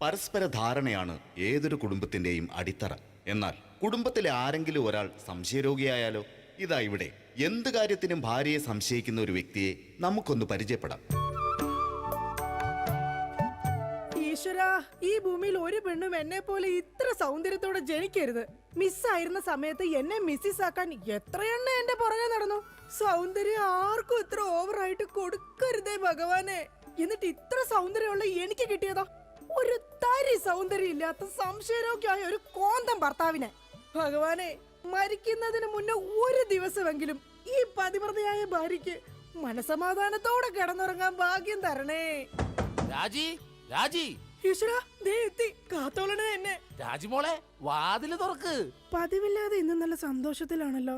പരസ്പര ധാരണയാണ് ഏതൊരു കുടുംബത്തിന്റെയും അടിത്തറ. എന്നാൽ കുടുംബത്തിലെ ആരെങ്കിലും ഒരാൾ സംശയരോഗിയായാലോ? ഇതാ ഇവിടെ എന്ത് കാര്യത്തിനും ഭാര്യയെ സംശയിക്കുന്ന ഒരു വ്യക്തിയെ നമുക്കൊന്ന് പരിചയപ്പെടാം. ഈശ്വരാ, ഈ ഭൂമിയിൽ ഒരു പെണ്ണും എന്നെ പോലെ ഇത്ര സൗന്ദര്യത്തോടെ ജനിക്കരുത്. മിസ്സായിരുന്ന സമയത്ത് എന്നെ മിസ്സിസ് ആക്കാൻ എത്രയെണ്ണ എന്റെ പുറകെ നടന്നു. സൗന്ദര്യം ആർക്കും ഇത്ര ഓവറായിട്ട് കൊടുക്കരുതേ ഭഗവാനെ. എന്നിട്ട് ഇത്ര സൗന്ദര്യമുള്ള എനിക്ക് കിട്ടിയതോ ഒരു തരി സൗന്ദര്യം ഇല്ലാത്ത സംശയരോഗ്യമായ ഒരു കോന്തം ഭർത്താവിനെ. ഭഗവാനെ, മരിക്കുന്നതിന് മുന്നേ ഒരു ദിവസമെങ്കിലും ഈ പതിവ്രതയായ ഭാര്യയ്ക്ക് മനസമാധാനത്തോടെ കിടന്നുറങ്ങാൻ ഭാഗ്യം തരണേ. രാജി, രാജി, ഈശ്വരാ, ദേ എത്തി. കാത്തോളണേ എന്നെ. രാജിമോളെ, വാതില് തുറക്ക്. പതിവില്ലാതെ ഇന്ന് നല്ല സന്തോഷത്തിലാണല്ലോ.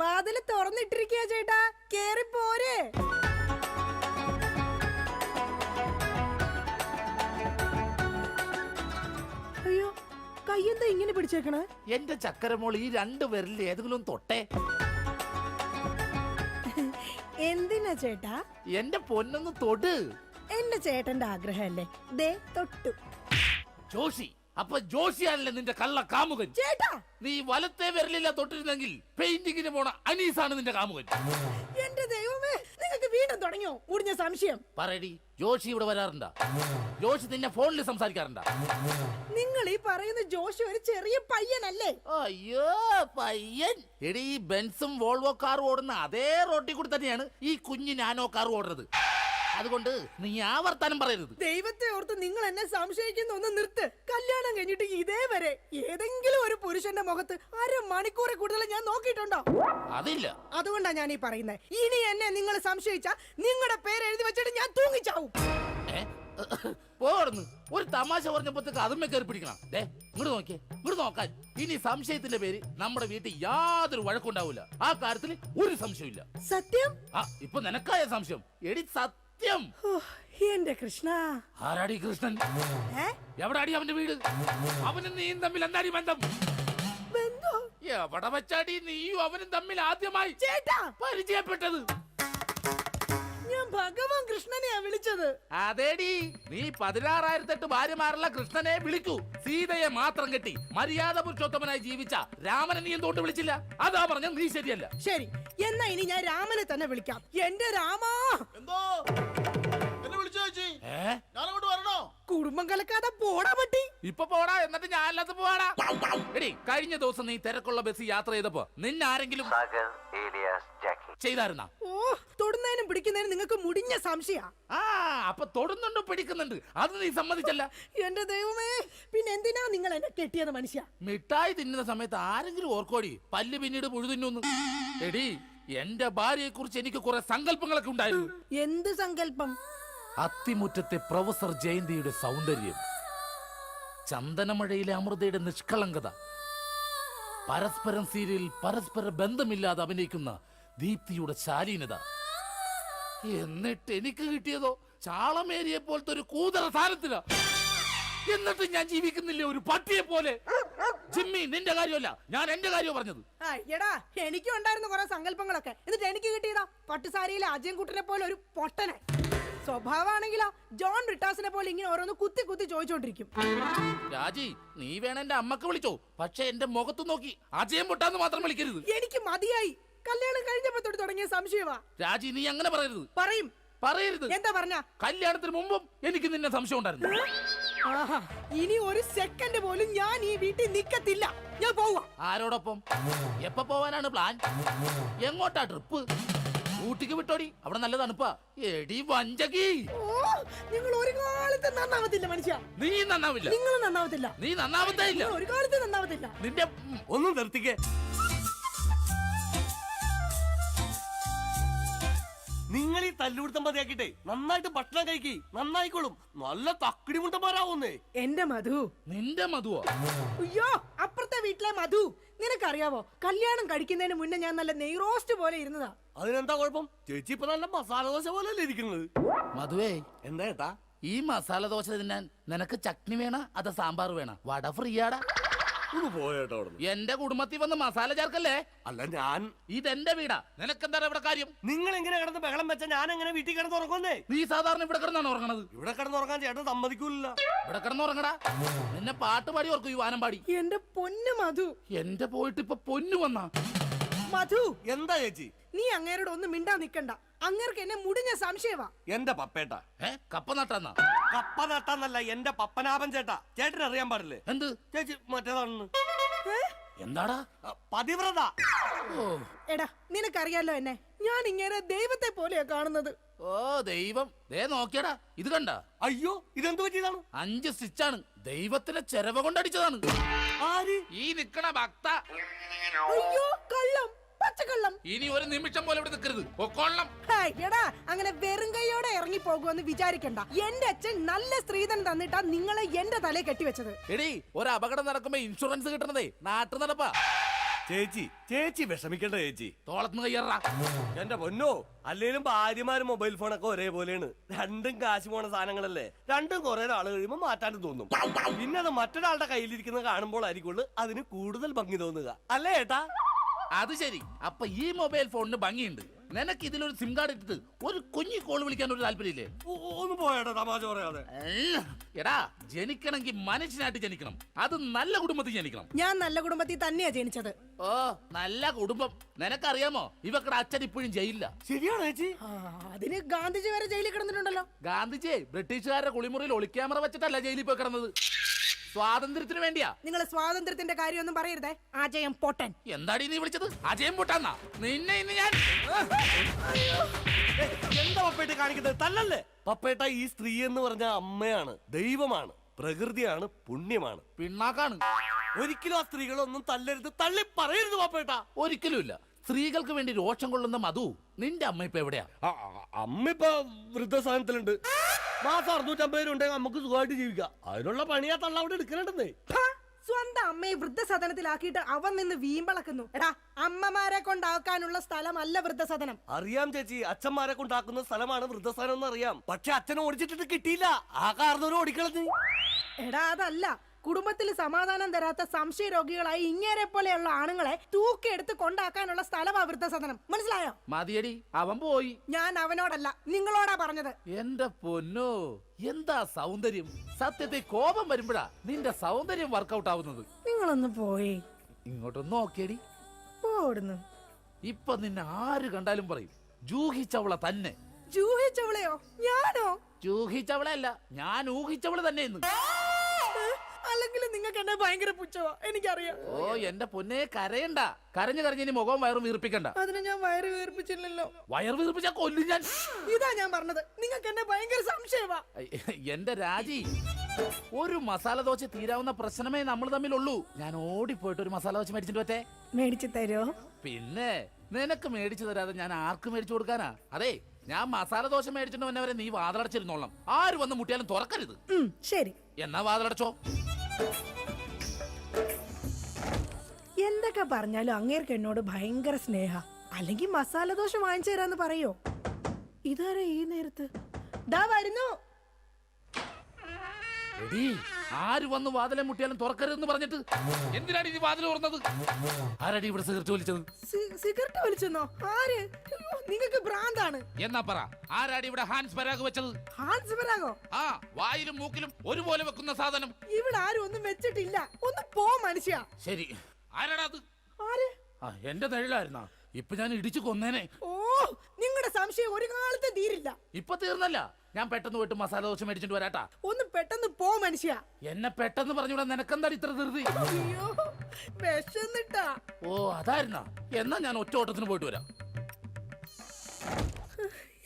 വാതില് തുറന്നിട്ടിരിക്കുക ചേട്ടാ, കേറി പോരെ. അയ്യോ, കയ്യെന്താ ഇങ്ങനെ പിടിച്ചേക്കണേ? എന്റെ ചക്കരമോൾ ഈ 2 വിരലിൽ ഏതെങ്കിലും തൊട്ടേ. എന്തിനാ ചേട്ടാ? എന്റെ പൊന്നൊന്ന് തൊട്. എന്റെ ചേട്ടന്റെ ആഗ്രഹമല്ലേ, ദേ തൊട്ടു. ജോഷി, അപ്പൊ ജോഷിയാണല്ലേ നിന്റെ കള്ള കാമുകൻ? ചേട്ടാ, നീ വലത്തെ വിരലില്ല തൊട്ടിരുന്നെങ്കിൽ പെയിന്റിങ്ങിന് പോണ അനീസാണ് നിന്റെ കാമുകൻ. എന്റെ ദൈവമേ, നിങ്ങൾക്ക് വീണ്ടും തുടങ്ങിയോ മുടിഞ്ഞ സംശയം? പറയടി, ജോഷി ഇവിടെ വരാറുണ്ടാ? ജോഷി നിന്നെ ഫോണിൽ സംസാരിക്കാറുണ്ടാ? നിങ്ങൾ ഈ പറയുന്ന ജോഷി ഒരു ചെറിയ പയ്യനല്ലേ? അയ്യോ, പയ്യൻ. എടി, ഈ ബെൻസും വോൾവോ കാറും ഓടുന്ന അതേ റോട്ടിൽ കൂടി തന്നെയാണ് ഈ കുഞ്ഞു നാനോ കാർ ഓടുന്നത്. അതുകൊണ്ട് നീ ആ വർത്താനം പറയരുത്. ദൈവത്തെ ഓർത്ത് നിങ്ങൾ എന്നെ സംശയിക്കുന്ന ഒന്ന് നിർത്ത്. കല്യാണം കഴിഞ്ഞിട്ട് ഇതേവരെ ഏതെങ്കിലും ഒരു പുരുഷന്റെ മുഖത്ത് 1/2 മണിക്കൂറെ കൂടുതൽ ഞാൻ നോക്കിയിട്ടുണ്ടോ? അതില്ല. അതുകൊണ്ടാ ഞാൻ ഈ പറയുന്നത്. ഇനി എന്നെ നിങ്ങൾ സംശയിച്ചാ നിങ്ങളുടെ പേര് എഴുതി വെച്ചിട്ട് ഞാൻ തൂങ്ങിച്ചാവും. പോർന്ന് ഒരു തമാശ പറഞ്ഞപ്പോഴത്തേക്ക് അതുമ്മേ കയറി പിടിക്കണം. ഇങ്ങോട്ട് നോക്കിയേ, ഇങ്ങോട്ട് നോക്കാൻ. ഇനി സംശയത്തിന്റെ പേര് നമ്മുടെ വീട്ടിൽ യാതൊരു വഴക്കുണ്ടാവില്ല. ആ കാര്യത്തിൽ ഒരു സംശയമില്ല. സത്യം? ഇപ്പൊ നിനക്കായ സംശയം. എടി സത്യം. എന്റെ കൃഷ്ണ. ആരാടി കൃഷ്ണൻ? എവിടാടി അവന്റെ വീട്? അവനും നീയും തമ്മിൽ എന്താടി ബന്ധം? എവിടെ വെച്ചാടി നീയും അവനും തമ്മിൽ ആദ്യമായി പരിചയപ്പെട്ടത്? ഞാൻ ഭഗവാൻ കൃഷ്ണനെയാ വിളിച്ചത്. അതേടി, നീ 16,008 ഭാര്യമാരുള്ള കൃഷ്ണനെ വിളിക്കൂ. സീതയെ മാത്രം കെട്ടി മര്യാദ പുരുഷോത്തമനായി ജീവിച്ച രാമനെ നീ എന്തുകൊണ്ട് വിളിച്ചില്ല? അതാ പറഞ്ഞ നീ ശരിയല്ല. ശരി, എന്നാ ഇനി ഞാൻ രാമനെ തന്നെ വിളിക്കാം. എന്റെ രാമാ. എന്തോ എന്നെ വിളിച്ചു ചേച്ചി? ഞാനങ്ങോട്ട് വരണോ? കുടുംബം കലക്കാതെ പോടാ പട്ടി. ഇപ്പൊ പോടാ, എന്നിട്ട് ഞാൻ അല്ലാത്ത പോവാടാ. എടി, കഴിഞ്ഞ ദിവസം നീ തിരക്കുള്ള ബസ് യാത്ര ചെയ്തപ്പോ നിന്നെ ആരെങ്കിലും ചെയ്തായിരുന്നാ? ഓ, തൊടുന്നതിനും പിടിക്കുന്നതിനും നിങ്ങൾക്ക് മുടിഞ്ഞ സംശയ. അപ്പൊ തൊടുന്നുണ്ട്, പിടിക്കുന്നുണ്ട്, അത് നീ സമ്മതിച്ചല്ല. എന്റെ ദൈവമേ, പിന്നെ എന്തിനാ നിങ്ങൾ എന്നെ കെട്ടിയത് മനുഷ്യ? മിഠായി തിന്നുന്ന സമയത്ത് ആരെങ്കിലും ഓർക്കോടി പല്ല് പിന്നീട് മുഴുതിന്നു? എടി, എന്റെ ഭാര്യയെ കുറിച്ച് എനിക്ക് കുറെ സങ്കല്പങ്ങളൊക്കെ ഉണ്ടായിരുന്നു. എന്ത് സങ്കല്പം? അത്തിമുറ്റത്തെ പ്രൊഫസർ ജയന്തിയുടെ സൗന്ദര്യം, ചന്ദനമഴയിലെ അമൃതയുടെ നിഷ്കളങ്കത, പരസ്പരം സീരിയലിൽ പരസ്പര ബന്ധമില്ലാതെ അഭിനയിക്കുന്ന ദീപ്തിയുടെ ശാലീനത. എന്നിട്ട് എനിക്ക് കിട്ടിയതോ ചാളമേരിയെ പോലത്തെ ഒരു കൂതറ സാധനത്തില. എന്നിട്ട് ഞാൻ ജീവിക്കുന്നില്ലേ ഒരു പട്ടിയെ പോലെ? ജിമ്മി, നിന്റെ കാര്യമല്ല, ഞാൻ എന്റെ കാര്യം പറഞ്ഞത്. എടാ, എനിക്കും ഉണ്ടായിരുന്നു കുറെ സങ്കല്പങ്ങളൊക്കെ. എന്നിട്ട് എനിക്ക് കിട്ടിയതാ പട്ടുസാരിയിലെ അജയൻകുട്ടനെ പോലെ ഒരു പൊട്ടനെ. സ്വഭാവമാണെങ്കിലോ ജോൺ ബ്രിട്ടാസിനെ പോലെ ഇങ്ങനെ ഓരോന്ന് കുത്തി കുത്തി ചോദിച്ചോണ്ടിരിക്കും. രാജി, നീ വേണം എന്റെ അമ്മക്ക് വിളിച്ചോ, പക്ഷെ എന്റെ മുഖത്ത് നോക്കി അജയം പൊട്ടാന്ന് മാത്രം വിളിക്കരുത്. എനിക്ക് മതിയായി. കല്യാണം കഴിഞ്ഞപ്പോ തൊട്ട് തുടങ്ങിയ സംശയമാ. രാജി, നീ അങ്ങനെ പറയരുത്. പറയരുത്. എന്താ പറഞ്ഞ? കല്യാണത്തിന് മുമ്പും എനിക്ക് നിന്നെ സംശയം ഉണ്ടായിരുന്നു. ഇനി ഒരു സെക്കൻഡ് പോലും ഞാൻ ഈ വീട്ടിൽ നിക്കത്തില്ല. ഞാൻ പോവാ. ആരോടൊപ്പം? എപ്പോ പോവാനാണ് പ്ലാൻ? എങ്ങോട്ടാ ട്രിപ്പ്? ഊട്ടിക്ക് വിട്ടോടി, അവിടെ നല്ല തണുപ്പാ. എടി വഞ്ചകി, നിങ്ങൾ ഒരു കാലത്ത് നന്നാവത്തില്ല മനുഷ്യ. നീ നന്നാവില്ല. നിങ്ങൾ നന്നാവത്തില്ല. നീ നന്നാവത്തേ ഇല്ല. ഒരു കാലത്ത് നന്നാവത്തില്ല. നിന്റെ ഒന്നും നിർത്തിക്കേ. നിങ്ങൾ ഈ തല്ലുപിടുത്തം മതിയാക്കിട്ടെ നന്നായിട്ട് ഭക്ഷണം കഴിക്കി, നന്നായിക്കോളും. നല്ല തക്കിടി മുണ്ടന്മാരാവുന്നേ. എന്റെ മധു. നിന്റെ മധുവോ? അയ്യോ, അപ്പുറത്തെ വീട്ടിലെ മധു. നിനക്കറിയാവോ, കല്യാണം കഴിക്കുന്നതിന് മുന്നേ ഞാൻ നല്ല നെയ് റോസ്റ്റ് പോലെ ഇരുന്നതാ. അതിനെന്താ കുഴപ്പം? ചേച്ചി ഇപ്പൊ നല്ല മസാല ദോശ പോലെ അല്ലേ ഇരിക്കുന്നത്? മധുവേ, എന്താ ഏട്ടാ? ഈ മസാല ദോശ തിന്നാൻ നിനക്ക് ചട്നി വേണ അതോ സാമ്പാർ വേണ? വട ഫ്രീയാടാ. ഒന്ന് പോയേട്ടോ അവിടെ. എന്റെ കുടുംബത്തിൽ വന്ന് മസാല ചേർക്കല്ലേ. അല്ല ഞാൻ ഇതെന്റെ വീടാ, നിനക്കെന്താണ് ഇവിടെ കാര്യം? നിങ്ങൾ എങ്ങനെ കിടന്ന് ബഹളം വെച്ചാ ഞാൻ എങ്ങനെ വീട്ടിൽ കിടന്ന് ഉറങ്ങുന്നേ? നീ സാധാരണ ഇവിടെ കിടന്നാണ് ഉറങ്ങണത്. ഇവിടെ കിടന്നുറങ്ങാൻ ചേട്ടൻ സമ്മതിക്കൂല. ഇവിടെ കിടന്ന് ഉറങ്ങടാ. നിന്നെ പാട്ട് പാടി ഓർക്കും, ഈ വാനം പാടി. എന്റെ പൊന്നു മധു. എന്റെ പോയിട്ട് ഇപ്പൊ പൊന്നു വന്നാ. മധു, എന്താ ചേച്ചി? നീ അങ്ങേരോട് ഒന്നും മിണ്ടാ നിക്കണ്ട. അങ്ങേർക്ക് എന്നെ മുടിഞ്ഞ സംശയവാ. എന്റെ പപ്പേട്ട കപ്പ നട്ടാന്നാ? കപ്പ നട്ടാന്നല്ല, എന്റെ പപ്പനാഭൻ ചേട്ടാ. ചേട്ടൻ അറിയാൻ പാടില്ലേ? എന്ത് ചേച്ചി മറ്റേതാണെന്ന്. ഏ? എന്താടാ? പതിവ്രത. ഓ എടാ, നിനക്കറിയാലോ എന്നെ. ഞാൻ ഇങ്ങനെ ദൈവത്തെ പോലെയാ കാണുന്നത്. ഓ ദൈവം, ദേ നോക്കിയടാ, ഇത് കണ്ട? അയ്യോ, ഇതെന്ത് പറ്റിയതാണ്? 5 സ്റ്റിച്ചാണ്. ദൈവത്തിന്റെ ചെരവ കൊണ്ടടിച്ചതാണ്. ആര്? ഈ നിക്കണ ഭക്ത. അയ്യോ, കള്ളം, പച്ചക്കള്ളം. ഇനി ഒരു നിമിഷം പോലെ ഇവിടെ നിൽക്കരുത്, പൊക്കോളണം. ഹായ്, എടാ, അങ്ങനെ വെറും കൈയോടെ ഇറങ്ങി പോകുമെന്ന് വിചാരിക്കണ്ട. എന്റെ അച്ഛൻ നല്ല സ്ത്രീധനം തന്നിട്ടാ നിങ്ങളെ എന്റെ തലയെ കെട്ടിവെച്ചത്. എടീ, ഒരു അപകടം നടക്കുമ്പോ ഇൻഷുറൻസ് കിട്ടണതേ നാട്ടു നടപ്പാ. ചേച്ചി വിഷമിക്കണ്ട ചേച്ചി. തോളത്തുനിന്ന് കയ്യറാ. എന്റെ പൊന്നോ, അല്ലേലും ഭാര്യമാരും മൊബൈൽ ഫോണൊക്കെ ഒരേപോലെയാണ്. രണ്ടും കാശ് പോണ സാധനങ്ങളല്ലേ. രണ്ടും കുറെ നാൾ കഴിയുമ്പോൾ മാറ്റാനും തോന്നും. പിന്നെ അത് മറ്റൊരാളുടെ കയ്യിലിരിക്കുന്നത് കാണുമ്പോൾ ആയിരിക്കുള്ളൂ അതിന് കൂടുതൽ ഭംഗി തോന്നുക, അല്ലേ ഏട്ടാ? അത് ശരി. അപ്പൊ ഈ മൊബൈൽ ഫോണിന് ഭംഗിയുണ്ട്. നിനക്ക് ഇതിലൊരു സിം കാർഡ് ഇട്ടിട്ട് ഒരു കുഞ്ഞി കോൾ വിളിക്കാൻ ഒരു താല്പര്യമില്ലേ? ഒന്ന് പോയേട്ടാ, തമാശ പറയാതെ. എടാ, ജനിക്കണമെങ്കിൽ മനുഷ്യനായിട്ട് ജനിക്കണം. അത് നല്ല കുടുംബത്തിൽ ജനിക്കണം. ഞാൻ നല്ല കുടുംബത്തിൽ തന്നെയാ ജനിച്ചത്. ഓ, നല്ല കുടുംബം. നിനക്കറിയാമോ, ഇവക്കടെ അച്ഛൻ ഇപ്പോഴും ജയിലില്ല. ശരിയാണോ ചേച്ചി? അതിന് ഗാന്ധിജി വരെ ജയിലിൽ കിടന്നിട്ടുണ്ടല്ലോ. ഗാന്ധിജിയെ ബ്രിട്ടീഷുകാരുടെ കുളിമുറിയിൽ ഒളിക്യാമറ വെച്ചിട്ടല്ല ജയിലിൽ പോയി കിടന്നത്. സ്വാതന്ത്ര്യത്തിന് വേണ്ടിയാ. നിങ്ങൾ സ്വാതന്ത്ര്യത്തിന്റെ കാര്യമൊന്നും പറയരുതേ. അജയം പൊട്ടൻ. എന്താടി നീ വിളിച്ചത്? അജയം പൊട്ടാന്നാ? നിന്നെ ഇന്ന് ഞാൻ. എന്താ പപ്പേട്ട കാണിക്കുന്നത്? തല്ലല്ലേ പപ്പേട്ട. ഈ സ്ത്രീ എന്ന് പറഞ്ഞ അമ്മയാണ്, ദൈവമാണ്, പ്രകൃതിയാണ്, പുണ്യമാണ്, പിണ്ണാക്കാണ്. ഒരിക്കലും ആ സ്ത്രീകളൊന്നും തല്ലരുത്, തള്ളി പറയരുത് പപ്പേട്ട. ഒരിക്കലുമില്ല. സ്ത്രീകൾക്ക് വേണ്ടി രോഷം കൊള്ളുന്ന മധു, നിന്റെ അമ്മ ഇപ്പൊ എവിടെയാ? അമ്മ ഇപ്പൊ വൃദ്ധസാധനത്തിലുണ്ട്. മാസം 650 രൂപ ഉണ്ടെങ്കിൽ നമുക്ക് സുഖമായിട്ട് ജീവിക്കാം. അതിനുള്ള പണിയാ തള്ള അവിടെ എടുക്കലുണ്ടെന്നേ. സ്വന്തം അമ്മയെ വൃദ്ധസദനത്തിലാക്കിയിട്ട് അവൻ നിന്ന് വീമ്പളക്കുന്നു. എടാ, അമ്മമാരെ കൊണ്ടാക്കാനുള്ള സ്ഥലമല്ല വൃദ്ധസദനം. അറിയാം ചേച്ചി, അച്ഛന്മാരെ കൊണ്ടാക്കുന്ന സ്ഥലമാണ് വൃദ്ധസ്ഥാനം എന്ന് അറിയാം. പക്ഷെ അച്ഛനെ ഓടിച്ചിട്ട് കിട്ടിയില്ല. ആ കാരണവരും ഓടിക്കളഞ്ഞു. എടാ, അതല്ല. കുടുംബത്തിൽ സമാധാനം തരാത്ത സംശയ രോഗികളായി ഇങ്ങേരെ പോലെയുള്ള ആണുങ്ങളെ തൂക്കിയെടുത്ത് കൊണ്ടാക്കാനുള്ള സ്ഥലമാ വൃദ്ധസദനം. മനസ്സിലായോ? മതിയടി, അവൻ പോയി. ഞാൻ അവനോടല്ല, നിങ്ങളോടാ പറഞ്ഞത്. എന്റെ പൊന്നോ, എന്താ സൗന്ദര്യം! സത്യത്തെ കോപം വരുമ്പോഴാ നിന്റെ സൗന്ദര്യം വർക്കൗട്ട് ആവുന്നത്. നിങ്ങളൊന്ന് പോയി ഇങ്ങോട്ടൊന്ന് നോക്കിയടി. പോടുന്നു. ഇപ്പൊ നിന്നെ ആര് കണ്ടാലും പറയും ജൂഹിച്ചവള തന്നെ. ജൂഹിച്ചവളെയോ? ഞാനോ? ജൂഹിച്ചവളെ അല്ല, ഞാൻ ഊഹിച്ചവള് തന്നെ ഇന്ന്. അല്ലെങ്കിൽ നിങ്ങൾക്ക് എന്നെ ഭയങ്കര പുച്ഛവാ, എനിക്കറിയാം. ഓ എന്റെ പൊന്നെ, കരയണ്ട. കരഞ്ഞു കരഞ്ഞ് ഇനി മുഖവും വയറും വീർപ്പിക്കണ്ട. അതിന് ഞാൻ വയറ് വീർപ്പിച്ചില്ലല്ലോ. വയർ വീർപ്പിച്ചാ കൊല്ലും ഞാൻ. ഇതാ ഞാൻ പറഞ്ഞത്, നിങ്ങൾക്ക് എന്നെ ഭയങ്കര സംശയവാ. എന്റെ രാജി, ഒരു മസാല ദോശ തീരാവുന്ന പ്രശ്നമേ നമ്മൾ തമ്മിലുള്ളൂ. ഞാൻ ഓടിപ്പോയിട്ട് ഒരു മസാല ദോശ മേടിച്ചിട്ട് പറ്റേ? മേടിച്ചു തരോ? പിന്നെ നിനക്ക് മേടിച്ചു തരാതെ ഞാൻ ആർക്ക് മേടിച്ചു കൊടുക്കാനാ? അതെ, ഞാൻ മസാല ദോശ മേടിച്ചിട്ട് വന്നവരെ നീ വാതിലടച്ചിരുന്നോളാം. ആര് വന്ന് മുട്ടിയാലും തുറക്കരുത്. ശരി. എന്നാ വാതിലടച്ചോ. എന്തൊക്കെ പറഞ്ഞാലും അങ്ങേർക്ക് എന്നോട് ഭയങ്കര സ്നേഹ. അല്ലെങ്കിൽ മസാല ദോശ വാങ്ങിച്ചു തരാന്ന് പറയോ? ഇതാരാ ഈ നേരത്ത്? ദാ വരുന്നു. എടീ, ആര് വന്ന് വാതിലെ മുട്ടിയാലും തുറക്കരുതെന്ന് പറഞ്ഞിട്ട് എന്തിനാണ് ഈ വാതിൽ തുറന്നത്? ആരടി ഇവിടെ സിഗരറ്റ് വലിച്ചത്? സിഗരറ്റ് വലിച്ചെന്നോ? ആര്? നിങ്ങൾക്ക് ഭ്രാന്താണ്. എന്നാ പറ, ആരാടി ഇവിടെ ഹാൻസ് പരാഗ് വെച്ചത്? ഹാൻസ് പരാഗോ? ആ, വായിലും മൂക്കിലും ഒരുപോലെ വെക്കുന്ന സാധനം. ഇവിടെ ആരും ഒന്നും വെച്ചിട്ടില്ല. ഒന്ന് പോ മനുഷ്യ. ശരി, ആരാടാ അത്? ആര്? ആ, എന്റെ നിഴലായിരുന്നാ. ഇപ്പൊ ഞാൻ ഇടിച്ചു കൊന്നേനെ. ഓ, നിങ്ങളുടെ സംശയം ഒരു കാലത്ത് തീരില്ല. ഇപ്പൊ തീർന്നല്ല. ഞാൻ പെട്ടെന്ന് പോയിട്ട് മസാല ദോശ മേടിച്ചിട്ട് വരാട്ടാ. ഒന്ന് പെട്ടെന്ന് പോ മനുഷ്യ. എന്നെ പെട്ടെന്ന് പറഞ്ഞൂടാ, നിനക്കെന്താ ഇത്ര ധൃതി? അയ്യോ, വിശന്നിട്ടാ. ഓ അതായിരുന്നാ. എന്നാ ഞാൻ ഒറ്റ ഓട്ടത്തിന് പോയിട്ട് വരാം.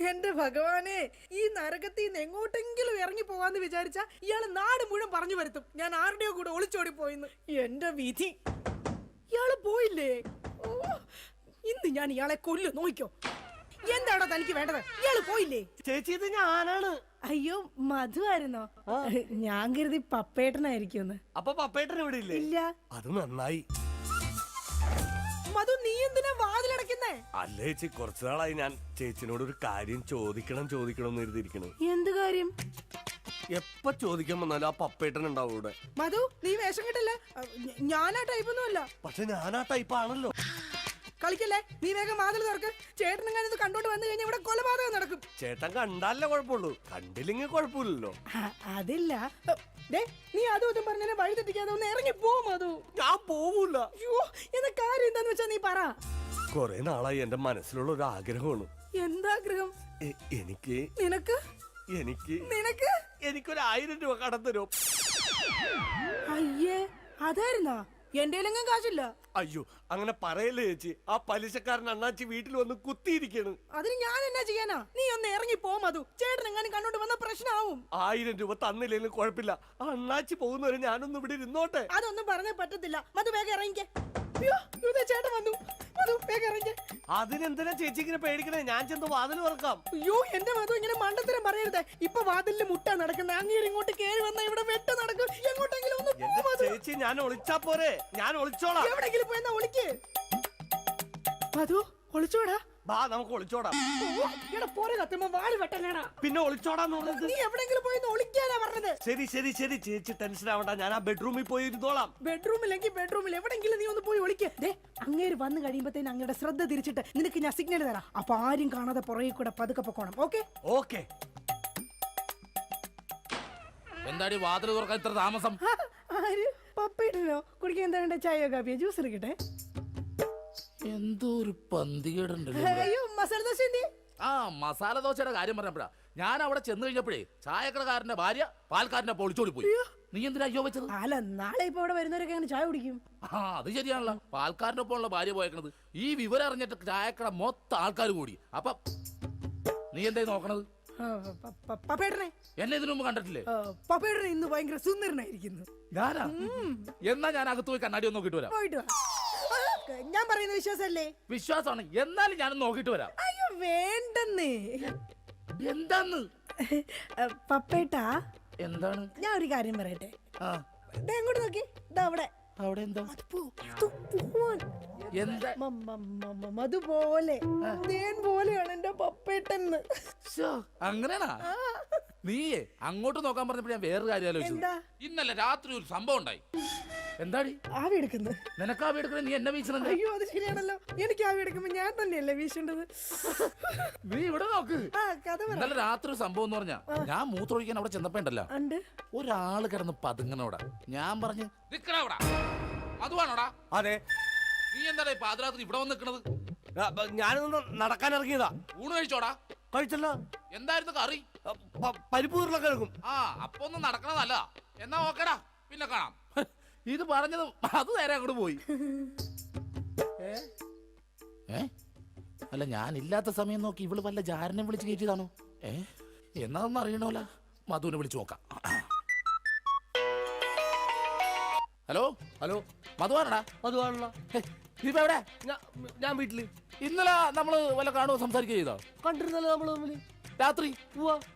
എന്റെ ഭഗവാനെ, ഈ നരകത്തിൽ നിന്ന് എങ്ങോട്ടെങ്കിലും ഇറങ്ങി പോവാന്ന് വിചാരിച്ച ഇയാള് നാട് മുഴുവൻ പറഞ്ഞു വരുത്തും ഞാൻ ആരുടെയോ കൂടെ ഒളിച്ചോടി പോയിന്ന്. എന്റെ വിധി, ഇയാള് പോയില്ലേ? ഓ, ഇന്ന് ഞാൻ ഇയാളെ കൊല്ലു, നോക്കിക്കോ. എന്താണോ തനിക്ക് വേണ്ടത്? ഇയാള് പോയില്ലേ? ചേച്ചി, ഇത് ഞാനാണ്. അയ്യോ, മധു ആയിരുന്നോ? ഞാൻ കരുതി പപ്പേട്ടനായിരിക്കും. അപ്പൊ പപ്പേട്ടൻ ഇവിടെ ഇല്ലേ? ഇല്ല. അത് നന്നായി. മധു, നീ എന്തിനാ വാതിലടക്കുന്നേ? അല്ല ചേച്ചി, കുറച്ചു നാളായി ഞാൻ ചേച്ചിനോട് ഒരു കാര്യം ചോദിക്കണം എന്ന് എഴുതിയിരിക്കണു. എന്ത് കാര്യം? എപ്പ ചോദിക്കാൻ വന്നാലും ആ പപ്പേട്ടൻ ഉണ്ടാവും ഇവിടെ. മധു നീ വേഷം കിട്ടല്ലേ ഞാനാ ടൈപ്പൊന്നും അല്ല. പക്ഷെ ഞാൻ ആ ടൈപ്പ് ആണല്ലോ. കളിക്കല്ലേ, നീ വേഗം വാതിൽ തുറക്ക്. ചേട്ടനെങ്ങനെ ഇത് കണ്ടോണ്ട് വന്നു കഴിഞ്ഞാൽ ഇവിടെ കൊലപാതകം നടക്കും. ചേട്ടൻ കണ്ടാലേ കുഴപ്പമുള്ളൂ, കണ്ടില്ലെങ്കിൽ കുഴപ്പമില്ലല്ലോ. അതില്ല. ദേ, നീ അതും ഇതും പറഞ്ഞാൽ വഴി തെറ്റിക്കാതെ ഒന്ന് ഇറങ്ങി പോവും. മധു ഞാൻ പോവൂല. അയ്യോ, എന്ന കാര്യം എന്താന്ന് വെച്ചാ നീ പറ. കൊറേ നാളായി എന്റെ മനസ്സിലുള്ള ഒരു ആഗ്രഹമാണ്. എന്താഗ്രഹം? എനിക്ക് നിനക്ക് എനിക്ക് നിനക്ക് എനിക്കൊരു 1000 രൂപ കടം തരും. അയ്യേ, അതായിരുന്നാ? എന്റെ കയ്യിലെങ്ങും കാശില്ല. അയ്യോ അങ്ങനെ പറയല്ലേ ചേച്ചി, ആ പലിശക്കാരൻ അണ്ണാച്ചി വീട്ടിൽ വന്ന് കുത്തിയിരിക്കാണ്. അതിന് ഞാൻ എന്നാ ചെയ്യാനാ? നീ ഒന്ന് ഇറങ്ങി പോ മധു. ചേട്ടൻ എങ്ങാനും കണ്ടോണ്ട് വന്ന പ്രശ്നമാവും. 1000 രൂപ തന്നില്ലെങ്കിലും കുഴപ്പമില്ല, ആ അണ്ണാച്ചി പോകുന്നവരെ ഞാനൊന്നും ഇവിടെ ഇരുന്നോട്ടെ. അതൊന്നും പറഞ്ഞാൽ പറ്റത്തില്ല. മധു വേഗം ഇറങ്ങിക്കേ. അയ്യോ, ഇതേ ചേട്ടൻ വന്നു. മധു വേഗം ഇറങ്ങിക്കേ. അതിനെന്തിനാ ചേച്ചി ഇങ്ങനെ പേടിക്കണേ? ഞാൻ ചെന്ന് വാതിൽ തുറക്കാം. അയ്യോ, എന്റെ മധു ഇങ്ങനെ മണ്ടത്തരം പറയരുത്. ഇപ്പൊ വാതിലിൽ മുട്ട നടക്കുന്നത്. അങ്ങേര് ഇങ്ങോട്ട് കേറി വന്ന ഇവിടെ വെട്ട് നടക്കും. എങ്ങോട്ടെങ്കിലും ഒന്ന് പോ എന്റെ മധു. ചേച്ചി ഞാൻ ഒളിച്ചാ പോരെ, ഞാൻ ഒളിച്ചോളാം. എവിടെങ്കിലും പോയി ഒളിക്ക്. മധു ഒളിച്ചോടാ. ബാ നമുക്ക് ഒളിച്ചോടാം. ഇവിടെ പോരെ കത്തുമ്പോ വാല് വെട്ടനാടാ. പിന്നെ ഒളിച്ചോടാന്ന് പറഞ്ഞത് നീ എവിടെങ്കിലും പോയി ഒളിക്കാനാ പറഞ്ഞത്. ശരി ശരി ശരി ചേച്ചി ടെൻഷൻ ആവണ്ട, ഞാൻ ആ ബെഡ്റൂമിൽ പോയി ഇരുന്നോളാം. ബെഡ്റൂമിലെങ്കിൽ ബെഡ്റൂമിൽ എവിടെങ്കിലും നീ ഒന്ന് പോയി ഒളിക്ക്. ദേ, അങ്ങേര് വന്നു കഴിയുമ്പോഴത്തേന് അങ്ങയുടെ ശ്രദ്ധ തിരിച്ചിട്ട് നിനക്ക് ഞാൻ സിഗ്നൽ തരാം. അപ്പൊ ആരും കാണാതെ പുറകെ കൂടെ പതുക്കെ പൊക്കോണം. ഓക്കെ? ഓക്കെ. എന്താടി വാതിൽ തുറക്കാൻ ഇത്ര താമസം? ആര്? പപ്പയിട്ടോ? കുടിക്കാൻ എന്താ വേണ്ട? ചായയോ കാപ്പിയോ ജ്യൂസ് എടുക്കട്ടെ? എന്തോ ഒരു പന്തികേടുണ്ടല്ലോ. അയ്യോ, മസാല ദോശ എന്തി? ആ മസാല ദോശയുടെ കാര്യം പറഞ്ഞപ്പോഴാ ഞാൻ അവിടെ ചെന്ന് കഴിഞ്ഞപ്പോഴേ ചായക്കടക്കാരന്റെ ഭാര്യ പാൽക്കാരന്റെ പൊളിച്ചോടി പോയി. നീ എന്തിനാ അയ്യോ വെച്ചത്? അല്ല, നാളെ ഇപ്പൊ ഇവിടെ വരുന്നവരൊക്കെ അങ്ങനെ ചായ കുടിക്കും. ആ അത് ശരിയാണല്ലോ, പാൽക്കാരന്റെ ഒപ്പം ഉള്ള ഭാര്യ പോയേക്കണത്. ഈ വിവരം അറിഞ്ഞിട്ട് ചായക്കട മൊത്തം ആൾക്കാർ കൂടി. അപ്പൊ നീ എന്തായി നോക്കണത്? പപ്പേട്ടനെ എന്നെ ഇതിനു മുമ്പ് കണ്ടിട്ടില്ലേ? പപ്പേട്ടനെ ഇന്ന് ഭയങ്കര സുന്ദരനായിരിക്കുന്നു. ഞാനാ? എന്നാ ഞാൻ അകത്ത് പോയി കണ്ണാടി ഒന്ന് നോക്കിട്ട് വരാം. പോയിട്ട് വാ. ഞാൻ പറയുന്ന വിശ്വാസല്ലേ? വിശ്വാസമാണ്, എന്നാലും ഞാനൊന്ന് നോക്കിട്ട് വരാം. അയ്യോ വേണ്ടെന്നേ. എന്താന്ന്? പപ്പേട്ടാ, എന്താണ്? ഞാൻ ഒരു കാര്യം പറയട്ടെ. ആ ദേ അങ്ങോട്ട് നോക്കി. ദാ അവിടെ. അവിടെ എന്താ? എന്താ? മധു പോലെ തേൻ പോലെയാണ് എന്റെ പപ്പേട്ടെന്ന്. അങ്ങനെയാണാ? നീയേ അങ്ങോട്ട് നോക്കാൻ പറഞ്ഞപ്പോ ഞാൻ വേറൊരു കാര്യം ആലോചിച്ചു. എന്താ? ഇന്നലെ രാത്രി ഒരു സംഭവം ഉണ്ടായി. എന്താടി? ആവി എടുക്കുന്നു. നിനക്ക് ആവി എടുക്കണേ, നീ എന്നെ വീശണേ. അയ്യോ, അത് ശരിയാണല്ലോ. എനിക്ക് ആവി എടുക്കുമ്പോ ഞാൻ തന്നെയല്ലേ വീശേണ്ടത്. നീ ഇവിടെ നോക്ക്. ആ കഥ പറ. ഇന്നലെ രാത്രി ഒരു സംഭവം എന്ന് പറഞ്ഞാ, ഞാൻ മൂത്രമൊഴിക്കാൻ അവിടെ ചെന്നപ്പോ ഉണ്ടല്ലോ, ഉണ്ട് ഒരാള് കിടന്ന് പതുങ്ങനോടാ. ഞാൻ പറഞ്ഞു നിക്കടാ, അതുവാണോടാ? അതെ. നീ എന്താടാ പാതിരാത്രി ഇവിടെ വന്ന് നിക്കണത്? ഞാനൊന്ന് നടക്കാൻ ഇറങ്ങിയതാ. ഊണ് കഴിച്ചോടാ? കഴിച്ചല്ല. എന്തായിരുന്നു കറി? പരിപ്പ് ഉരുളക്കിഴങ്ങും. ആ അപ്പൊ ഒന്നും നടക്കണതല്ല. എന്നാ ഓക്കേടാ, പിന്നെ കാണാം. ഇത് പറഞ്ഞത് അത് നേരെ അങ്ങോട്ട് പോയി. അല്ല ഞാൻ ഇല്ലാത്ത സമയം നോക്കി ഇവള് വല്ല ജാരനെ വിളിച്ച് കയറ്റിയതാണോ? എന്നാന്ന് അറിയണോല. മധുവിനെ വിളിച്ചു നോക്കാം. ഹലോ ഹലോ, മധുവാണടാ? അതുവാണല്ലോ. നീ ഇപ്പൊ എവിടെ? ഞാൻ വീട്ടില്. ഇന്നലെ നമ്മള് വല്ല കാണുമോ സംസാരിക്കുക ചെയ്തോ? കണ്ടിരുന്നല്ലോ നമ്മള് തമ്മില് രാത്രി.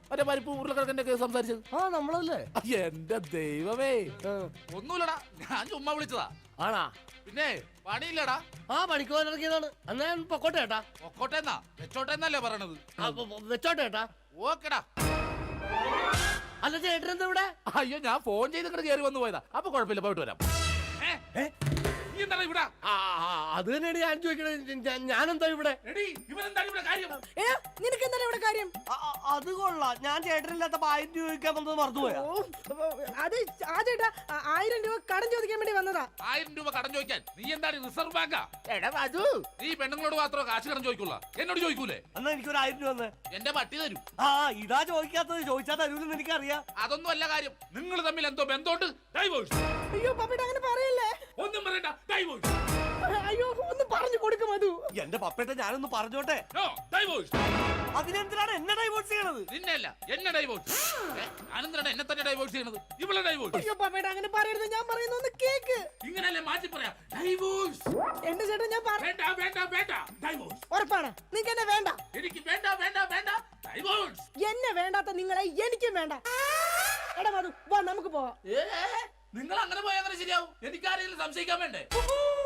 മറ്റേ പരിപ്പ് ഉരുളക്കിഴക്കിന്റെ ഒക്കെ സംസാരിച്ചത്. ആ നമ്മളല്ലേ? എന്റെ ദൈവമേ, ഒന്നുമില്ലടാ, ഞാൻ ചുമ്മാ വിളിച്ചതാ. ആണാ? പിന്നെ പണിയില്ലടാ. ആ പണിക്ക് പോകാൻ ഇറങ്ങിയതാണ്. എന്നാ ഞാൻ പൊക്കോട്ടെ ഏട്ടാ. പൊക്കോട്ടെന്നാ വെച്ചോട്ടെന്നല്ലേ പറയണത്? വെച്ചോട്ടെ ഏട്ടാ. ഓക്കെടാ. അല്ല ചേട്ടനെന്താ ഇവിടെ? അയ്യോ ഞാൻ ഫോൺ ചെയ്തിട്ട് കയറി വന്നു പോയതാ. അപ്പൊ കുഴപ്പമില്ല, പോയിട്ട് വരാം. നീ എന്താണ് ഇവിടെ? അത് തന്നെയാണ് ഞാൻ ചോദിക്കണത്. ഞാനെന്താ ഇവിടെ? നിനക്ക് എന്താണ് ഇവിടെ കാര്യം? അത് കൊള്ളാം. ഞാൻ ചേട്ടനില്ലാത്തപ്പോ 1000 രൂപ ചോദിക്കാൻ വന്നത് മറന്നുപോയാ? അത് ആ ചേട്ടാ 1000 രൂപ കടം ചോദിക്കാൻ വേണ്ടി വന്നതാ. 1000 രൂപ കടം ചോദിക്കാൻ? നീ എന്താണ് റിസർവ് ബാങ്കാ? നീ പെണ്ണുങ്ങളോട് മാത്രമേ കാശ് കടം ചോദിക്കുള്ള, എന്നോട് ചോദിക്കൂലേ? എന്നാ എനിക്കൊരു 1000 രൂപ തന്നെ. എന്റെ പട്ടി തരൂ. ആ ഇതാ ചോദിക്കാത്തത്. ചോദിച്ചാൽ തരൂലെന്ന് എനിക്കറിയാം. അതൊന്നും അല്ല കാര്യം. നിങ്ങൾ തമ്മിൽ എന്തോ ബന്ധമുണ്ട്. ഡൈവോഴ്സ്. അയ്യോ പപ്പേട്ട അങ്ങനെ പറയല്ലേ. ഒന്നും പറയണ്ട, ഡൈവോഴ്സ്. അയ്യോ ഒന്ന് പറഞ്ഞു കൊടുക്കും മധു. എന്റെ പപ്പേട്ട ഞാനൊന്ന് പറഞ്ഞോട്ടെ. ഡൈവോഴ്സ്. അതിനെന്തിനാണ് എന്നെ ഡൈവോഴ്സ് ചെയ്യണത്? നിന്നെയല്ല, എന്നെ ഡൈവോഴ്സ്. ഞാനെന്തിനാണ് എന്നെ തന്നെ ഡൈവോഴ്സ് ചെയ്യണത്? ഇവളെ ഡൈവോഴ്സ്. അയ്യോ പപ്പേട്ട അങ്ങനെ പറയരുത്. ഞാൻ പറയുന്ന ഒന്ന് കേക്ക്. ഇങ്ങനെയല്ലേ മാറ്റി പറയാ? ഡൈവോഴ്സ്. എന്റെ ചേട്ടൻ ഞാൻ വേണ്ട വേണ്ട വേണ്ട, ഡൈവോഴ്സ്. ഉറപ്പാണ് നിങ്ങൾക്ക് എന്നെ വേണ്ട? എനിക്ക് വേണ്ട വേണ്ട വേണ്ട, ഡൈവോഴ്സ്. എന്നെ വേണ്ടാത്ത നിങ്ങളെ എനിക്കും വേണ്ട. എടാ മധു വാ നമുക്ക് പോവാം. നിങ്ങൾ അങ്ങനെ പോയാൽ അങ്ങനെ ശരിയാവും. എനിക്കാരെങ്കിലും സംശയിക്കാൻ വേണ്ടേ?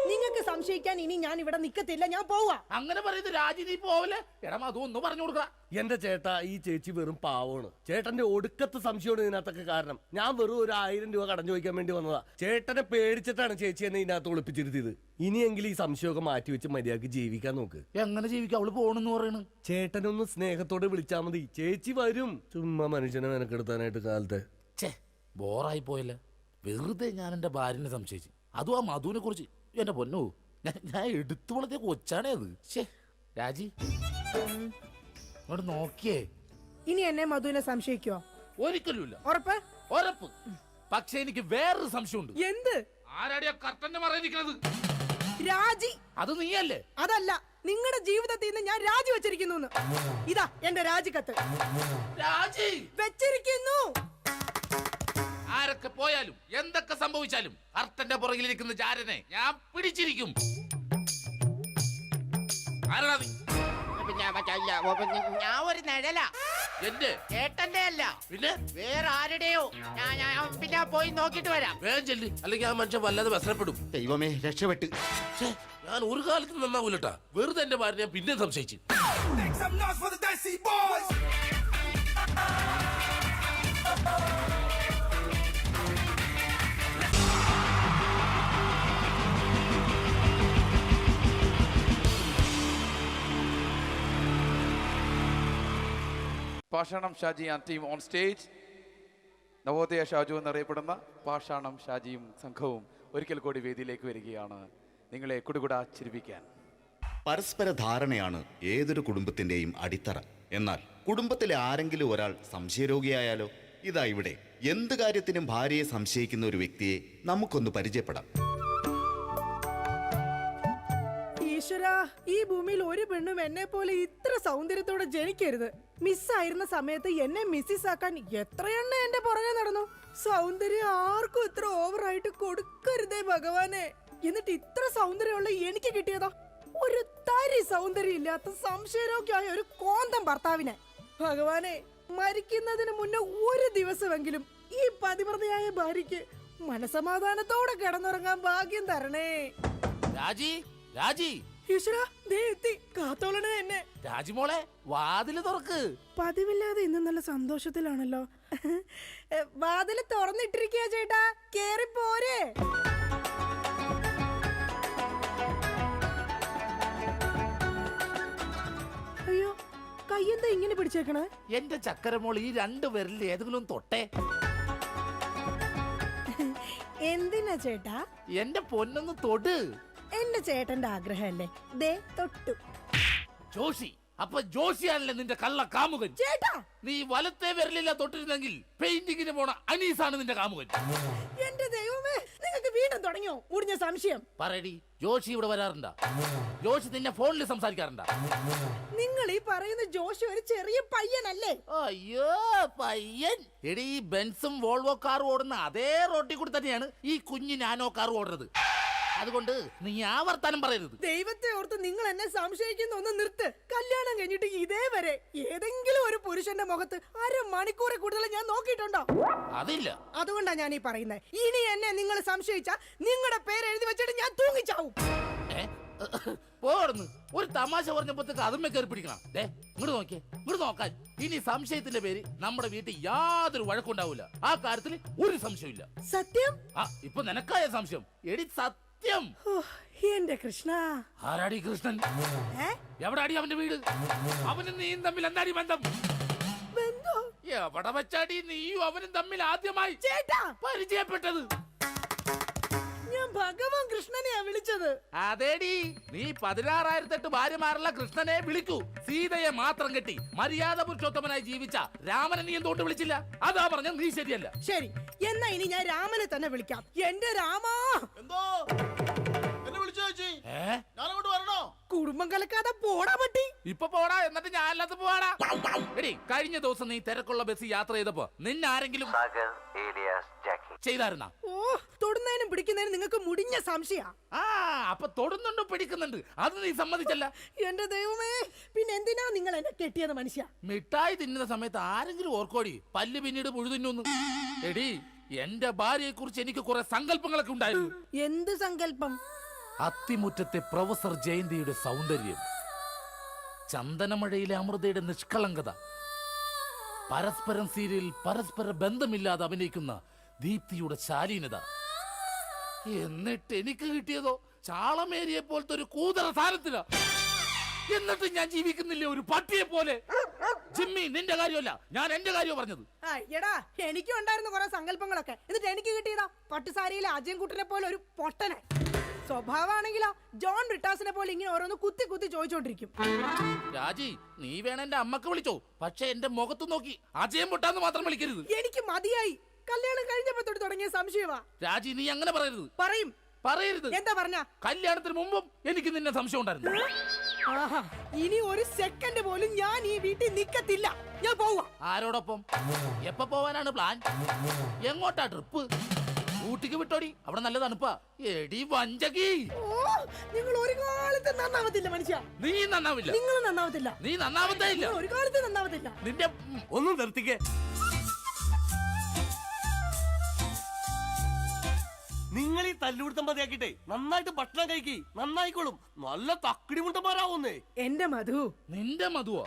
നിങ്ങൾക്ക് സംശയിക്കാൻ ഇനി ഞാൻ ഇവിടെ നിക്കത്തില്ല, ഞാൻ പോവാ. അങ്ങനെ പറയുന്നത് രാജി, നീ പോവല്ലേ? എടാ അതൊന്നും പറഞ്ഞു കൊടുക്ക. എന്റെ ചേട്ടാ, ഈ ചേച്ചി വെറും പാവമാണ്. ചേട്ടന്റെ ഒടുക്കത്തെ സംശയമാണ് ഇതിനകത്തൊക്കെ കാരണം. ഞാൻ വെറും ഒരു 1000 രൂപ കടം ചോദിക്കാൻ വേണ്ടി വന്നതാ. ചേട്ടനെ പേടിച്ചിട്ടാണ് ചേച്ചി എന്നെ ഇതിനകത്ത് ഒളിപ്പിച്ചിരുത്തിയത്. ഇനിയെങ്കിലും ഈ സംശയമൊക്കെ മാറ്റി വെച്ച് മര്യാദക്ക് ജീവിക്കാൻ നോക്ക്. എങ്ങനെ ജീവിക്കാം? അവള് പോണെന്ന് പറയണ്. ചേട്ടനൊന്ന് സ്നേഹത്തോടെ വിളിച്ചാ മതി, ചേച്ചി വരും. ചുമ്മാ മനുഷ്യനെ മെനക്കെടുത്താനായിട്ട് കാലത്തെ. ഛേ, ബോറായി പോയല്ലേ. വെറുതെ ഞാൻ എന്റെ ഭാര്യനെ സംശയിച്ചു. അതും ആ മധുവിനെ കുറിച്ച്. എന്റെ പൊന്നോ, ഞാൻ എടുത്തു വളർത്തിയ കൊച്ചാണേ അത്. ശേ രാജി, അങ്ങോട്ട് നോക്കിയേ. ഇനി എന്നെ മധുവിനെ സംശയിക്കോ? ഒരിക്കലുമില്ല. ഉറപ്പ്? ഉറപ്പ്. പക്ഷെ എനിക്ക് വേറൊരു സംശയമുണ്ട്. എന്ത്? ആരാടിയാ കർട്ടന്റെ മറയിരിക്കുന്നത്? രാജി. അത് നീയല്ലേ? അതല്ല, നിങ്ങളുടെ ജീവിതത്തിൽ നിന്ന് ഞാൻ രാജി വെച്ചിരിക്കുന്നു. ഇതാ എന്റെ രാജിക്കത്ത്. രാജി വെച്ചിരിക്കുന്നു. ആരൊക്കെ പോയാലും എന്തൊക്കെ സംഭവിച്ചാലും കർട്ടന്റെ പുറകിലിരിക്കുന്ന ചാരനെ ഞാൻ പിടിച്ചിരിക്കും. ആരാ നീ? ഞാൻ ഒരു നിഴല, എന്റെ ചേട്ടന്റെ അല്ല, പിന്നെ വേറെ ആരുടെയോ. ഞാൻ പിന്നെ പോയി നോക്കിട്ട് വരാം. വേഗം ചെല്ലി, അല്ലെങ്കിൽ ആ മനുഷ്യൻ വല്ലാതെ വ്യസനപ്പെടും. ദൈവമേ, രക്ഷപ്പെട്ട്. ഛേ, ഞാൻ ഒരു കാലത്ത് നന്നാവൂലട്ടാ. വെറുതെ എന്റെ ഭാര്യ ഞാൻ പിന്നെ സംശയിച്ചു. Pashanam Shaji and team on stage. Navodaya Shaju എന്നറിയപ്പെടുന്ന പാഷാണം ഷാജിയും സംഘവും ഒരിക്കൽ കൂടി വേദിയിലേക്ക് വരികയാണ് നിങ്ങളെ കുടുകുടാ ചിരിപ്പിക്കാൻ. പരസ്പര ധാരണയാണ് ഏതൊരു കുടുംബത്തിന്റെയും അടിത്തറ. എന്നാൽ കുടുംബത്തിലെ ആരെങ്കിലും ഒരാൾ സംശയരോഗിയായാലോ? ഇതാ ഇവിടെ എന്ത് കാര്യത്തിനും ഭാര്യയെ സംശയിക്കുന്ന ഒരു വ്യക്തിയെ നമുക്കൊന്ന് പരിചയപ്പെടാം. ഈശ്വരാ, ഈ ഭൂമിയിൽ ഒരു പെണ്ണും എന്നെ പോലെ ഇത്ര സൗന്ദര്യത്തോടെ ജനിക്കരുത്. മിസ്സായിരുന്ന സമയത്ത് എന്നെ മിസ്സിസ് ആക്കാൻ എത്രയെണ്ണ എന്റെ പുറകെ നടന്നു. സൗന്ദര്യം ആർക്കും ഇത്ര ഓവറായിട്ട് കൊടുക്കരുതേ ഭഗവാനെ. എന്നിട്ട് ഇത്ര സൗന്ദര്യമുള്ള എനിക്ക് കിട്ടിയതോ ഒരു തരി സൗന്ദര്യം ഇല്ലാത്ത സംശയരോഗ്യമായ ഒരു കോന്തം ഭർത്താവിനെ. ഭഗവാനെ, മരിക്കുന്നതിന് മുന്നേ ഒരു ദിവസമെങ്കിലും ഈ പതിവ്രതയായ ഭാര്യയ്ക്ക് മനസമാധാനത്തോടെ കിടന്നുറങ്ങാൻ ഭാഗ്യം തരണേ. രാജി, രാജി, ഈശ്വരാ, ദേ എത്തി. കാത്തോളണേ എന്നെ. രാജിമോളെ, വാതില് തുറക്ക്. പതിവില്ലാതെ ഇന്ന് നല്ല സന്തോഷത്തിലാണല്ലോ. വാതില് തുറന്നിട്ടിരിക്കുക ചേട്ടാ, കേറി പോരെ. അയ്യോ, കയ്യെന്താ ഇങ്ങനെ പിടിച്ചേക്കണേ? എന്റെ ചക്കരമോൾ, ഈ 2 വിരലിൽ ഏതെങ്കിലും തൊട്ടേ. എന്തിനാ ചേട്ടാ? എന്റെ പൊന്നൊന്ന് തൊട്. എന്റെ ചേട്ടന്റെ ആഗ്രഹമല്ലേ, ദേ തൊട്ടു. ജോഷി, അപ്പൊ ജോഷിയാണല്ലേ നിന്റെ കള്ള കാമുകൻ? ചേട്ടാ, നീ വലത്തെ വിരലില്ല തൊട്ടിരുന്നെങ്കിൽ പെയിന്റിങ്ങിന് പോണ അനീസാണ് നിന്റെ കാമുകൻ. എന്റെ ദൈവമേ, നിങ്ങൾക്ക് വീണ്ടും തുടങ്ങിയോ മുടിഞ്ഞ സംശയം? പറയടി, ജോഷി ഇവിടെ വരാറുണ്ടാ? ജോഷി നിന്നെ ഫോണിൽ സംസാരിക്കാറുണ്ടാ? നിങ്ങൾ ഈ പറയുന്ന ജോഷി ഒരു ചെറിയ പയ്യനല്ലേ? അയ്യോ, പയ്യൻ. എടി, ഈ ബെൻസും വോൾവോ കാറും ഓടുന്ന അതേ റോട്ടിൽ കൂടി തന്നെയാണ് ഈ കുഞ്ഞു നാനോ കാർ ഓടുന്നത്. അതുകൊണ്ട് നീ ആ വർത്താനം പറയരുത്. ദൈവത്തെ ഓർത്ത് നിങ്ങൾ എന്നെ സംശയിക്കുന്ന ഒന്ന് നിർത്ത്. കല്യാണം കഴിഞ്ഞിട്ട് ഇതേവരെ ഏതെങ്കിലും ഒരു പുരുഷന്റെ മുഖത്ത് 1/2 മണിക്കൂറെ കൂടുതൽ ഞാൻ നോക്കിയിട്ടുണ്ടോ? അതില്ല. അതുകൊണ്ടാ ഞാൻ ഈ പറയുന്നത്. ഇനി എന്നെ നിങ്ങൾ സംശയിച്ചാ നിങ്ങളുടെ പേര് എഴുതി വെച്ചിട്ട് ഞാൻ തൂങ്ങിച്ചാവും. പോർന്ന് ഒരു തമാശ പറഞ്ഞപ്പോഴത്തേക്ക് അതുമ്മേ കയറി പിടിക്കണം. ഇങ്ങോട്ട് നോക്കിയേ, ഇങ്ങോട്ട് നോക്കാൻ. ഇനി സംശയത്തിന്റെ പേര് നമ്മുടെ വീട്ടിൽ യാതൊരു വഴക്കുണ്ടാവൂല. ആ കാര്യത്തിൽ ഒരു സംശയമില്ല. സത്യം? ആ, ഇപ്പൊ നിനക്കായ സംശയം. എടി സത്യം. എന്റെ കൃഷ്ണ. ആരാടി കൃഷ്ണൻ? എവിടാടി അവന്റെ വീട്? അവനും നീയും തമ്മിൽ എന്താടി ബന്ധം? എവിടെ വെച്ചാടി നീയും അവനും തമ്മിൽ ആദ്യമായി പരിചയപ്പെട്ടത്? ഞാൻ ഭഗവാൻ കൃഷ്ണനെയാ വിളിച്ചത്. അതേടി, നീ 16,008 ഭാര്യമാരുള്ള കൃഷ്ണനെ വിളിക്കൂ. സീതയെ മാത്രം കെട്ടി മര്യാദ പുരുഷോത്തമനായി ജീവിച്ച രാമനെ നീ എന്തുകൊണ്ട് വിളിച്ചില്ല? അതാ പറഞ്ഞ നീ ശരിയല്ല. ശരി, എന്നാ ഇനി ഞാൻ രാമനെ തന്നെ വിളിക്കാം. എന്റെ രാമാ. എന്തോ എന്നെ വിളിച്ചു ചേച്ചി, ഞാനങ്ങോട്ട് വരണോ? കുടുംബം കലക്കാതെ പോടാ പട്ടി. ഇപ്പൊ പോടാ, എന്നിട്ട് ഞാൻ അല്ലാത്ത പോവാടാ. എടി, കഴിഞ്ഞ ദിവസം നീ തിരക്കുള്ള ബസ് യാത്ര ചെയ്തപ്പോ നിന്നെ ആരെങ്കിലും ചെയ്തായിരുന്ന? ഓ, തൊടുന്നതിനും പിടിക്കുന്നതിനും നിങ്ങൾക്ക് മുടിഞ്ഞ സംശയ. ആ, അപ്പൊ തൊടുന്നുണ്ട്, പിടിക്കുന്നുണ്ട്. അത് നീ സമ്മതിച്ചല്ല. എന്റെ ദൈവമേ, പിന്നെ എന്തിനാ നിങ്ങൾ എന്നെ കെട്ടിയത് മനുഷ്യ? മിഠായി തിന്നുന്ന സമയത്ത് ആരെങ്കിലും ഓർക്കോടി പല്ല് പിന്നീട് പുഴുതിന്നു? എടി, എന്റെ ഭാര്യയെ കുറിച്ച് എനിക്ക് കുറെ സങ്കല്പങ്ങളൊക്കെ ഉണ്ടായിരുന്നു. എന്ത് സങ്കല്പം? അത്തിമുറ്റത്തെ പ്രൊഫസർ ജയന്തിയുടെ സൗന്ദര്യം, ചന്ദനമഴയിലെ അമൃതയുടെ നിഷ്കളങ്കത, പരസ്പരം സീരിയലിൽ പരസ്പര ബന്ധമില്ലാതെ അഭിനയിക്കുന്ന ദീപ്തിയുടെ ശാലീനത. എന്നിട്ട് എനിക്ക് കിട്ടിയതോ ചാളമേരിയെ പോലത്തെ ഒരു കൂതറ സാധനത്തില. എന്നിട്ട് ഞാൻ ജീവിക്കുന്നില്ലേ ഒരു പട്ടിയെ പോലെ. ജിമ്മി, നിന്റെ കാര്യമല്ല, ഞാൻ എന്റെ കാര്യം പറഞ്ഞത്. എടാ, എനിക്കും ഉണ്ടായിരുന്നു കുറെ സങ്കല്പങ്ങളൊക്കെ. എന്നിട്ട് എനിക്ക് കിട്ടിയതാ പട്ടുസാരിയിലെ അജയൻകുട്ടനെ പോലെ ഒരു പൊട്ടനെ. സ്വഭാവമാണെങ്കിലോ ജോൺ ബ്രിട്ടാസിനെ പോലെ ഇങ്ങനെ ഓരോന്ന് കുത്തി കുത്തി ചോദിച്ചോണ്ടിരിക്കും. രാജി, നീ വേണം എന്റെ അമ്മക്ക് വിളിച്ചോ, പക്ഷെ എന്റെ മുഖത്ത് നോക്കി അജയം പൊട്ടാന്ന് മാത്രം വിളിക്കരുത്. എനിക്ക് മതിയായി. കല്യാണം കഴിഞ്ഞപ്പോ തൊട്ട് തുടങ്ങിയ സംശയമാ. രാജി, നീ അങ്ങനെ പറയരുത്. പറയരുത്. എന്താ പറഞ്ഞ? കല്യാണത്തിന് മുമ്പും എനിക്ക് നിന്നെ സംശയം ഉണ്ടായിരുന്നു. ആഹാ, ഇനി ഒരു സെക്കൻഡ് പോലും ഞാൻ ഈ വീട്ടിൽ നിക്കത്തില്ല. ഞാൻ പോവാ. ആരോടൊപ്പം? എപ്പോ പോവാനാണ് പ്ലാൻ? എങ്ങോട്ടാ ട്രിപ്പ്? ഊട്ടിക്ക് വിട്ടോടി, അവിടെ നല്ല തണുപ്പാ. എടി വഞ്ചകി, നിങ്ങൾ ഒരു കാലത്ത് നന്നാവത്തില്ല മനുഷ്യ. നീ നന്നാവില്ല. നിങ്ങൾ നന്നാവത്തില്ല. നീ നന്നാവത്തേ ഇല്ല. ഒരു കാലത്ത് നന്നാവത്തില്ല. നിന്റെ ഒന്നും നിർത്തിക്കേ. നിങ്ങൾ ഈ തല്ലുപിടുത്തം മതിയാക്കിട്ടെ നന്നായിട്ട് ഭക്ഷണം കഴിക്കി, നന്നായിക്കോളും. നല്ല തക്കിടി മുണ്ടന്മാരാവുന്നേ. എന്റെ മധു. നിന്റെ മധുവോ?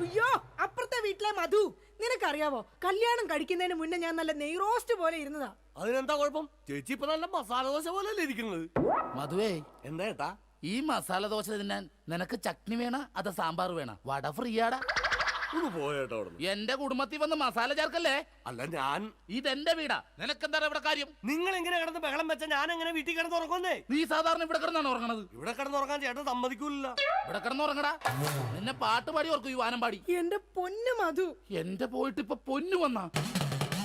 അയ്യോ, അപ്പുറത്തെ വീട്ടിലെ മധു. നിനക്കറിയാവോ, കല്യാണം കഴിക്കുന്നതിന് മുന്നേ ഞാൻ നല്ല നെയ് റോസ്റ്റ് പോലെ ഇരുന്നതാ. അതിനെന്താ കുഴപ്പം? ചേച്ചി ഇപ്പൊ നല്ല മസാല ദോശ പോലെ അല്ലേ ഇരിക്കുന്നത്? മധുവേ, എന്താ ഏട്ടാ? ഈ മസാല ദോശ തിന്നാൻ നിനക്ക് ചട്നി വേണ അതോ സാമ്പാർ വേണ? വട ഫ്രീയാടാ. ഒന്ന് പോയേട്ടാ അവിടെ. എന്റെ കുടുംബത്തിൽ വന്ന് മസാല ചേർക്കല്ലേ. അല്ല, ഞാൻ ഇതെന്റെ വീടാ, നിനക്കെന്താ ഇവിടെ കാര്യം? നിങ്ങൾ എങ്ങനെ കിടന്ന് ബഹളം വെച്ച ഞാൻ എങ്ങനെ വീട്ടിൽ കിടന്ന് ഉറങ്ങുന്നേ? നീ സാധാരണ ഇവിടെ കിടന്നാണ് ഉറങ്ങണത്. ഇവിടെ കിടന്നുറങ്ങാൻ ചേട്ടൻ സമ്മതിക്കൂല. ഇവിടെ കിടന്ന് ഉറങ്ങടാ. നിന്നെ പാട്ട് പാടി ഓർക്കും, ഈ വാനം പാടി. എന്റെ പൊന്നു മധു. എന്റെ പോയിട്ട് ഇപ്പൊ പൊന്നു വന്നാ.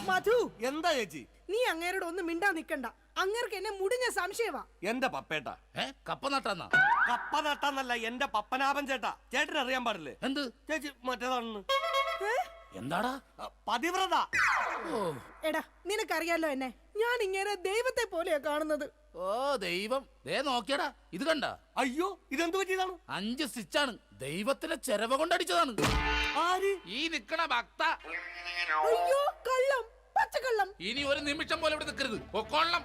മധു, എന്താ ചേച്ചി? നീ അങ്ങേരോട് ഒന്നും മിണ്ടാ നിക്കണ്ട. അങ്ങേർക്ക് എന്നെ മുടിഞ്ഞ സംശയവാ. എന്റെ പപ്പേട്ട കപ്പ നട്ടാന്നാ? കപ്പ നട്ടാന്നല്ല, എന്റെ പപ്പനാഭൻ ചേട്ടാ. ചേട്ടൻ അറിയാൻ പാടില്ലേ? എന്ത്? ചേച്ചി മറ്റേതാണെന്ന്. എന്താടാ? പതിവ്രത. ഓ എടാ, നിനക്കറിയാലോ എന്നെ. ഞാൻ ഇങ്ങനെ ദൈവത്തെ പോലെയാ കാണുന്നത്. ഓ ദൈവം, ദേ നോക്കിയടാ, ഇത് കണ്ട? അയ്യോ, ഇതെന്ത് പറ്റിയതാണ്? 5 സ്റ്റിച്ചാണ്. ദൈവത്തിന്റെ ചെരവ കൊണ്ടടിച്ചതാണ്. ആര്? ഈ നിക്കണ ഭക്ത. അയ്യോ, കള്ളം, പച്ചക്കള്ളം. ഇനി ഒരു നിമിഷം പോലെ ഇവിടെ നിൽക്കരുത്, പൊക്കോളണം.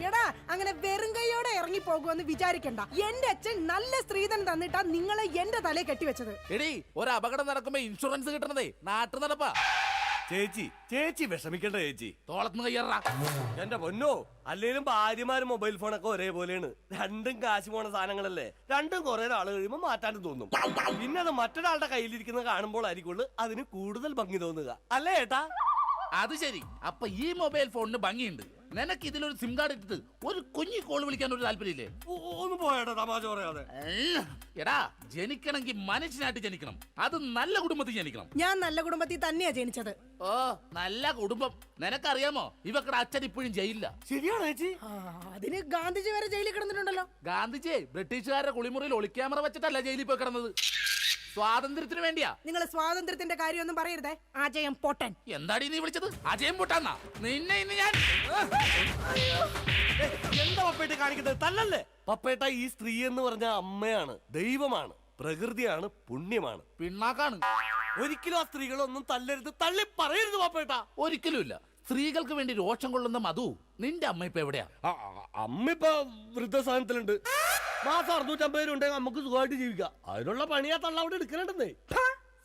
എടാ, അങ്ങനെ വെറും കൈയോടെ ഇറങ്ങി പോകുമെന്ന് വിചാരിക്കണ്ട. എന്റെ അച്ഛൻ നല്ല സ്ത്രീധനം തന്നിട്ടാ നിങ്ങളെ എന്റെ തലയെ കെട്ടിവെച്ചത്. എടീ, ഒരു അപകടം നടക്കുമ്പോ ഇൻഷുറൻസ് കിട്ടണതേ നാട്ടു നടപ്പാ. ചേച്ചി വിഷമിക്കണ്ട ചേച്ചി. തോളത്തുനിന്ന് കയ്യറാ. എന്റെ പൊന്നോ, അല്ലേലും ഭാര്യമാരും മൊബൈൽ ഫോണൊക്കെ ഒരേപോലെയാണ്. രണ്ടും കാശ് പോണ സാധനങ്ങളല്ലേ. രണ്ടും കുറെ നാള് കഴിയുമ്പോ മാറ്റാനും തോന്നും. പിന്നെ അത് മറ്റൊരാളുടെ കയ്യിലിരിക്കുന്നത് കാണുമ്പോൾ ആയിരിക്കുള്ളൂ അതിന് കൂടുതൽ ഭംഗി തോന്നുക, അല്ലേ ഏട്ടാ? അത് ശരി. അപ്പൊ ഈ മൊബൈൽ ഫോണിന് ഭംഗിയുണ്ട്. നിനക്ക് ഇതിലൊരു സിം കാർഡ് ഇട്ടിട്ട് ഒരു കുഞ്ഞി കോൾ വിളിക്കാൻ ഒരു താല്പര്യമില്ലേ? ഒന്ന് പോയേട്ടാ, തമാശ പറയാതെ. എടാ, ജനിക്കണമെങ്കിൽ മനുഷ്യനായിട്ട് ജനിക്കണം. അത് നല്ല കുടുംബത്തിൽ ജനിക്കണം. ഞാൻ നല്ല കുടുംബത്തിൽ തന്നെയാ ജനിച്ചത്. ഓ, നല്ല കുടുംബം. നിനക്കറിയാമോ, ഇവക്കടെ അച്ഛൻ ഇപ്പോഴും ജയിലില്ല. ശരിയാണോ ചേച്ചി? അതിന് ഗാന്ധിജി വരെ ജയിലിൽ കിടന്നിട്ടുണ്ടല്ലോ. ഗാന്ധിജി ബ്രിട്ടീഷുകാരുടെ കുളിമുറിയിൽ ഒളിക്യാമറ വെച്ചിട്ടല്ല ജയിലിൽ പോയി കിടന്നത്. സ്വാതന്ത്ര്യത്തിന് വേണ്ടിയാ. നിങ്ങൾ സ്വാതന്ത്ര്യത്തിന്റെ കാര്യമൊന്നും പറയരുതേ. അജയം പൊട്ടൻ. എന്താടി നീ വിളിച്ചത്? അജയം പൊട്ടാന്നാ? നിന്നെ ഇന്ന് ഞാൻ. എന്താ പപ്പേട്ട കാണിക്കുന്നത്? തല്ലല്ലേ പപ്പേട്ട. ഈ സ്ത്രീ എന്ന് പറഞ്ഞ അമ്മയാണ്, ദൈവമാണ്, പ്രകൃതിയാണ്, പുണ്യമാണ്, പിണ്ണാക്കാണ്. ഒരിക്കലും ആ സ്ത്രീകളൊന്നും തല്ലരുത്, തള്ളി പറയരുത് പപ്പേട്ട. ഒരിക്കലും ഇല്ല. സ്ത്രീകൾക്ക് വേണ്ടി രോഷം കൊള്ളുന്ന മധു, നിന്റെ അമ്മ ഇപ്പൊ എവിടെയാ? അമ്മ ഇപ്പൊ വൃദ്ധസാധനത്തിലുണ്ട്. മാസം 650 രൂപ ഉണ്ടെങ്കിൽ നമുക്ക് സുഖമായിട്ട് ജീവിക്കാം. അതിനുള്ള പണിയാ തള്ള അവിടെ എടുക്കലുണ്ടെന്നേ.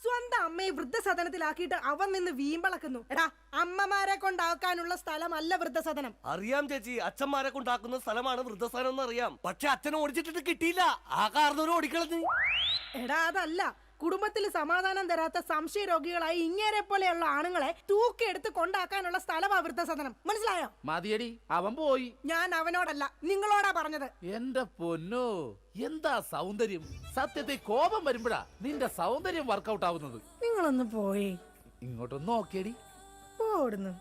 സ്വന്തം അമ്മയെ വൃദ്ധസദനത്തിലാക്കിയിട്ട് അവൻ നിന്ന് വീമ്പളക്കുന്നു. എടാ, അമ്മമാരെ കൊണ്ടാക്കാനുള്ള സ്ഥലമല്ല വൃദ്ധസദനം. അറിയാം ചേച്ചി, അച്ഛന്മാരെ കൊണ്ടാക്കുന്ന സ്ഥലമാണ് വൃദ്ധസ്ഥാനം എന്ന് അറിയാം. പക്ഷെ അച്ഛനെ ഓടിച്ചിട്ട് കിട്ടിയില്ല. ആ കാരണവരും ഓടിക്കളഞ്ഞു. എടാ, അതല്ല. കുടുംബത്തിൽ സമാധാനം തരാത്ത സംശയ രോഗികളായി ഇങ്ങേരെ പോലെയുള്ള ആണുങ്ങളെ തൂക്കിയെടുത്ത് കൊണ്ടാക്കാനുള്ള സ്ഥലമാ വൃദ്ധസദനം. മനസ്സിലായോ? മതിയടി, അവൻ പോയി. ഞാൻ അവനോടല്ല, നിങ്ങളോടാ പറഞ്ഞത്. എന്റെ പൊന്നോ, എന്താ സൗന്ദര്യം! സത്യത്തെ കോപം വരുമ്പോഴാ നിന്റെ സൗന്ദര്യം വർക്കൗട്ട് ആവുന്നത്. നിങ്ങളൊന്ന് പോയി ഇങ്ങോട്ടൊന്ന് നോക്കിയടി. പോടുന്നു.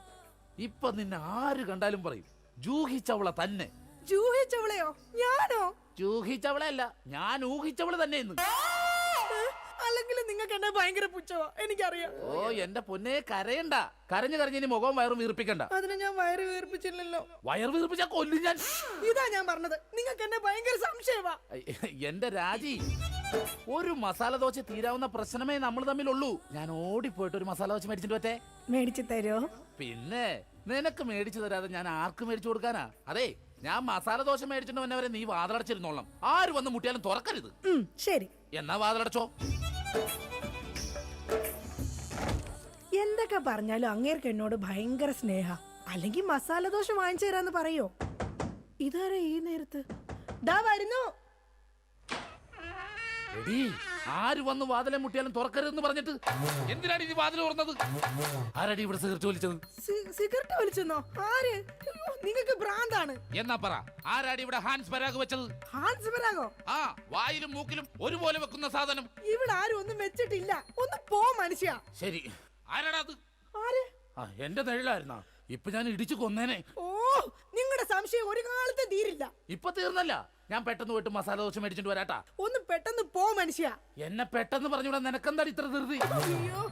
ഇപ്പൊ നിന്നെ ആര് കണ്ടാലും പറയും ജൂഹിച്ചവള തന്നെ. ജൂഹിച്ചവളെയോ? ഞാനോ? ജൂഹിച്ചവളെ അല്ല, ഞാൻ ഊഹിച്ചവള് തന്നെ ഇന്ന്. അല്ലെങ്കിൽ നിങ്ങൾക്ക് എന്നെ ഭയങ്കര പുച്ഛവാ, എനിക്കറിയാം. ഓ എന്റെ പൊന്നെ, കരയണ്ട. കരഞ്ഞു കരഞ്ഞിനി മുഖവും വയറും വീർപ്പിക്കണ്ട. അതിന് ഞാൻ വയറ് വീർപ്പിച്ചില്ലല്ലോ. വയർ വീർപ്പിച്ചാ കൊല്ലും ഞാൻ. ഇതാ ഞാൻ പറഞ്ഞത്, നിങ്ങൾക്ക് എന്നെ ഭയങ്കര സംശയവാ. എന്റെ രാജി, ഒരു മസാല ദോശ തീരാവുന്ന പ്രശ്നമേ നമ്മൾ തമ്മിലുള്ളൂ. ഞാൻ ഓടിപ്പോയിട്ട് ഒരു മസാല ദോശ മേടിച്ചിട്ട് പറ്റേ? മേടിച്ചു തരോ? പിന്നെ നിനക്ക് മേടിച്ചു തരാതെ ഞാൻ ആർക്ക് മേടിച്ചു കൊടുക്കാനാ? അതെ, ഞാൻ മസാല ദോശ മേടിച്ചിട്ട് വന്നവരെ നീ വാതിലടച്ചിരുന്നോളാം. ആര് വന്ന് മുട്ടിയാലും തുറക്കരുത്. ശരി. എന്നാ വാതിലടച്ചോ. എന്തൊക്കെ പറഞ്ഞാലും അങ്ങേർക്ക് എന്നോട് ഭയങ്കര സ്നേഹ. അല്ലെങ്കിൽ മസാല ദോശ വാങ്ങിച്ചു തരാന്ന് പറയോ? ഇതാരാ ഈ നേരത്ത്? ദാ വരുന്നു. എടീ, ആര് വന്ന് വാതിലെ മുട്ടിയാലും തുറക്കരുതെന്ന് പറഞ്ഞിട്ട് എന്തിനാണ് ഈ വാതിൽ തുറന്നത്? ആരടി ഇവിടെ സിഗരറ്റ് വലിച്ചത്? സിഗരറ്റ് വലിച്ചെന്നോ? ആര്? നിങ്ങൾക്ക് ഭ്രാന്താണ്. എന്നാ പറ, ആരാടി ഇവിടെ ഹാൻസ് പരാഗ് വെച്ചത്? ഹാൻസ് പരാഗോ? ആ, വായിലും മൂക്കിലും ഒരുപോലെ വെക്കുന്ന സാധനം. ഇവിടെ ആരും ഒന്നും വെച്ചിട്ടില്ല. ഒന്ന് പോ മനുഷ്യ. ശരി, ആരാടാ അത്? ആര്? ആ, എന്റെ നിഴലായിരുന്നാ? ഇപ്പൊ ഞാൻ ഇടിച്ചു കൊന്നേനെ. ഓ, നിങ്ങളുടെ സംശയം ഒരു കാലത്ത് തീരില്ല. ഇപ്പൊ തീർന്നല്ല, ഞാൻ പെട്ടെന്ന് പോയിട്ട് മസാല ദോശ മേടിച്ചിട്ട് വരാട്ടാ. ഒന്ന് പെട്ടെന്ന് പോ മനുഷ്യ. എന്നെ പെട്ടെന്ന് പറഞ്ഞൂടാ, നിനക്കെന്താ ഇത്ര ധൃതി? അയ്യോ,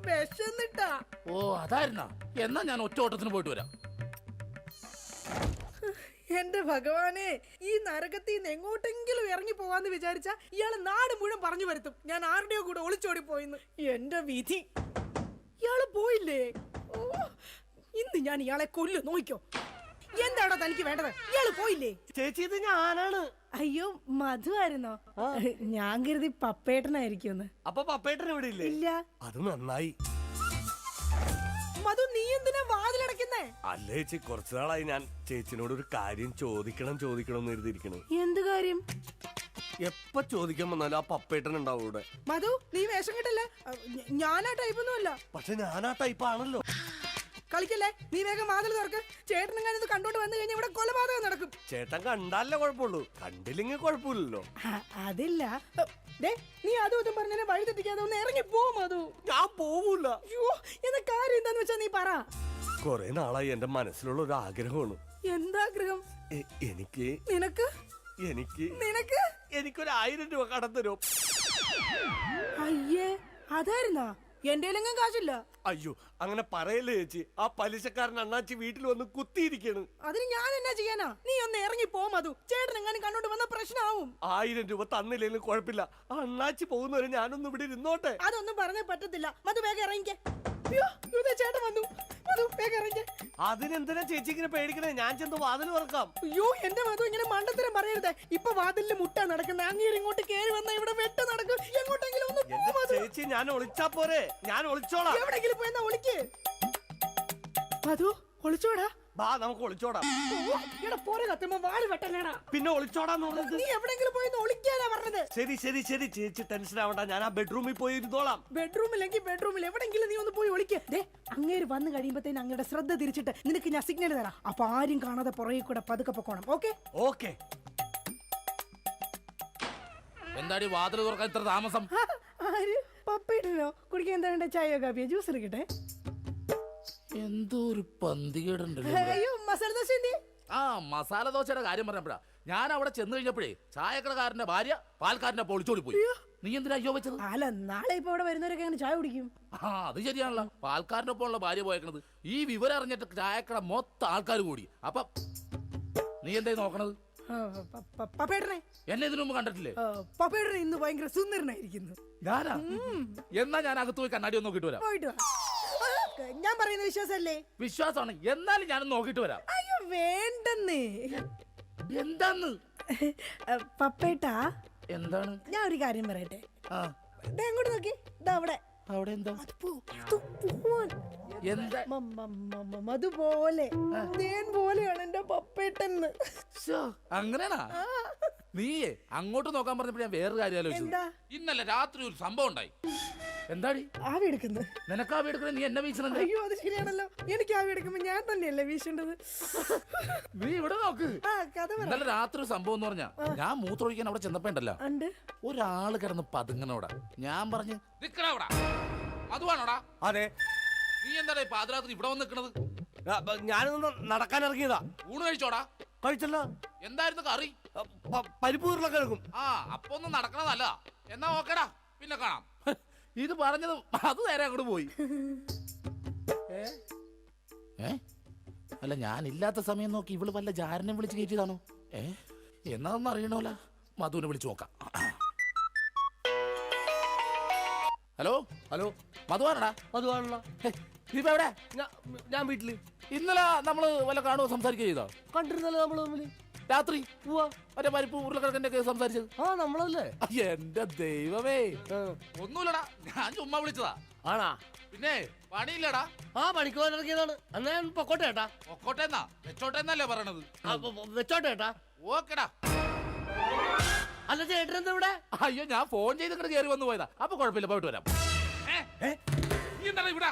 വിശന്നിട്ടാ. ഓ, അതായിരുന്നാ? എന്നാ ഞാൻ ഒറ്റ ഓട്ടത്തിന് പോയിട്ട് വരാം. എന്റെ ഭഗവാനെ, ഈ നരകത്തിൽ നിന്ന് എങ്ങോട്ടെങ്കിലും ഇറങ്ങി പോവാന്ന് വിചാരിച്ച ഇയാള് നാട് മുഴുവൻ പറഞ്ഞു വരുത്തും ഞാൻ ആരുടെയോ കൂടെ ഒളിച്ചോടി പോയിന്ന്. എന്റെ വിധി, ഇയാള് പോയില്ലേ? ഓ, ഇന്ന് ഞാൻ ഇയാളെ കൊല്ലു. നോക്കിക്കോ. എന്താണോ തനിക്ക് വേണ്ടത്? ഇയാള് പോയില്ലേ? ചേച്ചി, ഇത് ഞാനാണ്. അയ്യോ, മധു ആയിരുന്നോ? ഞാൻ കരുതി പപ്പേട്ടനായിരിക്കും. അപ്പൊ പപ്പേട്ടൻ ഇവിടെ ഇല്ലേ? ഇല്ല. അത് നന്നായി. മധു, നീ എന്തിനാ വാതിലടക്കുന്നേ? അല്ല ചേച്ചി, കുറച്ചു നാളായി ഞാൻ ചേച്ചിനോട് ഒരു കാര്യം ചോദിക്കണം എന്ന് എഴുതിയിരിക്കണു. എന്ത് കാര്യം? എപ്പ ചോദിക്കാൻ വന്നാലും ആ പപ്പേട്ടൻ ഉണ്ടാവും ഇവിടെ. മധു, നീ വേഷം കിട്ടല്ലേ? ഞാനാ ടൈപ്പൊന്നും അല്ല. പക്ഷെ ഞാൻ ആ ടൈപ്പ് ആണല്ലോ. കളിക്കല്ലേ, നീ വേഗം വാതിൽ തുറക്ക്. ചേട്ടനെങ്ങാനും ഇത് കണ്ടോണ്ട് വന്നു കഴിഞ്ഞാൽ ഇവിടെ കൊലപാതകം നടക്കും. ചേട്ടൻ കണ്ടാലേ കുഴപ്പമുള്ളൂ, കണ്ടില്ലെങ്കിൽ കുഴപ്പമില്ലല്ലോ. അതില്ല. ദേ, നീ അതും ഇതും പറഞ്ഞാൽ വഴി തെറ്റിക്കാതെ ഒന്ന് ഇറങ്ങി പോ മധു. ഞാൻ പോവൂല. അയ്യോ, എന്ന കാര്യം എന്താന്ന് വെച്ചാ നീ പറ. കൊറേ നാളായി എന്റെ മനസ്സിലുള്ള ഒരു ആഗ്രഹമാണ്. എന്താഗ്രഹം? എനിക്ക് നിനക്ക് എനിക്ക് നിനക്ക് എനിക്കൊരു 1000 രൂപ കടം തരും. അയ്യേ, അതായിരുന്നാ? എന്റെ കയ്യിലെങ്ങും കാശില്ല. അയ്യോ, അങ്ങനെ പറയല്ലേ ചേച്ചി. ആ പലിശക്കാരൻ അണ്ണാച്ചി വീട്ടിൽ വന്ന് കുത്തിയിരിക്കണ്. അതിന് ഞാൻ എന്നാ ചെയ്യാനാ? നീ ഒന്ന് ഇറങ്ങി പോ മധു. ചേട്ടൻ എങ്ങാനും കണ്ടോണ്ട് വന്ന പ്രശ്നമാവും. 1000 രൂപ തന്നില്ലെങ്കിലും കുഴപ്പമില്ല. ആ അണ്ണാച്ചി പോകുന്നവരെ ഞാനൊന്നും ഇവിടെ ഇരുന്നോട്ടെ. അതൊന്നും പറഞ്ഞാൽ പറ്റത്തില്ല. മധു വേഗം ഇറങ്ങിക്കേ. അയ്യോ, ഇതേ ചേട്ടൻ വന്നു. മധു വേഗം ഇറങ്ങിക്കേ. അതിനെന്തിനാ ചേച്ചി ഇങ്ങനെ പേടിക്കണേ? ഞാൻ ചെന്ന് വാതിൽ തുറക്കാം. അയ്യോ, എന്റെ മധു ഇങ്ങനെ മണ്ടത്തരം പറയരുത്. ഇപ്പൊ വാതിലിന് മുട്ട നടക്കുന്ന അങ്ങേര് ഇങ്ങോട്ട് കേറി വന്ന ഇവിടെ വെട്ട് നടക്കും. എങ്ങോട്ടെങ്കിലും ഒന്ന് പോ എന്റെ മധു. ചേച്ചി, ഞാൻ ഒളിച്ചാ പോരെ? ഞാൻ ഒളിച്ചോളാം. എവിടെങ്കിലും പോയി ഒളിക്ക്. മധു, ഒളിച്ചോടാ. ബാ, നമുക്ക് ഒളിച്ചോടാം. ഇവിടെ പോരെ കത്തുമ്പോ വാല് വെട്ടല്ലേടാ. പിന്നെ ഒളിച്ചോടാന്ന് പറഞ്ഞത്? നീ എവിടെങ്കിലും പോയി ഒളിക്കാനാ പറഞ്ഞത്. ശരി ശരി ശരി, ചേച്ചി ടെൻഷൻ ആവണ്ട. ഞാൻ ആ ബെഡ്റൂമിൽ പോയി ഇരുന്നോളാം. ബെഡ്റൂമിലെങ്കിൽ ബെഡ്റൂമിൽ എവിടെങ്കിലും നീ ഒന്ന് പോയി ഒളിക്ക്. ദേ, അങ്ങേര് വന്നു കഴിയുമ്പോഴത്തേന് അങ്ങയുടെ ശ്രദ്ധ തിരിച്ചിട്ട് നിനക്ക് ഞാൻ സിഗ്നൽ തരാം. അപ്പൊ ആരും കാണാതെ പുറകെ കൂടെ പതുക്കെ പൊക്കോണം. ഓക്കെ? ഓക്കെ. എന്താടി വാതിൽ തുറക്കാൻ ഇത്ര താമസം? ആര്? പപ്പയിട്ടോ? കുടിക്കാൻ എന്താ വേണ്ട? ചായയോ കാപ്പിയോ ജ്യൂസ് എടുക്കട്ടെ? എന്തോ ഒരു പന്തികേടുണ്ടല്ലോ. അയ്യോ, മസാല ദോശ എന്തി? ആ, മസാല ദോശയുടെ കാര്യം പറഞ്ഞപ്പോഴാ ഞാൻ അവിടെ ചെന്ന് കഴിഞ്ഞപ്പോഴേ ചായക്കടക്കാരന്റെ ഭാര്യ പാൽക്കാരന്റെ പൊളിച്ചോടി പോയി. നീ എന്തിനാ അയ്യോ വെച്ചത്? അല്ല, നാളെ ഇപ്പൊ ഇവിടെ വരുന്നവരൊക്കെ അങ്ങനെ ചായ കുടിക്കും. ആ, അത് ശരിയാണല്ലോ. പാൽക്കാരന്റെ ഒപ്പം ഉള്ള ഭാര്യ പോയേക്കണത്. ഈ വിവരം അറിഞ്ഞിട്ട് ചായക്കട മൊത്തം ആൾക്കാർ കൂടി. അപ്പൊ നീ എന്തായി നോക്കണത്? പപ്പേട്ടനെ എന്നെ ഇതിനു മുമ്പ് കണ്ടിട്ടില്ലേ? പപ്പേട്ടനെ ഇന്ന് ഭയങ്കര സുന്ദരനായിരിക്കുന്നു. ഞാനാ? എന്നാ ഞാൻ അകത്ത് പോയി കണ്ണാടി ഒന്ന് നോക്കിട്ട് വരാം. പോയിട്ട് വാ. ഞാൻ പറയുന്ന വിശ്വാസല്ലേ? വിശ്വാസമാണ്. എന്നാലും ഞാനൊന്ന് നോക്കിട്ട് വരാം. അയ്യോ, വേണ്ടെന്നേ. എന്താന്ന്? പപ്പേട്ടാ, എന്താണ്? ഞാൻ ഒരു കാര്യം പറയട്ടെ. ആ, ദേ അങ്ങോട്ട് നോക്കി. ദാ അവിടെ. അവിടെ എന്താ? അത് പോവാൻ. എന്താ? അതുപോലെ തേൻ പോലെയാണ് എന്റെ പപ്പേട്ടെന്ന്. അങ്ങനെയാണാ? നീയേ അങ്ങോട്ട് നോക്കാൻ പറഞ്ഞപ്പോ ഞാൻ വേറൊരു കാര്യം ആലോചിച്ചു. എന്താ? ഇന്നലെ രാത്രി ഒരു സംഭവം ഉണ്ടായി. എന്താടി? ആവി എടുക്കുന്നു. നിനക്ക് ആവി എടുക്കണേ? നീ എന്നെ വീശണേ? അയ്യോ, അത് ശരിയാണല്ലോ. എനിക്ക് ആവി എടുക്കുമ്പോ ഞാൻ തന്നെയല്ലേ വീശേണ്ടത്. നീ ഇവിടെ നോക്ക്. ആ, കഥ പറ. ഇന്നലെ രാത്രി ഒരു സംഭവം എന്ന് പറഞ്ഞാ ഞാൻ മൂത്രമൊഴിക്കാൻ അവിടെ ചെന്നപ്പോ ഉണ്ടല്ലോ, ഉണ്ട് ഒരാള് കിടന്ന് പതുങ്ങനോടാ. ഞാൻ പറഞ്ഞു നിക്കടാ. അതുവാണോടാ? അതെ. നീ എന്താടാ പാതിരാത്രി ഇവിടെ വന്ന് നിക്കണത്? ഞാനൊന്ന് നടക്കാൻ ഇറങ്ങിയതാ. ഊണ് കഴിച്ചോടാ? കഴിച്ചല്ലോ. എന്തായിരുന്നു കറി? പരിപ്പ് ഉരുളക്കിഴങ്ങും. ആ, അപ്പൊ ഒന്നും നടക്കണതല്ല. എന്നാ ഓക്കേടാ, പിന്നെ കാണാം. ഇത് പറഞ്ഞത് അത് നേരെ അങ്ങോട്ട് പോയി. അല്ല, ഞാൻ ഇല്ലാത്ത സമയം നോക്കി ഇവള് വല്ല ജാരനെ വിളിച്ച് കയറ്റിയതാണോ? എന്നാന്ന് അറിയണോല. മധുവിനെ വിളിച്ചു നോക്കാം. ഹലോ ഹലോ, മധുവാണടാ? അതുവാണല്ലോ. നീ ഇപ്പൊ എവിടെ? ഞാൻ വീട്ടില്. ഇന്നലെ നമ്മള് വല്ല കാണുമോ സംസാരിക്കുക ചെയ്തോ? കണ്ടിരുന്നല്ലോ നമ്മള് തമ്മില് രാത്രി മറ്റേ പരിപ്പ് ഉരുളക്കിഴക്കിന്റെ ഒക്കെ സംസാരിച്ചത്. ആ നമ്മളല്ലേ? എന്റെ ദൈവമേ, ഒന്നുമില്ലടാ, ഞാൻ ചുമ്മാ വിളിച്ചതാ. ആണാ? പിന്നെ പണിയില്ലടാ. ആ പണിക്ക് പോകാനിറങ്ങിയതാണ്. എന്നാ ഞാൻ പൊക്കോട്ടെ ഏട്ടാ. പൊക്കോട്ടെന്നാ വെച്ചോട്ടെന്നല്ലേ പറയണത്? വെച്ചോട്ടെ ഏട്ടാ. ഓക്കെടാ. അല്ല ചേട്ടൻ എന്താ ഇവിടെ? അയ്യോ, ഞാൻ ഫോൺ ചെയ്ത് ഇങ്ങോട്ട് കയറി വന്നു പോയതാ. അപ്പൊ കുഴപ്പമില്ല, പോയിട്ട് വരാം. നീ എന്താണ് ഇവിടെ?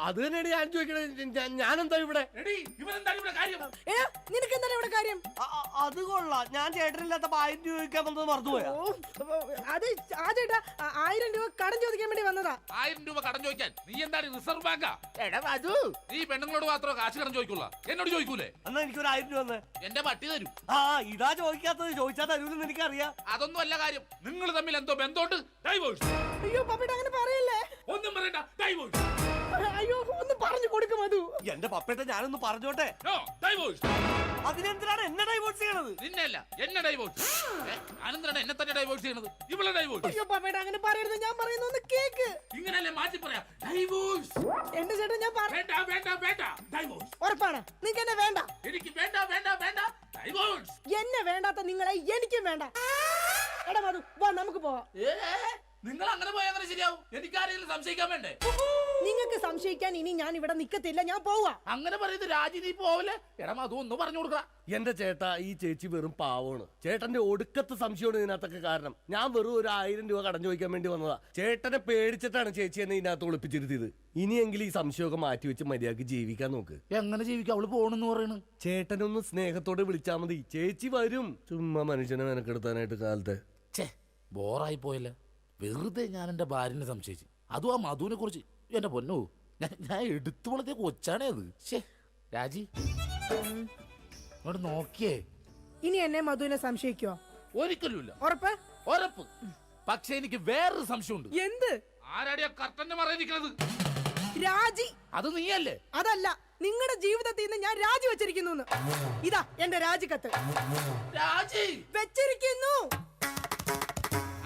അത് തന്നെയാണ് ഞാൻ ചോദിക്കണത്. ഞാനെന്താ ഇവിടെ? ഏ, നിനക്ക് എന്താണ് ഇവിടെ കാര്യം? അത് കൊള്ളാം. ഞാൻ ചേട്ടനില്ലാത്ത 1000 രൂപ ചോദിക്കാൻ വന്നത് മറന്നുപോയാ? ഓ, അത് ആ ചേട്ടാ 1000 രൂപ കടം ചോദിക്കാൻ വേണ്ടി വന്നതാ. 1000 രൂപ കടം ചോദിക്കാൻ നീ എന്താണ് റിസർവ് ബാങ്കാ? എടാ മധു, നീ പെണ്ണുങ്ങളോട് മാത്രമേ കാശ് കടം ചോദിക്കുള്ള, എന്നോട് ചോദിക്കൂലേ? എന്നാ എനിക്കൊരു 1000 രൂപ തന്നെ. എന്റെ പട്ടി തരൂ. ആ ഇതാ ചോദിക്കാത്തത്. ചോദിച്ചാൽ തരൂലെന്ന് എനിക്കറിയാം. അതൊന്നും അല്ല കാര്യം. നിങ്ങൾ തമ്മിൽ എന്തോ ബന്ധമുണ്ട്. ഡൈവോഴ്സ്. അയ്യോ പപ്പേട്ട അങ്ങനെ പറയല്ലേ. ഒന്നും പറയണ്ട, ഡൈവോഴ്സ്. അയ്യോ ഒന്ന് പറഞ്ഞു കൊടുക്കും മധു. എന്റെ പപ്പേട്ട ഞാനൊന്ന് പറഞ്ഞോട്ടെ. No, divorce. അതിനെന്തിനാണ് എന്നെ ഡൈവോഴ്സ് ചെയ്യണത്? നിന്നെയല്ല, എന്നെ ഡൈവോഴ്സ്. ഞാനെന്തിനാണ് എന്നെ തന്നെ ഡൈവോഴ്സ് ചെയ്യണത്? ഇവളെ ഡൈവോഴ്സ്. അയ്യോ പപ്പേട്ട അങ്ങനെ പറയരുത്. ഞാൻ പറയുന്ന ഒന്ന് കേക്ക്. ഇങ്ങനെയല്ലേ മാറ്റി പറയാ? ഡൈവോഴ്സ്. എന്റെ ചേട്ടൻ ഞാൻ വേണ്ട വേണ്ട വേണ്ട, ഡൈവോഴ്സ്. ഉറപ്പാണ് നിങ്ങൾക്ക് എന്നെ വേണ്ട. എനിക്ക് വേണ്ട വേണ്ട വേണ്ട, ഡൈവോഴ്സ്. എന്നെ വേണ്ടാത്ത നിങ്ങളെ എനിക്കും വേണ്ട. എടാ മധു വാ നമുക്ക് പോവാം. നിങ്ങൾ അങ്ങനെ പോയാൽ അങ്ങനെ ശരിയാവും. എനിക്ക് ആരെങ്കിലും സംശയിക്കാൻ വേണ്ടേ? നിങ്ങൾക്ക് സംശയിക്കാൻ ഇനി ഞാൻ ഇവിടെ നിക്കത്തില്ല. ഞാൻ പോവാ. അങ്ങനെ പറയുന്നത് രാജി, നീ പോവല്ലേ? എടാ മധു ഒന്ന് പറഞ്ഞു കൊടുക്ക. എന്റെ ചേട്ടാ, ഈ ചേച്ചി വെറും പാവമാണ്. ചേട്ടന്റെ ഒടുക്കത്തെ സംശയമാണ് ഇതിനകത്തൊക്കെ കാരണം. ഞാൻ വെറും ഒരു 1000 രൂപ കടം ചോദിക്കാൻ വേണ്ടി വന്നതാ. ചേട്ടനെ പേടിച്ചിട്ടാണ് ചേച്ചി എന്നെ ഇതിനകത്ത് ഒളിപ്പിച്ചിരുത്തിയത്. ഇനിയെങ്കിലും ഈ സംശയമൊക്കെ മാറ്റി വെച്ച് മര്യാദക്ക് ജീവിക്കാൻ നോക്ക്. എങ്ങനെ ജീവിക്കാം? അവള് പോണെന്ന് പറയണ്. ചേട്ടനൊന്ന് സ്നേഹത്തോടെ വിളിച്ചാ മതി. ചേച്ചി വരും. ചുമ്മാ മനുഷ്യനെ മെനക്കെടുത്താനായിട്ട് കാലത്തെ. ഛേ, ബോറായി പോയല്ലേ. വെറുതെ ഞാൻ എന്റെ ഭാര്യനെ സംശയിച്ചു. അതും ആ മധുവിനെ കുറിച്ച്. എന്റെ പൊന്നോ, ഞാൻ എടുത്തു വളർത്തിയ കൊച്ചാണേ അത്. ശേ രാജി, ഇങ്ങോട്ട് നോക്കിയേ. ഇനി എന്നെ മധുവിനെ സംശയിക്കോ? ഒരിക്കലുമില്ല. ഉറപ്പ്? ഉറപ്പ്. പക്ഷെ എനിക്ക് വേറൊരു സംശയമുണ്ട്. എന്ത്? ആരാടിയ കർട്ടന്റെ മറയിരിക്കുന്നത്? രാജി. അത് നീയല്ലേ? അതല്ല, നിങ്ങളുടെ ജീവിതത്തിൽ നിന്ന് ഞാൻ രാജി വെച്ചിരിക്കുന്നു. ഇതാ എന്റെ രാജിക്കത്ത്. രാജി വെച്ചിരിക്കുന്നു.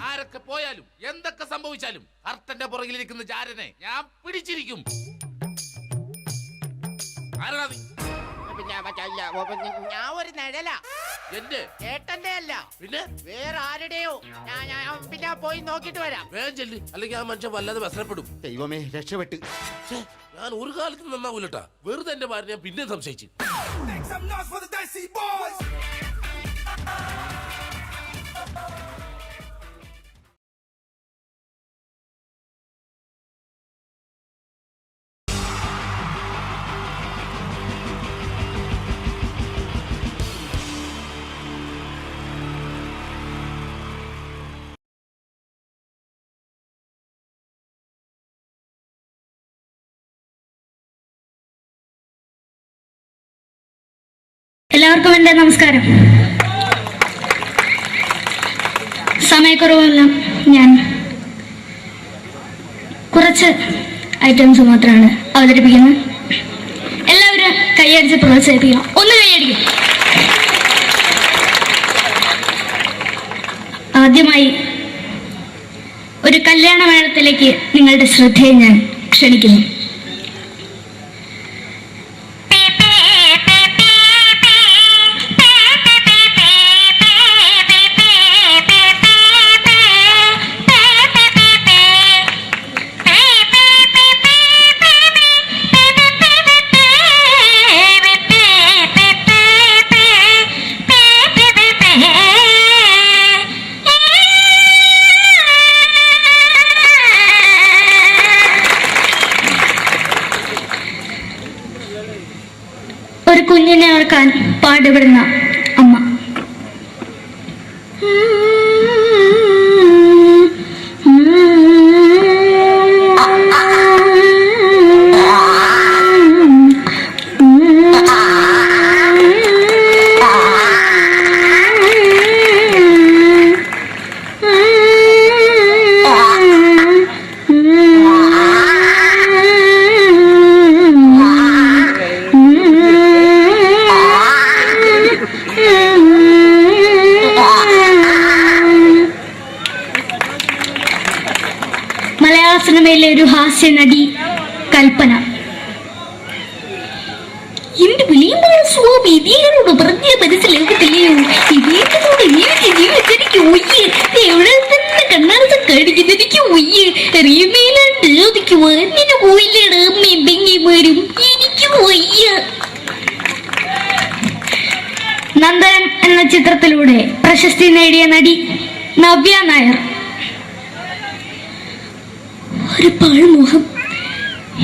ആരൊക്കെ പോയാലും എന്തൊക്കെ സംഭവിച്ചാലും കർട്ടന്റെ പുറകിലിരിക്കുന്ന ജാരനെ ഞാൻ പിടിച്ചിരിക്കും. ആരാ നീ? പിന്നെ ഞാൻ ഒരു നിഴലാ. എന്റെ ചേട്ടന്റെ അല്ല, പിന്നെ വേറെ ആരുടെയോ. ഞാൻ പിന്നെ പോയി നോക്കിട്ട് വരാം. വേഗം ചെല്ല്, അല്ലെങ്കിൽ ആ മനുഷ്യൻ വല്ലാതെ വ്യസനപ്പെടും. ദൈവമേ രക്ഷപ്പെട്ട്. ഛേ, ഞാൻ ഒരു കാലത്ത് നന്നാവൂലട്ടാ. വെറുതെ എന്റെ ഭാര്യ ഞാൻ പിന്നെ സംശയിച്ചു. എല്ലാവർക്കും എൻ്റെ നമസ്കാരം. സമയക്കുറവല്ല, ഞാൻ കുറച്ച് ഐറ്റംസ് മാത്രമാണ് അവതരിപ്പിക്കുന്നത്. എല്ലാവരും കൈയടിച്ച് പ്രോത്സാഹിപ്പിക്കണം. ഒന്ന് കൈയടിക്കും. ആദ്യമായി ഒരു കല്യാണ മേളത്തിലേക്ക് നിങ്ങളുടെ ശ്രദ്ധയെ ഞാൻ ക്ഷണിക്കുന്നു. ഒരു കുഞ്ഞിനെ ഓർക്കാൻ പാടുപെടുന്ന അമ്മ. മലയാള സിനിമയിലെ ഒരു ഹാസ്യ നടി കൽപ്പന. വിധികളോട് പറഞ്ഞ മനസ്സിലാക്കത്തില്ലയോ? ഇതേക്കോട് ജീവിച്ചെനിക്ക് ഒയ്യ്, എവിടെ തന്നെ കണ്ണാറത്ത് കാണിക്കുന്ന എനിക്ക് ഒയ്യ്, അറിയുമേലാണ്ട് എനിക്ക് വന്നിന് പോയില്ലേടാ മെമ്പെങ്കിമാരും, എനിക്ക് ഒയ്യ. നന്ദനം എന്ന ചിത്രത്തിലൂടെ പ്രശസ്തി നേടിയ നടി നവ്യ നായർ. ഒരു പാഴ്മോഹം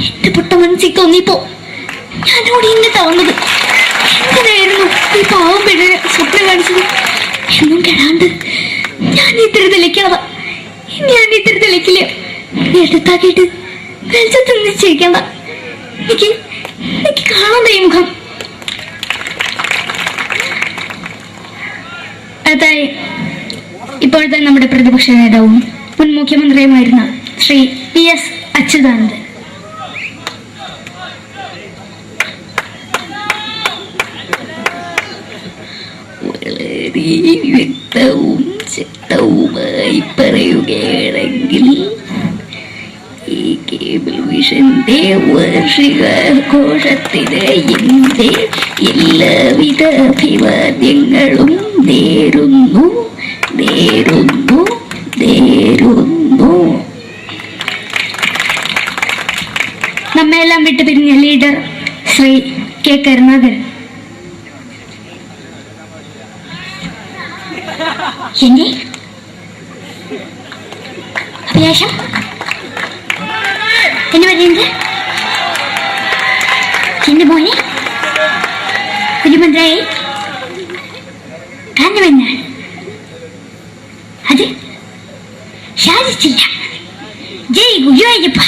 എന്റെ പൊട്ട മനസ്സിൽ തോന്നിയപ്പോ ഞാനോട് ഇങ്ങോട്ടാ വന്നത്. എന്തിനായിരുന്നു ഈ പാവം പെണ്ണിനെ സ്വപ്നം കാണിച്ചത്? എന്നും കെടാണ്ട് ഞാൻ ഇത്തിരി തെളിക്കാതാ, ഞാൻ ഇത്തിരി തെളിക്കില്ല. എടുത്താക്കിയിട്ട് വെളിച്ചത്ത് നിശ്ചയിക്കണ്ട. എനിക്ക് കാണാൻ ഈ മുഖം. അടുത്തായി ഇപ്പോഴത്തെ നമ്മുടെ പ്രതിപക്ഷ നേതാവും മുൻ മുഖ്യമന്ത്രിയുമായിരുന്ന ശ്രീ PS അച്യുതാനന്ദൻ. വളരെ വ്യക്തവും ശക്തവുമായി പറയുകയാണെങ്കിൽ ഈ കേബിൾ വിഷന്റെ വാർഷികാഘോഷത്തിന് എന്റെ എല്ലാവിധ അഭിവാദ്യങ്ങളും നേരുന്നു. നമ്മെല്ലാം വിട്ടുപിരിഞ്ഞ ലീഡർ ശ്രീ K. കരുണാകരൻ. എന്റെ അഭിലാഷം എന്ന് പറയുന്നത് എന്റെ മോനെ കുരുമന്ത്രായി കാരണമെന്നാണ്. അത് സാധിച്ചില്ല. ജയ് ഗുരുവായൂരപ്പ.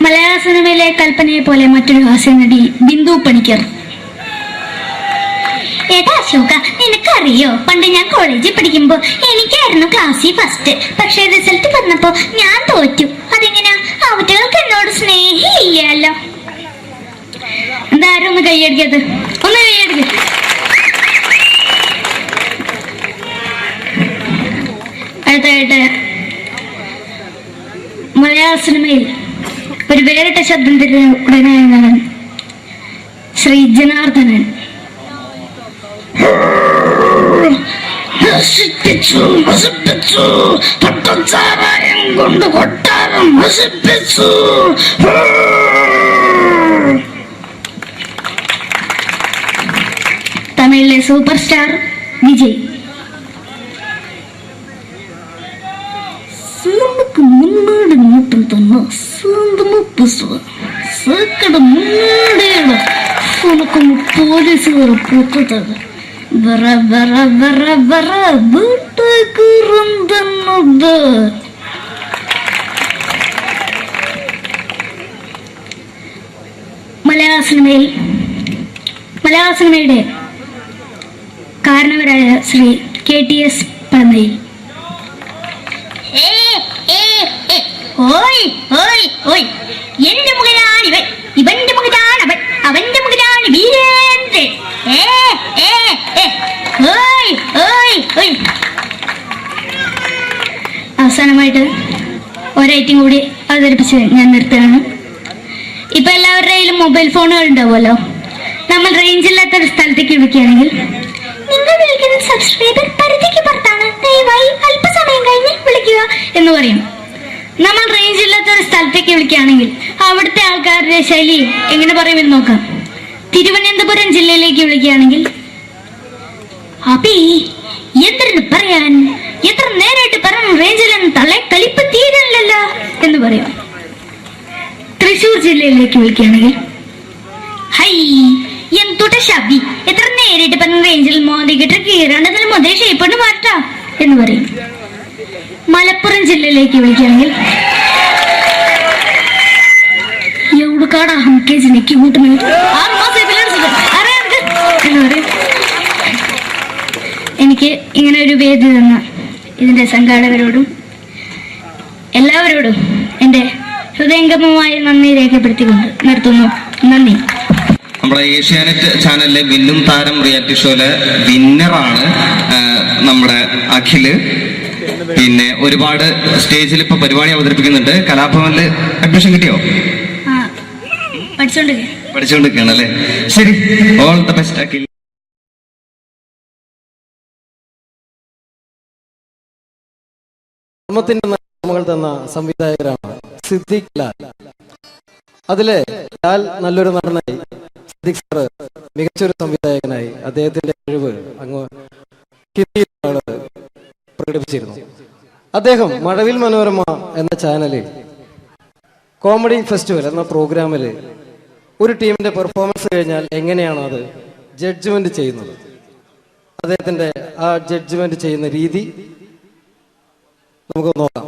മലയാള സിനിമയിലെ കൽപ്പനയെ പോലെ മറ്റൊരു ഹാസ്യനടി ബിന്ദു പണിക്കർ. ഏട്ടാ അശോക, നിനക്കറിയോ, പണ്ട് ഞാൻ കോളേജിൽ പഠിക്കുമ്പോ എനിക്കായിരുന്നു ക്ലാസ്സിൽ ഫസ്റ്റ്. പക്ഷെ റിസൾട്ട് വന്നപ്പോ ഞാൻ തോറ്റു. അതെങ്ങനാ? അവറ്റകൾക്ക് എന്നോട് സ്നേഹമില്ലല്ലോ. എന്താരും ഒന്ന് കൈയടിക്കത്, ഒന്ന് കൈയടിക്ക. അടുത്തായിട്ട് മലയാള സിനിമയിൽ ഒരു വേറിട്ട ശബ്ദത്തിന്റെ ഉടനെയാണ് ശ്രീ ജനാർദ്ദനൻ. പട്ടച്ചാരായം കൊണ്ട് കൊട്ടാരം നശിപ്പിച്ചു. തമിഴിലെ സൂപ്പർ സ്റ്റാർ വിജയ്. നമുക്ക് മുന്നോടി നോട്ടം തന്ന സ്വന്തം സേക്കട മുന്നോടിയാണ് ഉനക്കും പോലീസുകാർ പൂത്തത്. വറ വറ വറ വറ വീട്ടേക്ക് തന്നത്. മലയാള സിനിമയുടെ കാരണവരായ ശ്രീ KTS പഴമയിൽ. എന്റെ മകനാണ് ഇവൻ, ഇവന്റെ മകനാണ് അവൻ, അവന്റെ മകനാണ് വീരേന്ദ്രൻ. അവസാനമായിട്ട് ഒരൈറ്റം കൂടി അവതരിപ്പിച്ച് ഞാൻ നിർത്തുകയാണ്. ഇപ്പൊ എല്ലാവരുടെ കയ്യിലും മൊബൈൽ ഫോണുകൾ ഉണ്ടാവുമല്ലോ. നമ്മൾ റേഞ്ച് ഇല്ലാത്തൊരു സ്ഥലത്തേക്ക് വിളിക്കുകയാണെങ്കിൽ, നിങ്ങൾ വിളിക്കുന്ന സബ്സ്ക്രൈബർ പരിധിക്ക് പുറത്താണ്, ദയവായി അല്പസമയം കഴിഞ്ഞ് വിളിക്കുക എന്ന് പറയും. നമ്മൾ റേഞ്ച് ഇല്ലാത്തൊരു സ്ഥലത്തേക്ക് വിളിക്കുകയാണെങ്കിൽ അവിടുത്തെ ആൾക്കാരുടെ ശൈലി എങ്ങനെ പറയുമെന്ന് നോക്കാം. തിരുവനന്തപുരം ജില്ലയിലേക്ക് വിളിക്കുകയാണെങ്കിൽ, അപ്പി എന്തിനു പറയാൻ, എത്ര നേരമായിട്ട് പറഞ്ഞു റേഞ്ചിലെന്ന് തള്ളെ കളിപ്പ് തീരല്ലോ എന്ന് പറയും. തൃശ്ശൂർ ജില്ലയിലേക്ക് വിളിക്കുകയാണെങ്കിൽ, ഹൈ എന്തുട്ട ശബി, എത്ര നേരിട്ട് പറഞ്ഞ റേഞ്ചിൽ മോദിക്കിട്ട് കീറാണ്ടതിന് മുതൽ ഷേപ്പണ് മാറ്റാ എന്ന് പറയും. മലപ്പുറം ജില്ലയിലേക്ക് വിളിക്കുകയാണെങ്കിൽ, എവിടുക്കാടാ ഹംകേജിലേക്ക് കൂട്ടുന്നു എന്ന് പറയും. എനിക്ക് ഇങ്ങനെ ഒരു വേദി തന്ന ഇതിന്റെ സംഘാടകരോടും എല്ലാവരോടും എൻ്റെ ഹൃദയംഗമമായ നന്ദി രേഖപ്പെടുത്തിക്കൊണ്ട് നിർത്തുന്നു. നന്ദി. നമ്മുടെ ഏഷ്യാനെറ്റ് ചാനലിലെ വിന്നും താരം റിയാലിറ്റി ഷോയിലെ വിന്നറാണ് നമ്മുടെ അഖില്. പിന്നെ ഒരുപാട് സ്റ്റേജിൽ ഇപ്പൊ പരിപാടി അവതരിപ്പിക്കുന്നുണ്ട്. കലാഭവനില് അഡ്മിഷൻ കിട്ടിയോ? പഠിച്ചോണ്ടിരിക്കും. പഠിച്ചുകൊണ്ടിരിക്കുകയാണ് അല്ലേ? ശരി, ഓൾ ദ ബെസ്റ്റ് അഖിൽ. ധർമ്മത്തിന്റെ നാമങ്ങൾ തന്ന സംവിധായകരാണ് സിദ്ദിഖ് ലാൽ. അതിലെ ലാൽ നല്ലൊരു നടനായി, സിദ്ദിഖ് സാറ് മികച്ചൊരു സംവിധായകനായി അദ്ദേഹത്തിന്റെ കഴിവ് അങ്ങ് ഹിന്ദിയിലാണ് പ്രകടിപ്പിച്ചിരുന്നു. അദ്ദേഹം മഴവിൽ മനോരമ എന്ന ചാനലിൽ കോമഡി ഫെസ്റ്റിവൽ എന്ന പ്രോഗ്രാമിൽ ഒരു ടീമിന്റെ പെർഫോമൻസ് കഴിഞ്ഞാൽ എങ്ങനെയാണ് അത് ജഡ്ജ്മെന്റ് ചെയ്യുന്നത്, അദ്ദേഹത്തിന്റെ ആ ജഡ്ജ്മെന്റ് ചെയ്യുന്ന രീതി നമുക്ക് നോക്കാം.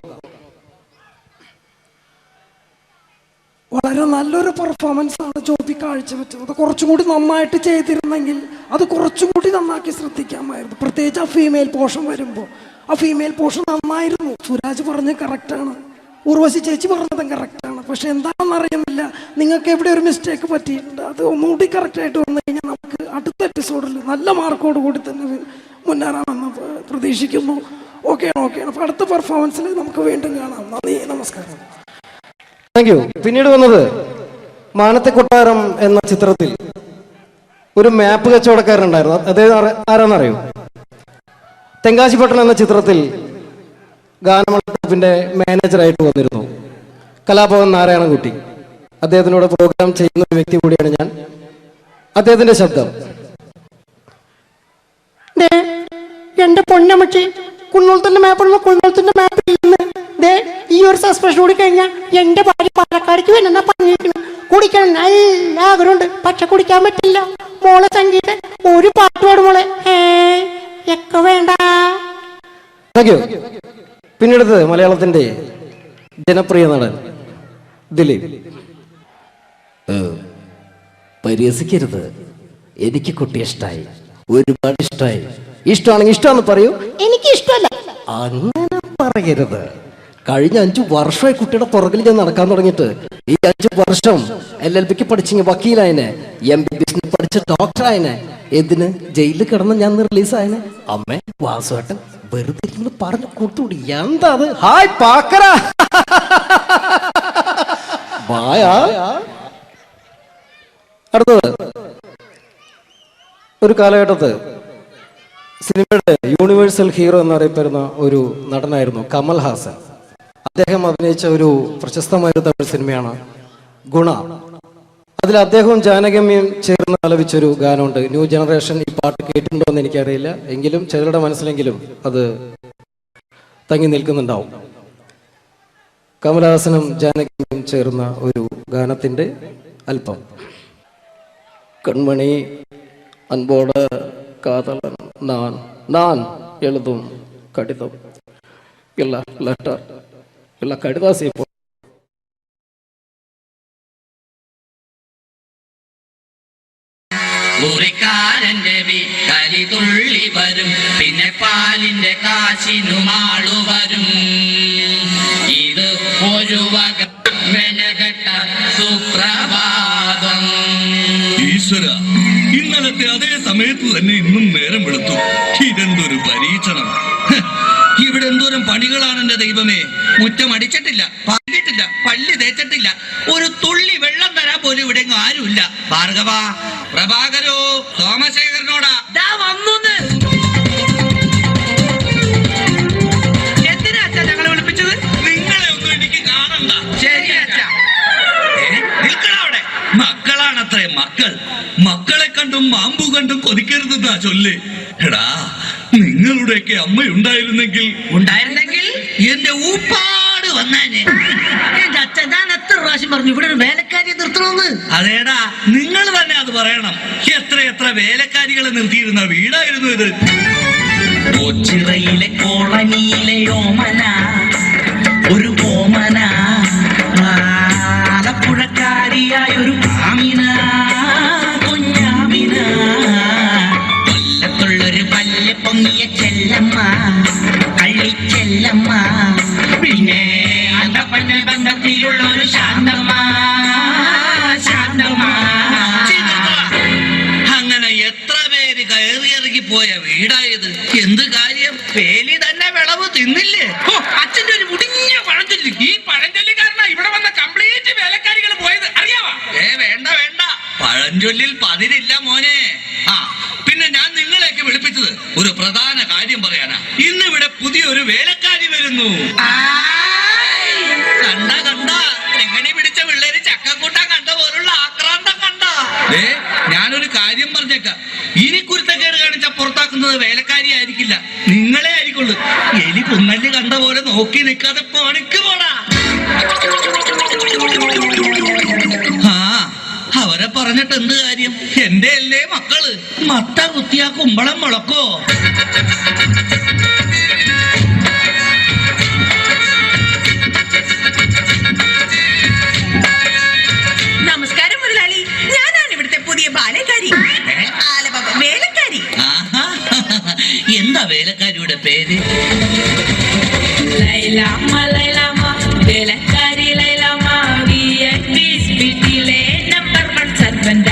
വളരെ നല്ലൊരു പെർഫോമൻസ് ആണ് ജോബി കാഴ്ചവെച്ചത്. കുറച്ചും കൂടി നന്നായിട്ട് ചെയ്തിരുന്നെങ്കിൽ അത് കുറച്ചും കൂടി നന്നാക്കി ശ്രദ്ധിക്കാമായിരുന്നു. പ്രത്യേകിച്ച് ആ ഫീമെയിൽ പോർഷൻ വരുമ്പോൾ ആ ഫീമെയിൽ പോർഷൻ നന്നായിരുന്നു. സുരാജ് പറഞ്ഞത് കറക്റ്റാണ്, ഉർവശി ചേച്ചി പറഞ്ഞതും കറക്റ്റാണ്. പക്ഷെ എന്താണെന്ന് അറിയുന്നില്ല, നിങ്ങൾക്ക് എവിടെ ഒരു മിസ്റ്റേക്ക് പറ്റിയിട്ടുണ്ട്. അത് ഒന്നുകൂടി കറക്റ്റായിട്ട് വന്നു കഴിഞ്ഞാൽ നമുക്ക് അടുത്ത എപ്പിസോഡിൽ നല്ല മാർക്കോട് കൂടി തന്നെ മുന്നേറാമെന്ന് പ്രതീക്ഷിക്കുന്നു. ഓക്കെയാണ്. അപ്പോൾ അടുത്ത പെർഫോമൻസിൽ നമുക്ക് വീണ്ടും കാണാം. നന്ദി, നമസ്കാരം. Thank you. പിന്നീട് വന്നത് മാനത്തെ കൊട്ടാരം എന്ന ചിത്രത്തിൽ ഒരു മാപ്പ് കച്ചവടക്കാരനുണ്ടായിരുന്നു. അദ്ദേഹം ആരാന്നറിയോ? തെങ്കാശിപട്ടണം എന്ന ചിത്രത്തിൽ ഗാനമണ്ഡലത്തിന്റെ മാനേജറായിട്ട് വന്നിരുന്നു കലാഭവൻ നാരായണൻകുട്ടി. അദ്ദേഹത്തിനോട് പ്രോഗ്രാം ചെയ്യുന്ന ഒരു വ്യക്തി കൂടിയാണ് ഞാൻ. അദ്ദേഹത്തിന്റെ ശബ്ദം. എന്റെ പൊന്നമ്മച്ചി, കുന്നോളത്തിന്റെ മാപ്പുള്ള കുന്നോളത്തിന്റെ മാപ്പ് ഈ ഒരു സസ്പെൻഷൻ കൂടി കഴിഞ്ഞാൽ എന്റെ ഭാര്യ പാലക്കാടേക്ക് വേണമെന്നാ പറഞ്ഞിരിക്കുന്നു. കുടിക്കണം നല്ല ആഗ്രഹമുണ്ട്, പക്ഷെ കുടിക്കാൻ പറ്റില്ല. മോളെ സംഗീത ഒരു പാട്ട് പാടും മോളെ. ഒക്കെ വേണ്ട. Thank you. പിന്നീട് മലയാളത്തിന്റെ ജനപ്രിയ നടൻ ദിലീപ്. പരിഹസിക്കരുത്, എനിക്ക് കുട്ടി ഇഷ്ടമായി, ഒരുപാട് ഇഷ്ടമായി. ഇഷ്ടമാണെങ്കിൽ ഇഷ്ടമാണെന്ന് പറയൂ. എനിക്ക് ഇഷ്ടമല്ല. അങ്ങനെ പറയരുത്. കഴിഞ്ഞ 5 വർഷമായി കുട്ടിയുടെ പുറകിൽ ഞാൻ നടക്കാൻ തുടങ്ങിയിട്ട്. ഈ 5 വർഷം LLBക്ക് പഠിച്ചെങ്കിൽ വക്കീലായനെ, MBBS പഠിച്ച ഡോക്ടറായനെ, എന്തിന് ജയിലിൽ കിടന്ന് ഞാൻ റിലീസായനെ. അമ്മേ വാസുവേട്ടൻ വെറുതെ ഇരുന്ന് പറഞ്ഞു കൊടുത്തുകൂടി. എന്താ അത്? ഹായ് പാക്കര. അടുത്തത് ഒരു കാലഘട്ടത്ത് സിനിമയുടെ യൂണിവേഴ്സൽ ഹീറോ എന്നറിയപ്പെടുന്ന ഒരു നടനായിരുന്നു കമൽ ഹാസൻ. അദ്ദേഹം അഭിനയിച്ച ഒരു പ്രശസ്തമായ തമിഴ് സിനിമയാണ് ഗുണ. അതിൽ അദ്ദേഹവും ജാനകമ്യയും ചേർന്ന് ആലപിച്ചൊരു ഗാനമുണ്ട്. ന്യൂ ജനറേഷൻ ഈ പാട്ട് കേട്ടിട്ടുണ്ടോ എന്ന് എനിക്കറിയില്ല, എങ്കിലും ചിലരുടെ മനസ്സിലെങ്കിലും അത് തങ്ങി നിൽക്കുന്നുണ്ടാവും. കമലഹാസനും ജാനകിയും ചേർന്ന ഒരു ഗാനത്തിന്റെ അല്പം. കൺമണി അൻപോട് കാതലൻ நான் எழுதும் கடிதம் இல்ல லெட்டர் இல்ல கடிதாசி മുറിക്കാരന്റെ വീട്ടരി തുള്ളി വരും, പിന്നെ പാലിന്റെ കാശിനുമാളു വരും. ഇത് ഒരു വക മെനകെട്ട സുപ്രഭാതം. ഈശ്വര, ഇന്നലത്തെ അതേ സമയത്ത് തന്നെ ഇന്നും നേരം വെളുത്തു. ഇതെന്തൊരു പരീക്ഷണം! ഇവിടെ എന്തോരം പണികളാണ് എന്റെ ദൈവമേ. മുറ്റം അടിച്ചിട്ടില്ല, പാടിയിട്ടില്ല, പള്ളി തേച്ചിട്ടില്ല, ഒരു തുള്ളി വെള്ളം തരാൻ പോലും ഇവിടെ ആരുമില്ല. ഭാർഗവ, പ്രഭാകരോ, സോമശേഖരനോടാ വന്നൂന്ന്. എന്തിനാ അച്ഛാ ഞങ്ങളെ വിളിപ്പിച്ചത്? നിങ്ങളെ ഒന്നും എനിക്ക് കാണണ്ട. ശരി അച്ഛാ. നിൽക്കണവിടെ. മക്കളാണത്രേ മക്കൾ. മക്കളെ കണ്ടും മാമ്പു കണ്ടും കൊതിക്കരുതെന്നാ ചൊല്ല്. എടാ, നിങ്ങളുടെയൊക്കെ അമ്മയുണ്ടായിരുന്നെങ്കിൽ എന്റെ ഊപ്പാട് വന്നേനെ. എന്റെ അച്ഛൻ ഞാൻ എത്ര പ്രാവശ്യം പറഞ്ഞു ഇവിടെ ഒരു വേലക്കാരിയെ നിർത്തണമെന്ന്. അതേടാ, നിങ്ങൾ തന്നെ അത് പറയണം. എത്ര വേലക്കാരികളെ നിർത്തിയിരുന്ന വീടായിരുന്നു ഇത്. കൊച്ചിറയിലെ കോളനിയിലെ ഓമന, ഒരു ഓമന, ആലപ്പുഴക്കാരിയായ ഒരു ആമിന, കുഞ്ഞാമിന, കൊല്ലത്തുള്ളൊരു പല്ല് പൊങ്ങിയ ചെല്ലമ്മ, കള്ളിച്ചെല്ലമ്മ, പിന്നെ അന്തപ്പന്ന ബന്ധത്തിലുള്ള ഒരു ശാന്തമ്മ. അങ്ങനെ എത്ര പേര് കയറിയിറങ്ങി പോയ വീടായത്. എന്ത് കാര്യം? വേലി തന്നെ വിളവ് തിന്നില്ലേ? അച്ഛന്റെ ഒരു മുടിഞ്ഞ പഴഞ്ചൊല്ലി. ഈ പഴഞ്ചൊല്ലി കാരണം ഇവിടെ വന്ന കംപ്ലീറ്റ് വേലക്കാരികൾ പോയത് അറിയാവാ? വേണ്ട, പഴഞ്ചൊല്ലിൽ പതിരില്ല മോനെ. ആ പിന്നെ ഞാൻ നിങ്ങളെയൊക്കെ വിളിപ്പിച്ചത് ഒരു പ്രധാന കാര്യം പറയാനാ. ഇന്നിവിടെ പുതിയൊരു വേലക്കാരി വരുന്നു. കണ്ട കണ്ട എങ്ങനെ പിടിച്ച പിള്ളേര് ചക്കക്കൂട്ടാൻ കണ്ട പോലുള്ള ആക്രാന്തം കണ്ട. ഞാനൊരു കാര്യം പറഞ്ഞേക്കാം, ഇനി കുരുത്തക്കേട് കാണിച്ച പുറത്താക്കുന്നത് വേലക്കാരി ആയിരിക്കില്ല, നിങ്ങളെ ആയിരിക്കുള്ളൂ. എലി പുന്നല്ലി കണ്ട പോലെ നോക്കി നിൽക്കാതെ പണിക്ക് പോടാ. ആ അവരെ പറഞ്ഞിട്ട് എന്ത് കാര്യം? എന്റെ അല്ലേ മക്കള്. മത്ത കുത്തിയാ കുമ്പളം മുളക്കോ? നമസ്കാരം മുതലാളി, ഞാനാണ് ഇവിടുത്തെ പുതിയ ബാലക്കാരി, വേലക്കാരി. എന്താ വേലക്കാരിയുടെ പേര്? ലൈലാമ്മ ലൈലാമ്മ വേലക്കാരി ലൈലാമ്മ വീട്ടിലെ നമ്പർ 1 സർവന്റ.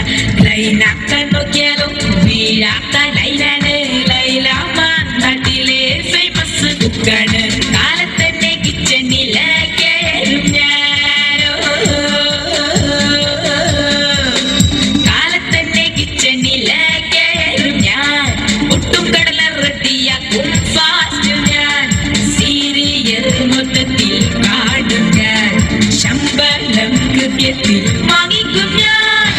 ലൈനാക്കാൻ നോക്കിയാലും വീഴാത്ത ലൈലാണ് ലൈലാമ്മ. നാട്ടിലെ ഫേമസ് കുക്കാണ്. കാലത്തന്നെ കിച്ചണില കേറും ഞാനോ, കാലത്തന്നെ കിച്ചണില കേറും ഞാൻ. ഒട്ടും കടല റെഡിയാക്കും ഫാസ്റ്റ് ഞാൻ. സീരിയൽ മൊത്തത്തിൽ കാണും ഞാൻ. ശമ്പളം കൃത്യത്തിൽ വാങ്ങിക്കും ഞാൻ.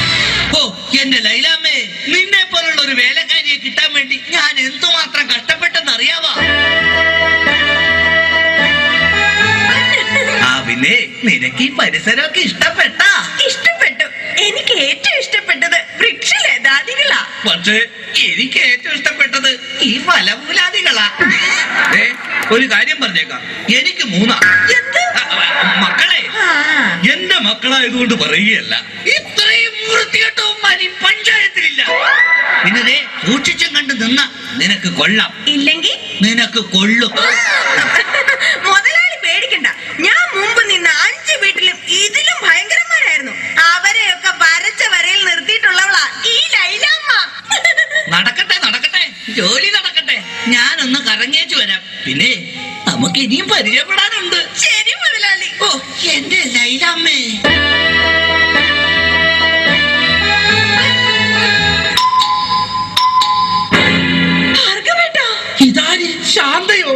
ഓ എന്റെ ലൈലാമ്മേ, നിന്നെ പോലുള്ള ഒരു വേലക്കാരിയെ കിട്ടാൻ വേണ്ടി ഞാൻ എന്തുമാത്രം കഷ്ടപ്പെട്ടെന്ന് അറിയാവാ. ആ പിന്നെ നിനക്ക് ഈ പരിസരമൊക്കെ ഇഷ്ടപ്പെട്ടാ? ഇഷ്ടപ്പെട്ടു. എനിക്ക് ഏറ്റവും ഇഷ്ടപ്പെട്ടത് വൃക്ഷലതാദികളാ. പക്ഷേ എനിക്ക് ഏറ്റവും ഇഷ്ടപ്പെട്ടത് ഈ ഫലമൂലാദികളാ. ഒരു കാര്യം പറഞ്ഞേക്കാം, എനിക്ക് 3 മക്കളെ. എന്റെ മക്കളായതുകൊണ്ട് പറയുകയല്ല, ഇത്രയും വൃത്തികെട്ടവന്മാർ ഈ പഞ്ചായത്തിലില്ല. പിന്നെ സൂക്ഷിച്ചും കണ്ട് നിന്ന നിനക്ക് കൊള്ളാം, ഇല്ലെങ്കിൽ നിനക്ക് കൊള്ളും. മുതലാളി പേടിക്കണ്ട, ഞാൻ മുമ്പ് നിന്ന 5 വീട്ടിലും ഇതിലും ഭയങ്കരന്മാരായിരുന്നു. അവരെയൊക്കെ വരച്ച വരയിൽ നിർത്തിയിട്ടുള്ളവളാ ഈ ലൈലാമ്മ. നടക്കട്ടെ നടക്കട്ടെ, ജോലി നടക്കട്ടെ. ഞാനൊന്ന് കറങ്ങിയേച്ചു വരാം. പിന്നെ നമുക്ക് ഇനിയും പരിചയപ്പെടാനുണ്ട്. ശരി മുതലാളി. ഓ എന്റെ ലൈലാമ്മേ. ഇതാര്? ശാന്തയോ?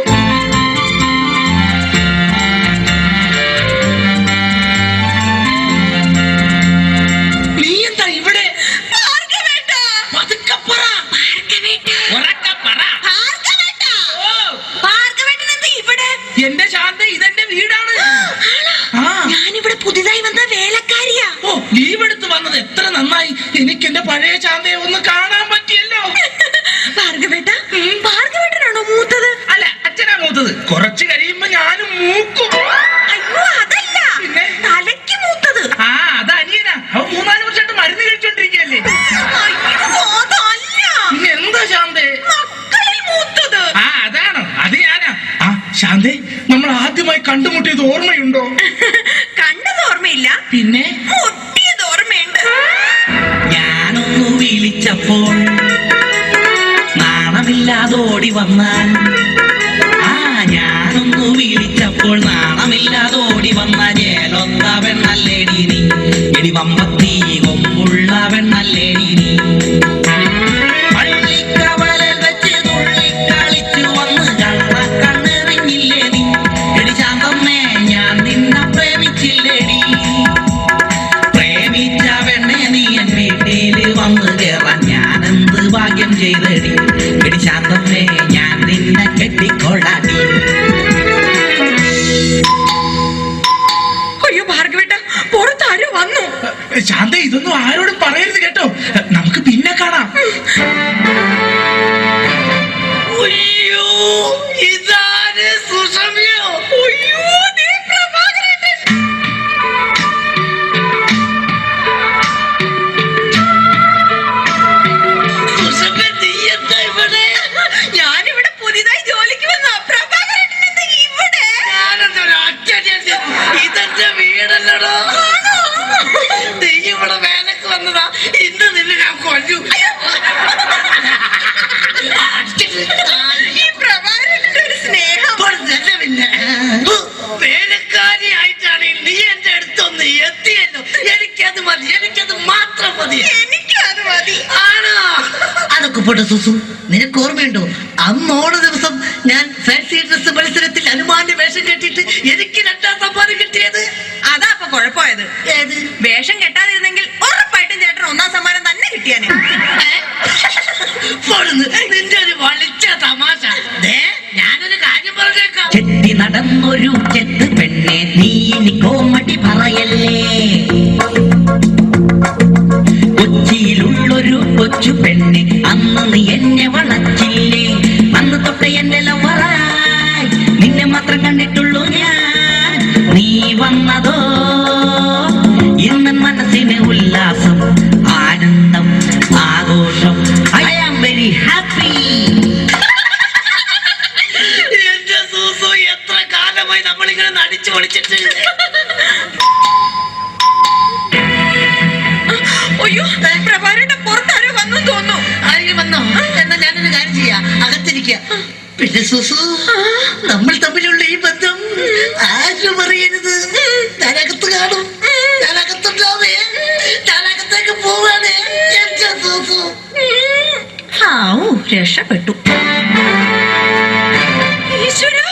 നീ എന്താ ഇവിടെ? എന്റെ ശാന്ത, ഇതെന്റെ വീടാണ്. ഞാനിവിടെ പുതിയതായി വന്ന വേലക്കാരിയാ. ഓ ലീവ് എടുത്ത് വന്നത് എത്ര നന്നായി. എനിക്ക് എന്റെ പഴയ ശാന്തയെ ഒന്ന് കാണാൻ പറ്റിയല്ലോ. ഭാർഗവേട്ടനാണോ മൂത്തത്? അല്ല, അച്ഛനാ മൂത്തത്. കുറച്ച് കഴിയുമ്പോ ഞാനും മൂക്കും. അയ്യോ അതല്ല, പിന്നെ തലയ്ക്ക് മൂത്തത്. ആ അത് അനിയനാ. അവൻ 3-4 വർഷമായിട്ട് മരുന്ന് കഴിച്ചോണ്ടിരിക്കല്ലേ. പിന്നെ എന്താ ശാന്തേ? മക്കളിൽ മൂത്തത്. ആ അതാണോ? അത് ഞാനാ. ആ ശാന്തേ, നമ്മൾ ആദ്യമായി കണ്ടുമുട്ടിയത് ഓർമ്മയുണ്ടോ? കണ്ടത് ഓർമ്മയില്ല, പിന്നെ മുട്ടിയത് ഓർമ്മയുണ്ട്. ഞാനൊന്നു വിളിച്ചപ്പോൾ നാണമില്ലാതെ ഓടി വന്നാൽ. ആ ഞാനൊന്നു വിളിച്ചപ്പോൾ നാണമില്ലാതെ ഓടി വന്നാൽ ഏലൊത്ത പെണ്ണല്ലേടി നീ. എടി വമ്പത്തി കൊമ്പുള്ള പെണ്ണല്ലേടി നീ. പള്ളിക്കവലൽ വെച്ച് തുള്ളിക്കളിച്ചു വന്ന് കണ്ണെറിഞ്ഞില്ലേ നീ. എടി ശാന്തമ്മേ, ഞാൻ നിന്നെ പ്രേമിച്ചില്ലേടി. പ്രേമിച്ച പെണ്ണെ നീ എൻ വീട്ടില് വന്ന് കേറാൻ ഞാനെന്ത് ഭാഗ്യം ചെയ്തടി. എടി ശാന്തമ്മേ, ഞാൻ നിന്നെ കെട്ടിക്കൊള്ളാടി. അയ്യോ ഭാർഗവേട്ട, പുറത്താരോ വന്നു. ശാന്ത, ഇതൊന്നും ആരോടും പറയരുത് കേട്ടോ. നമുക്ക് പിന്നെ കാണാം. അയ്യോ ഇതാര്? സുഷമ്യോ? അയ്യോ പ്രഭാകരേട്ടൻ. സുഷമ്യ, നീ എന്താ ഇവിടെ? ഞാനിവിടെ പുതിയതായി ജോലിക്ക് വന്ന പ്രഭാകരേട്ടൻ എന്താ ഇവിടെ? ഇതെന്റെ വീടല്ലടോ. നീ ഇവിടെ വേലക്ക് വന്നതാ. ഇന്ന് നിന്നെ ഞാൻ കൊല്ലും. ഈ പ്രഭാകരേട്ടന്റെ ഒരു പോട്ടെ സുസു, നിനക്ക് ഓർമ്മയുണ്ടോ അന്ന് ഓണ ദിവസം ഞാൻ ഫാൻസി ഡ്രസ് മത്സരത്തിൽ ഹനുമാന്റെ വേഷം കെട്ടിയിട്ട് എനിക്ക് 2ാം സമ്മാനം കിട്ടിയത്? അതാ അപ്പൊ കുഴപ്പമായത്. ഏത്? വേഷം കെട്ടാതിരുന്നെങ്കിൽ ഉറപ്പായിട്ടും ചേട്ടൻ 1ാം സമ്മാനം തന്നെ കിട്ടിയാനെ. നിന്റെ ഒരു വളിച്ച തമാശ. ഞാനൊരു കാര്യം പറഞ്ഞേക്കാം. ചെത്തി നടന്നൊരു ചെത്ത് പെണ്ണെ, നീ ഇനി കോമഡി പറയല്ലേ. കൊച്ചിയിലുള്ളൊരു കൊച്ചു പെണ്ണെ, അന്ന് നീ എന്നെ വളച്ചില്ലേ. അന്ന് തൊട്ട് എന്നെ ലവറായി നിന്നെ മാത്രം കണ്ടിട്ടുള്ളൂ ഞാൻ. നീ വന്നതോ ഇന്ന് മനസ്സിന് ഉല്ലാസം, ആനന്ദം, ആഘോഷം. I am very happy. എന്റെ സൂസു, എത്ര കാലമായി നമ്മളിങ്ങനെ നടിച്ചു പൊളിച്ചിട്ട്. അയ്യോ, പ്രഭാകരന്റെ പുറത്താരോ വന്നു തോന്നുന്നു. ആരെങ്കിലും വന്നോ? എന്നാ ഞാനൊരു കാര്യം ചെയ്യാം, അകത്തിരിക്കുക. പിന്നെ സൂസു, നമ്മൾ തമ്മിലുള്ള ഈ ബന്ധം ആരും അറിയരുത്. ഞാനകത്ത് കാണും, ഞാനകത്തുണ്ടാവേ, ഞാനകത്തേക്ക് പോവാണേ എന്റെ സൂസു. രക്ഷപ്പെട്ടു. ഈശ്വരാ,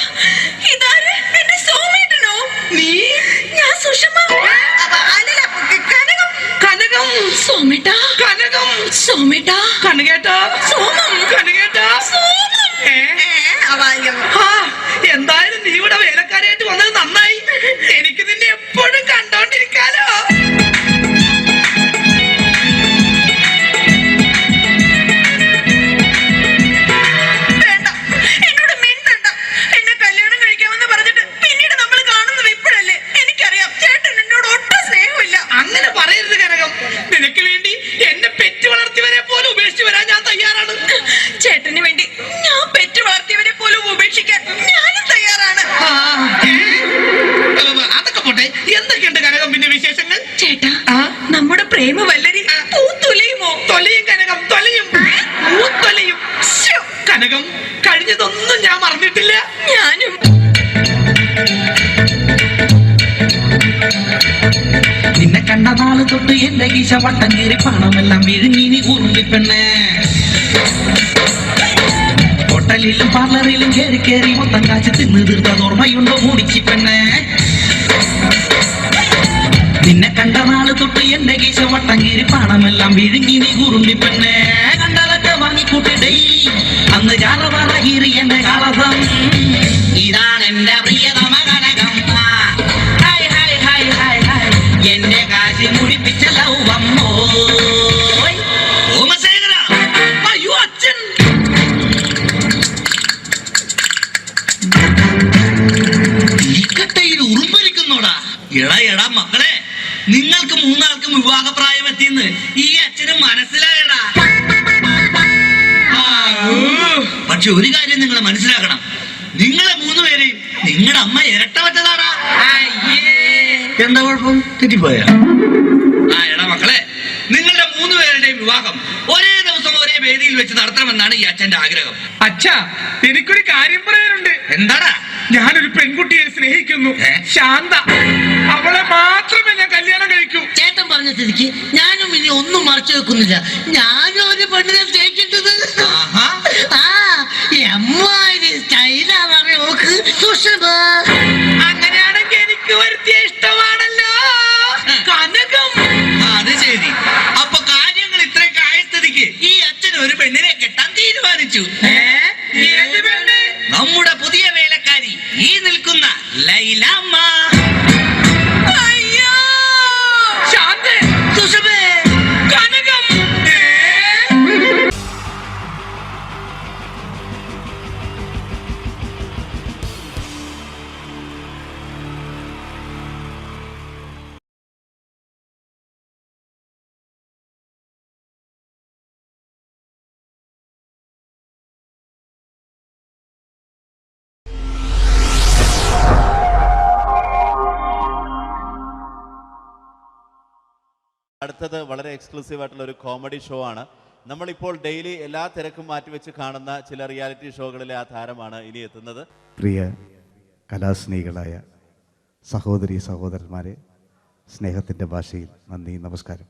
ഇതാര്? എന്റെ സോമേട്ടനോ? നീ? ഞാൻ സുഷമ. അല്ലല്ല, കനകം. കനകം. സോമേട്ടാ. കനകം. സോമേട്ടാ. കനകേട്ടാ. സോമം. കനകേട്ടാ. സോമം. എന്തായാലും നീ ഇവിടെ വേലക്കാരായിട്ട് വന്നത് നന്നായി. എനിക്ക് നിന്നെ എപ്പോഴും കണ്ടോണ്ടിരിക്കാലോ. വേണ്ട, എന്നോട് മിണ്ടണ്ട. എന്നെ കല്യാണം കഴിക്കാമെന്ന് പറഞ്ഞിട്ട് പിന്നീട് നമ്മൾ കാണുന്നത് ഇപ്പോഴല്ലേ. എനിക്കറിയാം ചേട്ടൻ എന്നോട് ഒട്ടും സ്നേഹമില്ല. അങ്ങനെ പറയരുത് കനകം. നിനക്ക് വേണ്ടി എന്നെ പെറ്റു വളർത്തിയവരെ പോലും ഉപേക്ഷിച്ച് വരാൻ ഞാൻ തയ്യാറാണ്. ചേട്ടന് വേണ്ടി ഞാൻ പെറ്റു വളർത്തിയവരെ പോലും ഉപേക്ഷിക്കാൻ ഞാനും തയ്യാറാണ്. അതൊക്കെ പോട്ടെ, എന്തൊക്കെയുണ്ട് കനകം പിന്നെ വിശേഷങ്ങൾ? ചേട്ടാ, നമ്മുടെ പ്രേമ വല്ലരി പൂത്തൊലിയുമോ? തൊലയും കനകം, തൊലയും, പൂത്തൊലയും. കനകം, കഴിഞ്ഞതൊന്നും ഞാൻ മറന്നിട്ടില്ല. ഞാനും. നിന്നെ കണ്ട നാള് തൊട്ട് എന്റെ ഗീശ വട്ടം കീറി പണമെല്ലാം വിഴുങ്ങി നീ ഉരുളിപ്പെണ്ണേ. ഹോട്ടലിലും പാർലറിലും കയറി കയറി മൊത്തം കാശ് തിന്ന് തീർത്തത് ഓർമ്മയുണ്ടോ മൂടിച്ചി പെണ്ണേ? നിന്നെ കണ്ട നാള് തൊട്ട് എന്റെ ഗീശ വട്ടം കീറി പണമെല്ലാം വിഴുങ്ങി നീ ഉരുളിപ്പെണ്ണേ. കണ്ടാലൊക്കെ വാങ്ങിക്കൂട്ടി ഡെയിലി അന്ന് ചാറവാറ കീറി എന്റെ കളസം. ഇതാണ് എന്റെ പ്രിയതമ കനകം. എന്റെ കാശി മുടിപ്പിച്ച ലൗവം. അയ്യോ അച്ഛൻ. തീക്കട്ടയിൽ ഉറുമ്പരിക്കുന്നോടാ. എടാ മക്കളെ, നിങ്ങൾക്ക് 3 ആൾക്കും വിവാഹപ്രായം എത്തിയെന്ന് ഈ അച്ഛന് മനസ്സിലായടാ. പക്ഷെ ഒരു കാര്യം നിങ്ങൾ മനസ്സിലാക്കണം, നിങ്ങളെ 3 പേരെയും നിങ്ങളുടെ അമ്മ ഇരട്ട വെച്ചതാടാ. എന്താ കുഴപ്പം? തെറ്റിപ്പോയ? എടാ മക്കളെ, നിങ്ങളുടെ 3 പേരുടെയും വിവാഹം ഒരേ ദിവസം ഒരേ വേദിയിൽ വെച്ച് നടത്തണമെന്നാണ് ഈ അച്ഛന്റെ ആഗ്രഹം. അച്ഛാ, എനിക്കൊരു കാര്യം പറയാനുണ്ട്. എന്താടാ? ഞാനൊരു പെൺകുട്ടിയെ സ്നേഹിക്കുന്നു, ശാന്ത. അവളെ മാത്രമേ ഞാൻ കല്യാണം കഴിക്കൂ. ചേട്ടൻ പറഞ്ഞ സ്ഥിതിക്ക് ഞാനും ഇനി ഒന്നും മറച്ചു വെക്കുന്നില്ല. ഞാനും ഒരു പെണ്ണിനെ സ്നേഹിക്കുന്നത്. അങ്ങനെയാണെങ്കിൽ എനിക്ക് വരുത്തിയ ഇഷ്ടമാണല്ലോ കനകം. അത് ശരി. അപ്പൊ കാര്യങ്ങൾ ഇത്രയൊക്കെ ആയ സ്ഥിതിക്ക് ഈ അച്ഛൻ ഒരു പെണ്ണിനെ കെട്ടാൻ തീരുമാനിച്ചു. ഏത് പെണ്ണ്? നമ്മുടെ പുതിയ വേലക്കാരി, ഈ നിൽക്കുന്ന ലൈലാമ്മ. അയ്യോ, ശാന്തേ, സുഷമേ, കനകം. അടുത്തത് വളരെ എക്സ്ക്ലൂസീവ് ആയിട്ടുള്ള ഒരു കോമഡി ഷോ ആണ്. നമ്മളിപ്പോൾ ഡെയിലി എല്ലാ തിരക്കും മാറ്റിവെച്ച് കാണുന്ന ചില റിയാലിറ്റി ഷോകളിലെ ആ താരമാണ് ഇനി എത്തുന്നത്. പ്രിയ കലാസ്നേഹികളായ സഹോദരി സഹോദരന്മാരെ, സ്നേഹത്തിൻ്റെ ഭാഷയിൽ നന്ദി, നമസ്കാരം.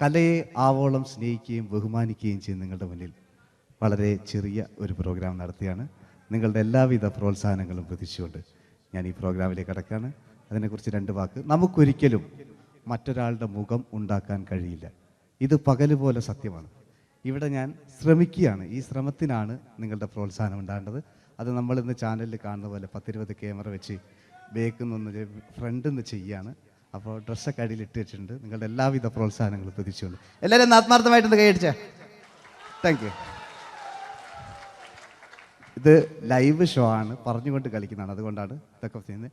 കലയെ ആവോളം സ്നേഹിക്കുകയും ബഹുമാനിക്കുകയും ചെയ്യുന്ന നിങ്ങളുടെ മുന്നിൽ വളരെ ചെറിയ ഒരു പ്രോഗ്രാം നടത്തിയാണ്. നിങ്ങളുടെ എല്ലാവിധ പ്രോത്സാഹനങ്ങളും പ്രതീക്ഷിച്ചുകൊണ്ട് ഞാൻ ഈ പ്രോഗ്രാമിലേക്ക് കടക്കുകയാണ്. അതിനെക്കുറിച്ച് 2 വാക്ക്. നമുക്കൊരിക്കലും മറ്റൊരാളുടെ മുഖം ഉണ്ടാക്കാൻ കഴിയില്ല. ഇത് പകല് പോലെ സത്യമാണ്. ഇവിടെ ഞാൻ ശ്രമിക്കുകയാണ്. ഈ ശ്രമത്തിനാണ് നിങ്ങളുടെ പ്രോത്സാഹനം ഉണ്ടാകേണ്ടത്. അത് നമ്മളിന്ന് ചാനലിൽ കാണുന്ന പോലെ 10-20 ക്യാമറ വെച്ച് ബേക്കിൽ നിന്ന് ഫ്രണ്ടിൽ നിന്ന് ചെയ്യുകയാണ്. അപ്പോൾ ഡ്രസ്സൊക്കെ അടിയിൽ ഇട്ട് വെച്ചിട്ടുണ്ട്. നിങ്ങളുടെ എല്ലാവിധ പ്രോത്സാഹനങ്ങളും പ്രതീക്ഷിച്ചുകൊണ്ട് എല്ലാവരും ആത്മാർത്ഥമായിട്ടൊന്ന് കൈയടിച്ചേ. Thank you. ഇത് ലൈവ് ഷോ ആണ്, പറഞ്ഞുകൊണ്ട് കളിക്കുന്നതാണ്, അതുകൊണ്ടാണ് ഇതൊക്കെ ചെയ്യുന്നത്.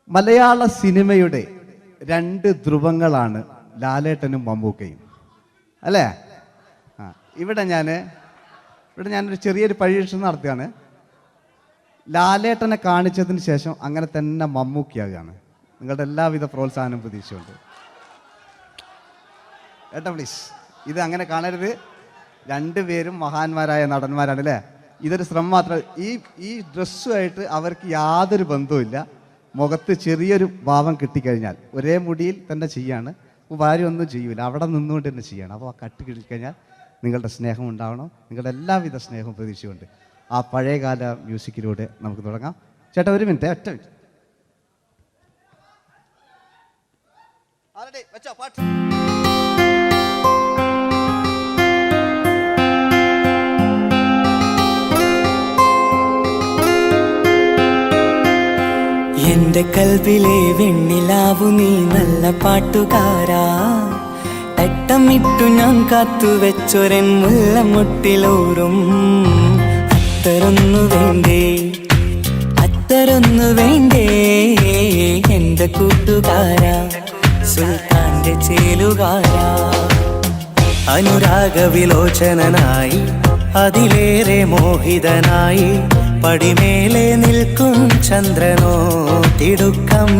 മലയാള സിനിമയുടെ 2 ധ്രുവങ്ങളാണ് ലാലേട്ടനും മമ്മൂക്കയും, അല്ലേ? ഇവിടെ ഞാനൊരു ചെറിയൊരു പരീക്ഷണം നടത്തുകയാണ്. ലാലേട്ടനെ കാണിച്ചതിന് ശേഷം അങ്ങനെ തന്നെ മമ്മൂക്കയാകുകയാണ്. നിങ്ങളുടെ എല്ലാവിധ പ്രോത്സാഹനം പ്രതീക്ഷിച്ചുകൊണ്ട് ഏട്ടാ പ്ലീസ്, ഇത് അങ്ങനെ കാണരുത്. 2 പേരും മഹാന്മാരായ നടന്മാരാണ്, അല്ലേ? ഇതൊരു ശ്രമം മാത്രം. ഈ ഡ്രസ്സുമായിട്ട് അവർക്ക് യാതൊരു ബന്ധവുമില്ല. മുഖത്ത് ചെറിയൊരു ഭാവം കിട്ടിക്കഴിഞ്ഞാൽ ഒരേ മുടിയിൽ തന്നെ ചെയ്യാണ്. ഭാര്യ ഒന്നും ചെയ്യൂല, അവിടെ നിന്നുകൊണ്ട് തന്നെ ചെയ്യണം. അപ്പോൾ ആ കട്ട് കിട്ടിക്കഴിഞ്ഞാൽ നിങ്ങളുടെ സ്നേഹം ഉണ്ടാവണം. നിങ്ങളുടെ എല്ലാവിധ സ്നേഹവും പ്രതീക്ഷിച്ചുകൊണ്ട് ആ പഴയകാല മ്യൂസിക്കിലൂടെ നമുക്ക് തുടങ്ങാം. ചേട്ടാ ഒരു മിനിറ്റ്, ഒറ്റ മിനിറ്റ്. എന്റെ കൽവിലെ വെണ്ണിലാവു നീ നല്ല പാട്ടുകാരാ, തട്ടമിട്ടു ഞാൻ കാത്തുവെച്ചൊരൻ മുല്ലമുട്ടിലോറും അത്തരൊന്നു വേണ്ടേ എന്റെ കൂട്ടുകാരാ, സുൽത്താന്റെ ചേലുകാരാ. അനുരാഗവിലോചനായി അതിലേറെ മോഹിതനായി പടിമേലെ നിൽക്കും ചന്ദ്രനോ തിടുക്കം,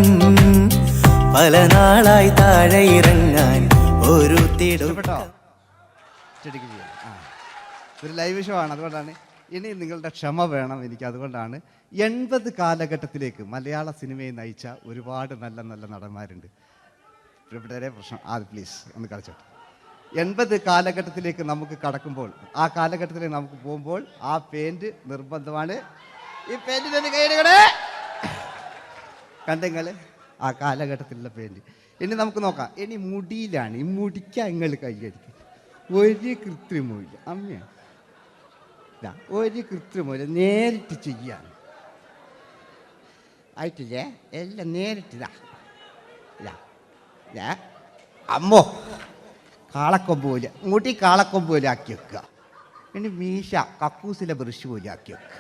പല നാളായി താഴെ ഇറങ്ങാൻ ഒരു തിടുക്കം. ഒരു ലൈവ് ഷോ ആണ്, അതുകൊണ്ടാണ്. ഇനി നിങ്ങളുടെ ക്ഷമ വേണം എനിക്ക്. അതുകൊണ്ടാണ് 80 കാലഘട്ടത്തിലേക്ക് മലയാള സിനിമയെ നയിച്ച ഒരുപാട് നല്ല നല്ല നടന്മാരുണ്ട്. ഇവിടെ പ്രശ്നം പ്ലീസ് ഒന്ന് കളിച്ചോട്ടെ. 80 കാലഘട്ടത്തിലേക്ക് നമുക്ക് കടക്കുമ്പോൾ, ആ കാലഘട്ടത്തിലേക്ക് നമുക്ക് പോകുമ്പോൾ ആ പെയിന്റ് നിർബന്ധമാണ്. ഈ പെയിന്റിന് കൈയ്യടികളെ കണ്ടെങ്കിൽ ആ കാലഘട്ടത്തിലുള്ള പെയിന്റ്. ഇനി നമുക്ക് നോക്കാം. ഇനി മുടിയിലാണ്. ഈ മുടിക്ക് നിങ്ങൾ കൈയ്യടിക്കും. ഒരു കൃത്രിമമില്ല അമ്മയാണ്, ഒരു കൃത്രിമമില്ല, നേരിട്ട് ചെയ്യാണ്. ആയിട്ടില്ലേ? എല്ലാം നേരിട്ടിതാ. അമ്മോ കാളക്കൊമ്പ് പോലെ മുടി കാളക്കൊമ്പ് പോലെ ആക്കി വെക്കുക. ഇനി മീശ കക്കൂസിലെ ബ്രഷ് പോലെ ആക്കി വെക്കുക.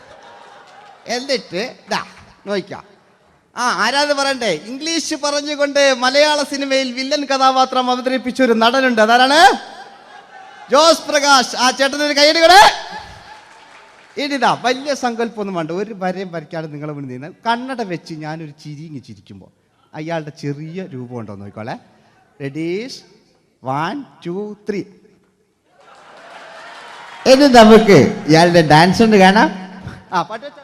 എന്നിട്ട് നോക്കാം. ആരാത് പറയണ്ടേ? ഇംഗ്ലീഷ് പറഞ്ഞുകൊണ്ട് മലയാള സിനിമയിൽ വില്ലൻ കഥാപാത്രം അവതരിപ്പിച്ച ഒരു നടനുണ്ട്. അതാരാണ്? ജോസ് പ്രകാശ്. ആ ചേട്ടനൊരു കൈയ്യടികളെ. ഇനിതാ വലിയ സങ്കല്പമൊന്നും വേണ്ട, ഒരു വരയും വരയ്ക്കാതെ നിങ്ങളെ മുന്നിൽ നിന്ന് കണ്ണട വെച്ച് ഞാനൊരു ചിരിങ്ങി ചിരിക്കുമ്പോൾ അയാളുടെ ചെറിയ രൂപം ഉണ്ടോ നോക്കിക്കോളെ. റെഡീസ് 1 2 3. ഇനി നമുക്ക് ഇയാളുടെ ഡാൻസ് ഉണ്ട് കാണാം. പാട്ട് വെച്ചോ.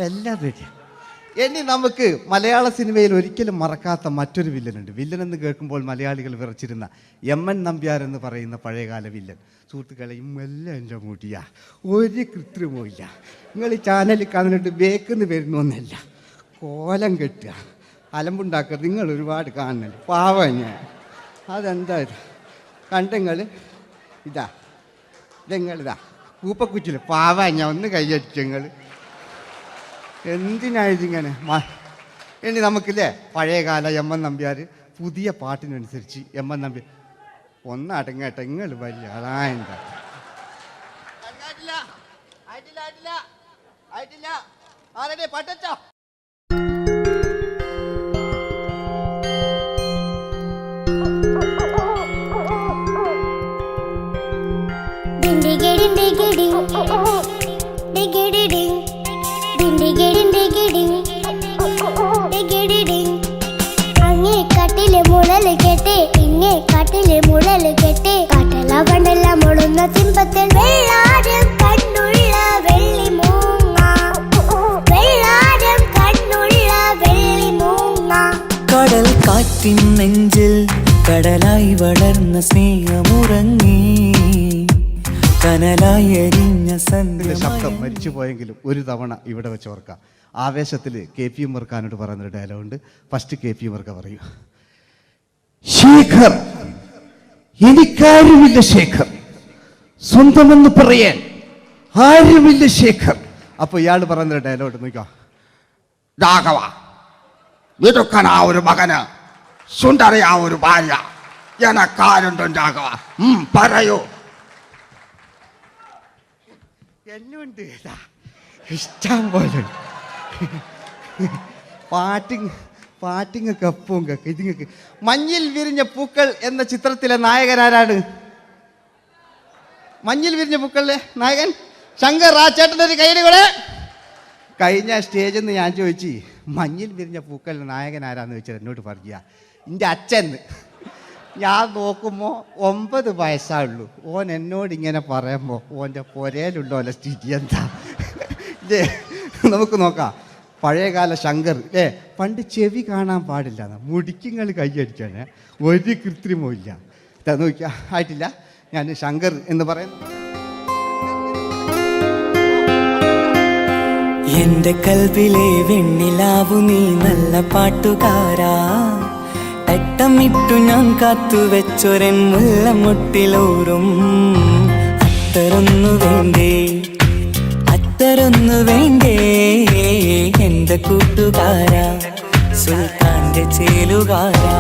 എല്ലാം റെഡി. ഇനി നമുക്ക് മലയാള സിനിമയിൽ ഒരിക്കലും മറക്കാത്ത മറ്റൊരു വില്ലനുണ്ട്. വില്ലൻ എന്ന് കേൾക്കുമ്പോൾ മലയാളികൾ വിറച്ചിരുന്ന MN നമ്പ്യാർ എന്ന് പറയുന്ന പഴയകാല വില്ലൻ. സുഹൃത്തുക്കളെ, എല്ലാം എൻ്റെ മുടിയാ, ഒരു കൃത്രിമവും ഇല്ല. നിങ്ങൾ ഈ ചാനലിൽ കാണുന്നിട്ട് ബേക്കെന്ന് വരുന്നൊന്നല്ല, കോലം കെട്ടുക, അലമ്പുണ്ടാക്കുക. നിങ്ങൾ ഒരുപാട് കാണുന്നുണ്ട്. പാവം ഞാൻ. അതെന്താ കണ്ടെങ്ങൾ ഇതെങ്ങളിതാ കൂപ്പക്കുറ്റില്ല. പാവം ഞാൻ ഒന്ന് കൈയടിച്ചങ്ങൾ. എന്തിനായതിങ്ങനെ? ഇനി നമുക്കില്ലേ പഴയകാല MN നമ്പ്യാർ പുതിയ പാട്ടിനനുസരിച്ച് MN നമ്പ്യാർ ഒന്ന് അടങ്ങട്ടെ. നിങ്ങൾ വലിയ അതാ ആയിട്ടില്ല. ആരുടെ പട്ടച്ചോ? അങ്ങേ കാട്ടിലെ മുഴല് കേട്ട് ഇങ്ങേ കാട്ടിലെ മുഴല് കേട്ട് കാട്ടല കണ്ടല്ല മുളുന്ന സിംഹത്തിൽ വെള്ളാരം കണ്ണുള്ള വെള്ളി മൂങ്ങ, വെള്ളാരം കണ്ണുള്ള വെള്ളി മൂങ്ങ. കടൽ കാറ്റിൻ നെഞ്ചിൽ കടലായി വളർന്ന സ്നേഹമുറങ്ങി, കനലായി എരിഞ്ഞ ശബ്ദം മരിച്ചു പോയെങ്കിലും ഒരു തവണ ഇവിടെ വെച്ച് ഓർക്കാം. ആവേശത്തിൽ KP ഉമ്മർഖാനോട് പറയുന്നൊരു ഡയലോഗുണ്ട്. ഫസ്റ്റ് KP ഉമ്മർഖ പറയൂ. ശേഖർ, എനിക്കാരുമില്ല ശേഖർ, സ്വന്തമെന്ന് പറയാൻ ആരുമില്ല ശേഖർ. അപ്പൊ ഇയാൾ പറയുന്നൊരു ഡയലോഗ് നോക്കാം. രാഘവ, മിടുക്കനാ ഒരു മകന്, സുന്ദരയാ ഒരു ഭാര്യ, എനക്കാരുണ്ടോ രാഘവ? പറയൂ. എന്നുണ്ട് ഇഷ്ടം പോലെ പാട്ടിങ്ങൊക്കെ അപ്പവും കേക്ക് ഇതിങ്ങക്ക്. മഞ്ഞിൽ വിരിഞ്ഞ പൂക്കൾ എന്ന ചിത്രത്തിലെ നായകനാരാണ്? മഞ്ഞിൽ വിരിഞ്ഞ പൂക്കളിലെ നായകൻ ശങ്കർ. ആ ചേട്ടൻ്റെ ഒരു കൈയ്യടി കൂടെ. കഴിഞ്ഞ സ്റ്റേജിൽ നിന്ന് ഞാൻ ചോദിച്ചു മഞ്ഞിൽ വിരിഞ്ഞ പൂക്കളിലെ നായകൻ ആരാന്ന് ചോദിച്ചാൽ എന്നോട് പറയുക എൻ്റെ അച്ഛൻ. ഞാൻ നോക്കുമ്പോൾ 9 വയസ്സായുള്ളൂ. ഓൻ എന്നോട് ഇങ്ങനെ പറയുമ്പോൾ ഓൻ്റെ പൊരയിലുണ്ടോ അല്ല സ്ഥിതി എന്താ? ഇല്ലേ, നമുക്ക് നോക്കാം. പഴയകാല ശങ്കർ അല്ലേ, പണ്ട് ചെവി കാണാൻ പാടില്ല, മുടിക്കുങ്ങൾ കൈയടിക്കാണ്, ഒരു കൃത്രിമവും ഇല്ല. നോക്കിയാ ആയിട്ടില്ല. ഞാൻ ശങ്കർ എന്ന് പറയുന്നു. എന്റെ കൽവിലെ വെണ്ണിലാവു നീ നല്ല പാട്ടുകാരാ, തട്ടമിട്ടു ഞാൻ കാത്തുവെച്ചൊരൻ മുല്ലമുട്ടിലോറും. അത്തരൊന്നു വേണ്ടേ, അത്തരൊന്നു വേണ്ടേ എന്റെ കൂട്ടുകാരാ, സുൽത്താന്റെ ചേലുകാരാ.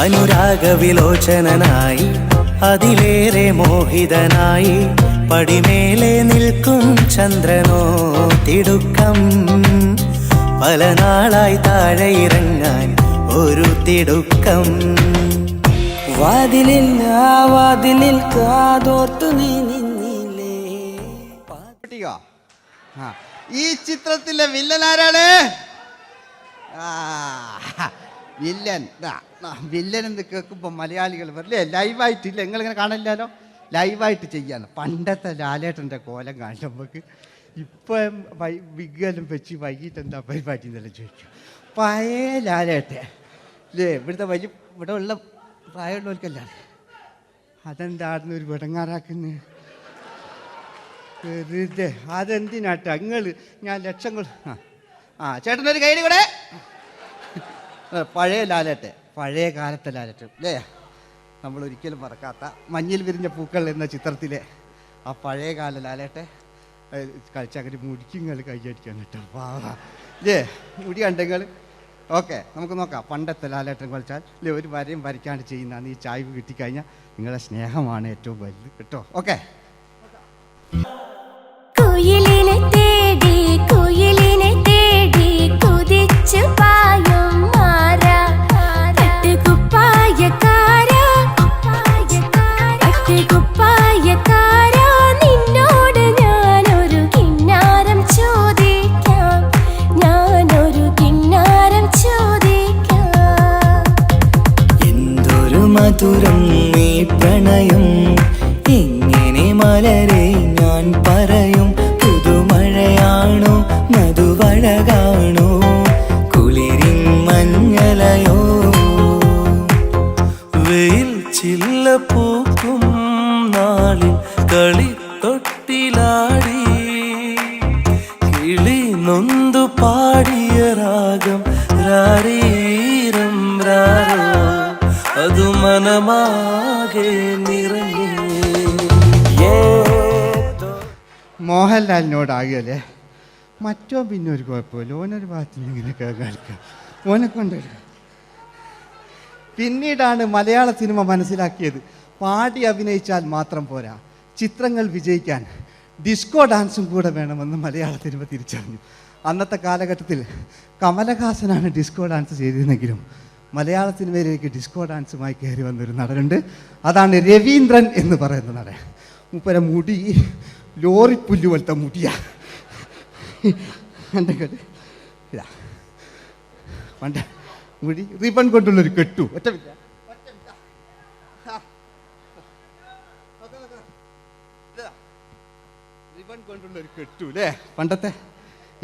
അനുരാഗവിലോചനായി അതിലേറെ മോഹിതനായി പടിമേലെ നിൽക്കും ചന്ദ്രനോ തിടുക്കം. പല നാളായി താഴെ ഇറങ്ങാൻ ഒരു തിടുക്കം. വാതിലിൽ ആ വാതിലിൽ കാതോർത്തു നീ നിന്നില്ലേ. ഈ ചിത്രത്തിലെ വില്ലൻ ആരാണ്? വില്ലൻ. വില്ലൻ എന്ന് കേൾക്കുമ്പോൾ മലയാളികൾ വരില്ലേ ലൈവായിട്ടില്ല, നിങ്ങളിങ്ങനെ കാണില്ലല്ലോ, ലൈവായിട്ട് ചെയ്യാന്ന്. പണ്ടത്തെ ലാലേട്ടൻ്റെ കോലം കാണും നമുക്ക്. ഇപ്പം വിഗ്ഗെല്ലാം വെച്ച് വൈകിട്ട് എന്താ പരിപാടി എന്നെല്ലാം ചോദിക്കും. പഴയ ലാലേട്ടൻ അല്ലേ, ഇവിടുത്തെ വലിയ ഇവിടെ ഉള്ള പ്രായമുള്ളവർക്കല്ല. അതെന്താണെന്ന് ഒരു വിടങ്ങാറാക്കുന്നത് വെറുതെ. അതെന്തിനാട്ടാ നിങ്ങൾ? ഞാൻ ലക്ഷങ്ങൾ ചേട്ടനൊരു കൈയ്യടി കൂടെ. പഴയ ലാലേട്ടൻ, പഴയ കാലത്തെ ലാലേട്ടൻ അല്ലേ, നമ്മൾ ഒരിക്കലും മറക്കാത്ത മഞ്ഞിൽ വിരിഞ്ഞ പൂക്കൾ എന്ന ചിത്രത്തിലെ ആ പഴയ കാല ലാലേട്ടെ കളിച്ചങ്ങനെ മുടിക്കുങ്ങൾ കൈയടിക്കാൻ കേട്ടോ. അല്ലേ, മുടി കണ്ടെങ്കിൽ ഓക്കെ. നമുക്ക് നോക്കാം. പണ്ടത്തെ ലാലേട്ടൻ കളിച്ചാൽ അല്ലേ ഒരു വരയും വരയ്ക്കാണ്ട് ചെയ്യുന്നതാണ്. ഈ ചായ്വ് കിട്ടിക്കഴിഞ്ഞാൽ നിങ്ങളുടെ സ്നേഹമാണ് ഏറ്റവും വലുത് കേട്ടോ. ഓക്കെ. കുയിലിനെ തേടി കുയിലിനെ തേടി കുതിച്ചു പായും മാറാ, പട്ടുകുപ്പായക്കാരാ പട്ടുകുപ്പായക്കാരാ, നിന്നോട് ഞാനൊരു കിന്നാരം ചോദിക്കാം, ഞാനൊരു കിന്നാരം ചോദിക്കാം. എന്തൊരു മധുരം നീ പ്രണയം, എങ്ങനെ മലരെ ഞാൻ പറയും. പുതുമഴയാണോ മധുവഴകാണോ കുളിരിൻ മഞ്ഞലയോ. വെയിൽ ചില്ല പൂക്കും നാളിൽ കളി തൊട്ടിലാടി, കിളി നൊന്തു പാടിയ രാഗം രാരീരം രാരോ, അതു മനമാകെ നിറഞ്ഞേ. മോഹൻലാലിനോടാകല്ലേ മറ്റോ പിന്നെ ഒരു കുഴപ്പമില്ല. ഓനൊരു ഭാഗത്ത് ഇങ്ങനെ കളിക്കാം, ഓനെ കൊണ്ടുവരിക. പിന്നീടാണ് മലയാള സിനിമ മനസ്സിലാക്കിയത് പാടി അഭിനയിച്ചാൽ മാത്രം പോരാ, ചിത്രങ്ങൾ വിജയിക്കാൻ ഡിസ്കോ ഡാൻസും കൂടെ വേണമെന്ന് മലയാള സിനിമ തിരിച്ചറിഞ്ഞു. അന്നത്തെ കാലഘട്ടത്തിൽ കമലഹാസനാണ് ഡിസ്കോ ഡാൻസ് ചെയ്തിരുന്നെങ്കിലും മലയാള സിനിമയിലേക്ക് ഡിസ്കോ ഡാൻസുമായി കയറി വന്നൊരു നടനുണ്ട്. അതാണ് രവീന്ദ്രൻ എന്ന് പറയുന്ന നടൻ. മൂപ്പര മുടി ലോറിപ്പുല്ല് പോലത്തെ മുടിയാ. എൻ്റെ കേട്ട് ഇതാ പണ്ട് മുടി റിബൺ കൊണ്ടുള്ളൊരു കെട്ടു. ഒറ്റമില്ല റിബൺ കൊണ്ടുള്ളൊരു കെട്ടു അല്ലേ. പണ്ടത്തെ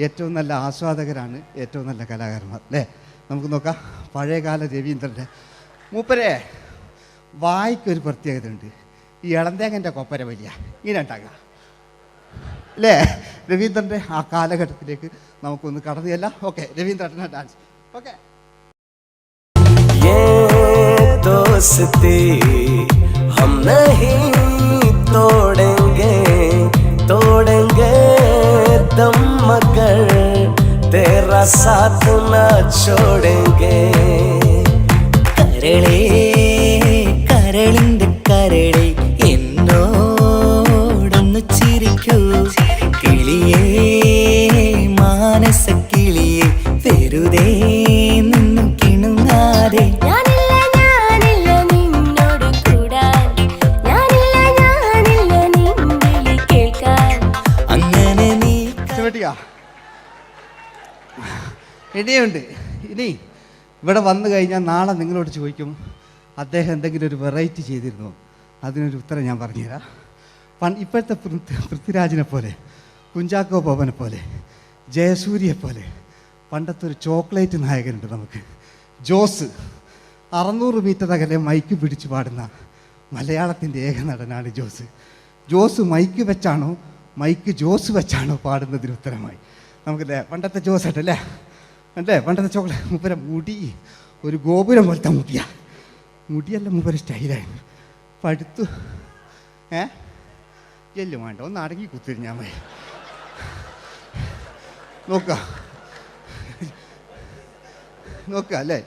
ഏറ്റവും നല്ല ആസ്വാദകരാണ് ഏറ്റവും നല്ല കലാകാരന്മാർ അല്ലേ. നമുക്ക് നോക്കാം പഴയകാല രവീന്ദ്രൻ്റെ. മൂപ്പരെ വായിക്കൊരു പ്രത്യേകത ഉണ്ട്. ഈ ഇളന്തേങ്ങൻ്റെ കൊപ്പര വലിയ ഇങ്ങനെ ഉണ്ടാകുക അല്ലേ. രവീന്ദ്രൻ്റെ ആ കാലഘട്ടത്തിലേക്ക് നമുക്കൊന്ന് കടന്നു ചെല്ലാം. ഓക്കെ, രവീന്ദ്രൻ്റെ ഡാൻസ്. ഓക്കെ. दोस्ती हम नहीं तोड़ेंगे तोड़ेंगे दम मगर तेरा साथ न छोड़ेंगे കരളേ കരളിന്റെ കരളേ എന്നോടൊന്ന് ചിരിക്കൂ കിളിയേ മാനസ കിളിയേ വെറുതെ നിന്നും കിണുങ്ങാതെ ഇനിയുണ്ട്. ഇനി ഇവിടെ വന്നു കഴിഞ്ഞാൽ നാളെ നിങ്ങളോട് ചോദിക്കും അദ്ദേഹം എന്തെങ്കിലും ഒരു വെറൈറ്റി ചെയ്തിരുന്നോ. അതിനൊരു ഉത്തരം ഞാൻ പറഞ്ഞുതരാം. ഇപ്പോഴത്തെ പൃഥ്വിരാജിനെ പോലെ, കുഞ്ചാക്കോ ബോബനെ പോലെ, ജയസൂര്യയെ പോലെ പണ്ടത്തെ ഒരു ചോക്ലേറ്റ് നായകനുണ്ട് നമുക്ക്, ജോസ്. 600 മീറ്റർ അകലെ മൈക്ക് പിടിച്ച് പാടുന്ന മലയാളത്തിൻ്റെ ഏക നടനാണ് ജോസ്. ജോസ് മൈക്ക് വെച്ചാണോ മൈക്ക് ജോസ് വെച്ചാണോ പാടുന്നതിന് ഉത്തരമായി നമുക്കല്ലേ പണ്ടത്തെ ജോസ് ആയിട്ടല്ലേ അല്ലേ. പണ്ടത്തെ ചോക്ലേറ്റ്. മൂപ്പര മുടി ഒരു ഗോപുരം പോലത്തെ മുടിയാ. മുടിയല്ല മൂപ്പര സ്റ്റൈലായിരുന്നു. പടുത്തു എല്ലും വേണ്ട, ഒന്ന് അടങ്ങി കുത്തിരിഞ്ഞാൽ മതി. നോക്കുക അല്ലേ.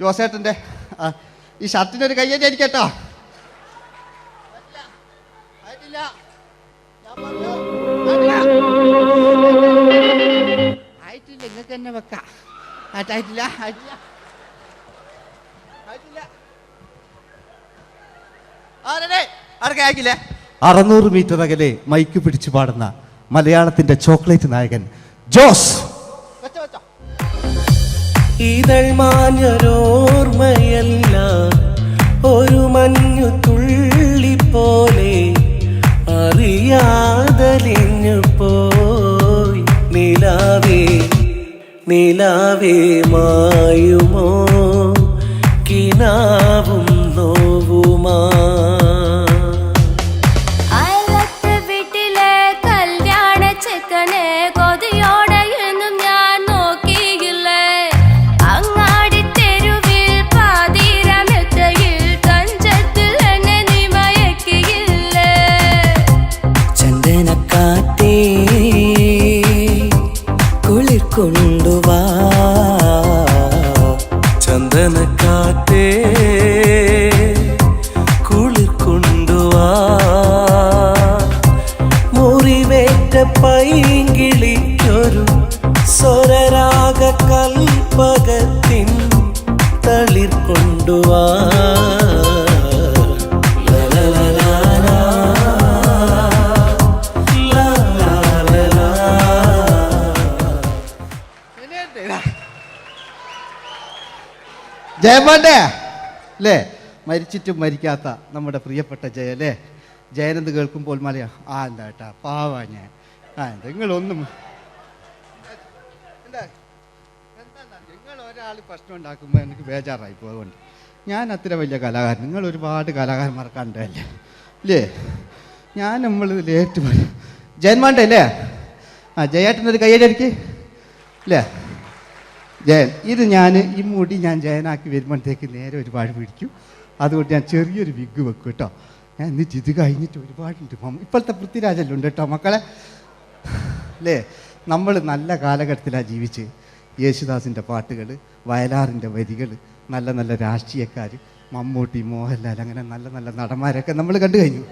ജോസേട്ടൻ്റെ ഈ ഷർട്ടിനൊരു കയ്യടി അടിക്കട്ടോ. ആയിട്ടില്ല, നിങ്ങൾക്ക് തന്നെ വെക്കാം. ആയിട്ടില്ല. 600 മീറ്റർ അകലെ മൈക്ക് പിടിച്ചു പാടുന്ന മലയാളത്തിന്റെ ചോക്ലേറ്റ് നായകൻ ജോസ്. ഇതൾ മാഞ്ഞൊരോർമ്മയല്ല ഒരു മഞ്ഞു തുള്ളി പോലെ അറിയാതലിഞ്ഞു പോയി നിലാവേ നിലാവേ മായുമോ കിനാവും നോവുമാ കൊണ്ടുവാ ചന്ദനക്കാറ്റേ കുളിർ കൊണ്ടുവാ മുറിവേറ്റ പൈങ്കിളിക്കൊരു സ്വരരാഗ കൽപ്പകത്തിൻ തളിർ കൊണ്ടുവാ ജയമോൻ്റെ അല്ലേ. മരിച്ചിട്ടും മരിക്കാത്ത നമ്മുടെ പ്രിയപ്പെട്ട ജയ അല്ലേ. ജയനെന്ന് കേൾക്കുമ്പോൾ മലയാ എന്താ കേട്ടാ പാവാ ഞാൻ. നിങ്ങളൊന്നും നിങ്ങൾ ഒരാൾ പ്രശ്നം ഉണ്ടാക്കുമ്പോൾ എനിക്ക് ബേജാറായി പോകുന്നുണ്ട്. ഞാൻ അത്ര വലിയ കലാകാരൻ, നിങ്ങൾ ഒരുപാട് കലാകാരന്മാർ കണ്ടല്ലേ അല്ലേ. നമ്മൾ ലേറ്റ് ജയന്മാൻ്റെ അല്ലേ. ജയേട്ടനൊരു കയ്യടിക്ക് അല്ലേ. ജയൻ ഇത് ഈ മുടി ഞാൻ ജയനാക്കി വരുമ്പോഴത്തേക്ക് നേരെ ഒരുപാട് പിടിക്കും. അതുകൊണ്ട് ഞാൻ ചെറിയൊരു വിഗ് വെക്കും കേട്ടോ. ഞാൻ എന്നിട്ട് ഇത് കഴിഞ്ഞിട്ട് ഒരുപാടുണ്ട്. ഇപ്പോഴത്തെ പൃഥ്വിരാജെല്ലാം ഉണ്ട് കേട്ടോ മക്കളെ അല്ലേ. നമ്മൾ നല്ല കാലഘട്ടത്തിലാണ് ജീവിച്ച്. യേശുദാസിൻ്റെ പാട്ടുകൾ, വയലാറിൻ്റെ വരികൾ, നല്ല നല്ല രാഷ്ട്രീയക്കാർ, മമ്മൂട്ടി, മോഹൻലാൽ, അങ്ങനെ നല്ല നല്ല നടന്മാരൊക്കെ നമ്മൾ കണ്ടു കഴിഞ്ഞു.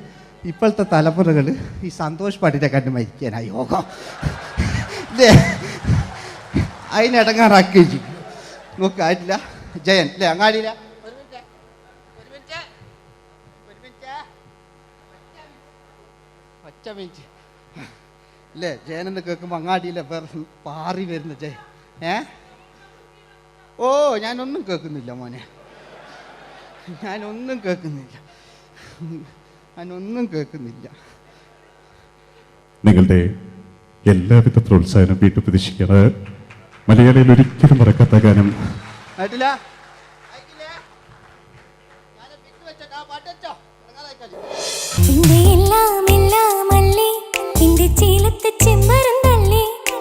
ഇപ്പോഴത്തെ തലമുറകൾ ഈ സന്തോഷ് പട്ടിനെ കണ്ട് മരിക്കാനായി യോഗം അതിനിടങ്ങാറാക്കി നോക്കായിട്ടില്ല. ജയൻ അല്ലേ അങ്ങാടിയില്ല ഒറ്റ മിനിറ്റ് അല്ലേ ജയനെന്ന് കേൾക്കുമ്പോൾ അങ്ങാടിയിലെ വേറെ പാറി വരുന്ന ജയൻ. ഓ ഞാനൊന്നും കേൾക്കുന്നില്ല മോനെ, ഞാനൊന്നും കേൾക്കുന്നില്ല. നിങ്ങളുടെ എല്ലാവിധ പ്രോത്സാഹനം വീണ്ടും പ്രതീക്ഷിക്കാറ്. മലയാളിയിൽ ഒരിക്കലും മറക്കാത്ത ഗാനം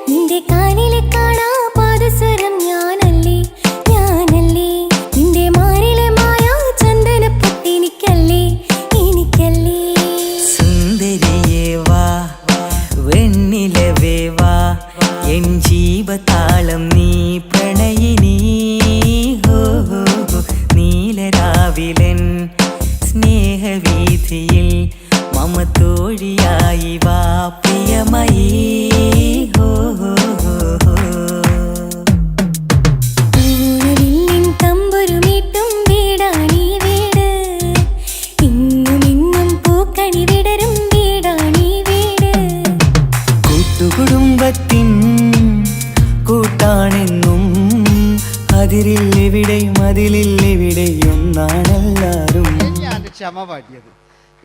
നിന്റെ കാലിലെ കാണാ പാദസരം ഞാനല്ലേ ഞാനല്ലേ നിന്റെ മാറിലെ മായാ ചന്ദന പൊട്ടിനിക്കല്ലേ എനിക്കല്ലേ സുന്ദരിയേ വാ വെണ്ണിലവേ വാ എൻ ജീവതാളം നീ പ്രണയിനി ഹോ ഹോ നീലരാവിലൻ സ്നേഹവീഥിയിൽ മമ തോഴിയായി വാ പ്രിയമയീ ഹോ ഹോ ഹോ പൂരവില്ലിൻ തമ്പുരുമീട്ടും വീടാണീ വീട് ഇന്നും ഇന്നും പൂക്കണി വിടരും വീടാണീ വീട് കൂട്ടുകുടുംബത്തിൻ കൂട്ടാണെന്നും അതിരില്ലെവിടെയും അതിലില്ലെവിടെയും ഒന്നാണെല്ലാരും. ക്ഷമ പാടിയത്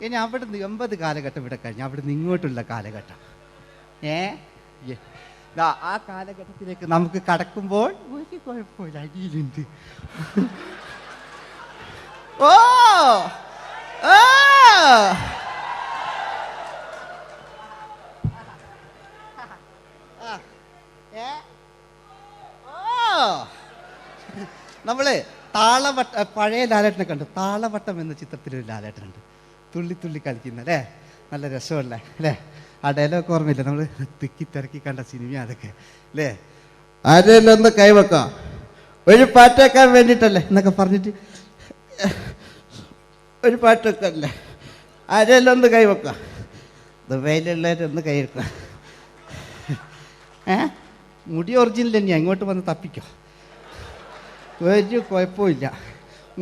ഇനി അവിടുന്ന് 80 കാലഘട്ടം ഇവിടെ കഴിഞ്ഞു, അവിടുന്ന് ഇങ്ങോട്ടുള്ള കാലഘട്ടം ആ കാലഘട്ടത്തിലേക്ക് നമുക്ക് കടക്കുമ്പോൾ ഒരു കുഴപ്പമില്ല, അടിയിലുണ്ട്. ഓ നമ്മള് താളവട്ട പഴയ ലാലേട്ടനെ കണ്ടു. താളവട്ടം എന്ന ചിത്രത്തിലൊരു ലാലേട്ടനുണ്ട്, തുള്ളി തുള്ളി കളിക്കുന്ന അല്ലേ, നല്ല രസമല്ലേ അല്ലേ? ആ ഡയലോഗ് ഓർമ്മയില്ല, നമ്മൾ തിക്കി തിരക്കി കണ്ട സിനിമ അതൊക്കെ അല്ലേ? ആരെല്ലാം ഒന്ന് കൈവെക്കാം, ഒരു പാട്ടേക്കാൻ വേണ്ടിയിട്ടല്ലേ എന്നൊക്കെ പറഞ്ഞിട്ട് ഒരു പാട്ടൊക്കെ അല്ലേ, ആരെല്ലാം ഒന്ന് കൈവെക്കാം, ദുബൈയിലുള്ളവരൊന്ന് കൈവെക്കാം. മുടി ഒറിജിനൽ തന്നെയാണ്, ഇങ്ങോട്ട് വന്ന് തപ്പിക്കോ, ഒരു കുഴപ്പമില്ല.